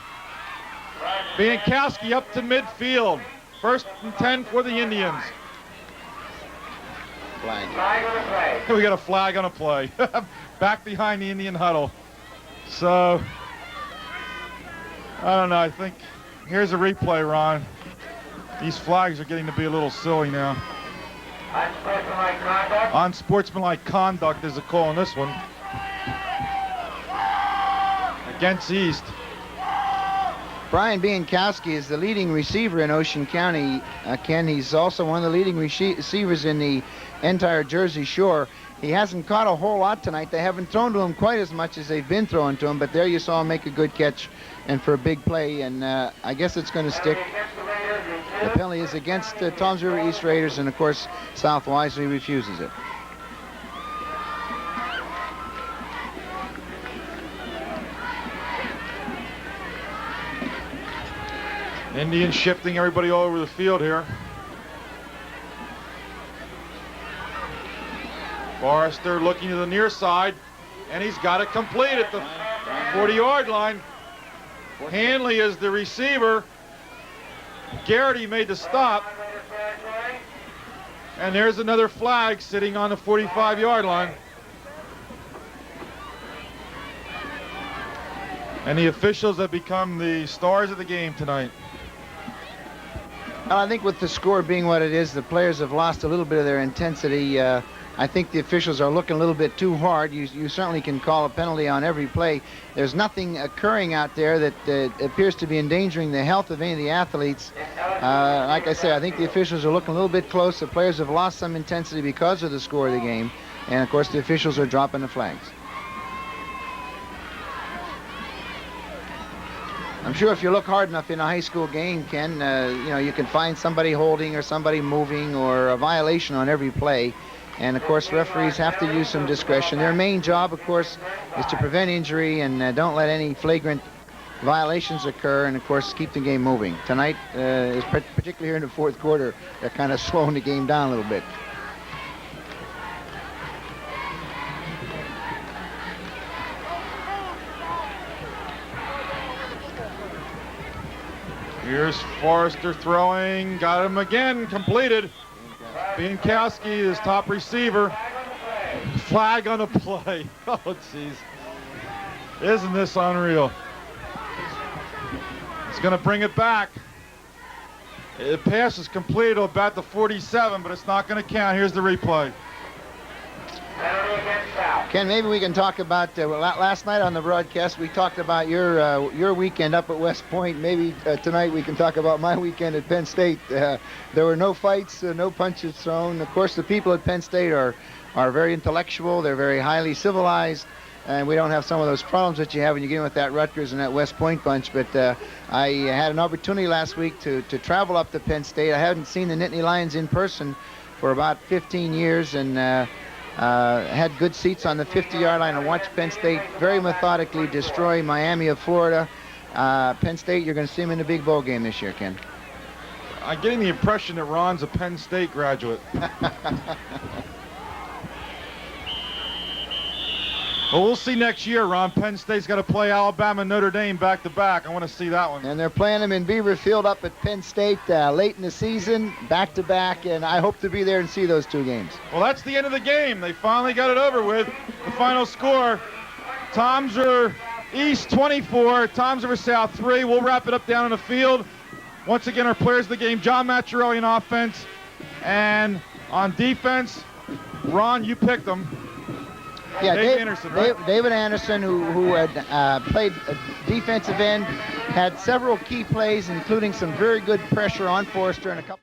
Biankowski up to midfield. First and 10 for the Indians. Flag. We got a flag on a play. Back behind the Indian huddle. So, I don't know, I think, here's a replay, Ron. These flags are getting to be a little silly now. Unsportsmanlike conduct. Unsportsmanlike conduct is a call on this one. Against East. Brian Biankowski is the leading receiver in Ocean County. Ken, he's also one of the leading receivers in the entire Jersey Shore. He hasn't caught a whole lot tonight. They haven't thrown to him quite as much as they've been throwing to him, but there you saw him make a good catch and for a big play, and I guess it's going to stick. The penalty is against Toms River East Raiders, and of course South wisely refuses it. Indians shifting everybody all over the field here. Forrester looking to the near side, and he's got it complete at the 40-yard line. Hanley is the receiver. Gearity made the stop. And there's another flag sitting on the 45-yard line. And the officials have become the stars of the game tonight. Well, I think with the score being what it is, the players have lost a little bit of their intensity. I think the officials are looking a little bit too hard. You certainly can call a penalty on every play. There's nothing occurring out there that appears to be endangering the health of any of the athletes. Like I say, I think the officials are looking a little bit close. The players have lost some intensity because of the score of the game. And, of course, the officials are dropping the flags. I'm sure if you look hard enough in a high school game, Ken, you can find somebody holding or somebody moving or a violation on every play. And, of course, referees have to use some discretion. Their main job, of course, is to prevent injury and don't let any flagrant violations occur and, of course, keep the game moving. Tonight, particularly here in the fourth quarter, they're kind of slowing the game down a little bit. Here's Forrester throwing, got him again, completed. Biankowski is top receiver. Flag on the play. Oh, jeez. Isn't this unreal? It's going to bring it back. The pass is completed about the 47, but it's not going to count. Here's the replay. Ken, maybe we can talk about last night on the broadcast. We talked about your weekend up at West Point. Maybe tonight we can talk about my weekend at Penn State. There were no fights, no punches thrown. Of course, the people at Penn State are very intellectual. They're very highly civilized, and we don't have some of those problems that you have when you get in with that Rutgers and that West Point bunch. But I had an opportunity last week to travel up to Penn State. I hadn't seen the Nittany Lions in person for about 15 years, and had good seats on the 50-yard line and watched Penn State very methodically destroy Miami of Florida. Penn State, you're going to see them in the big bowl game this year, Ken. I'm getting the impression that Ron's a Penn State graduate. Well, we'll see next year, Ron. Penn State's got to play Alabama and Notre Dame back-to-back. I want to see that one. And they're playing them in Beaver Field up at Penn State late in the season, back-to-back, and I hope to be there and see those two games. Well, that's the end of the game. They finally got it over with. The final score, Toms River East 24, Toms River South 3. We'll wrap it up down on the field. Once again, our players of the game, John Machiarelli on offense, and on defense, Ron, you picked them. Yeah, Anderson, right? David Anderson, who had played defensive end, had several key plays, including some very good pressure on Forrester and a couple.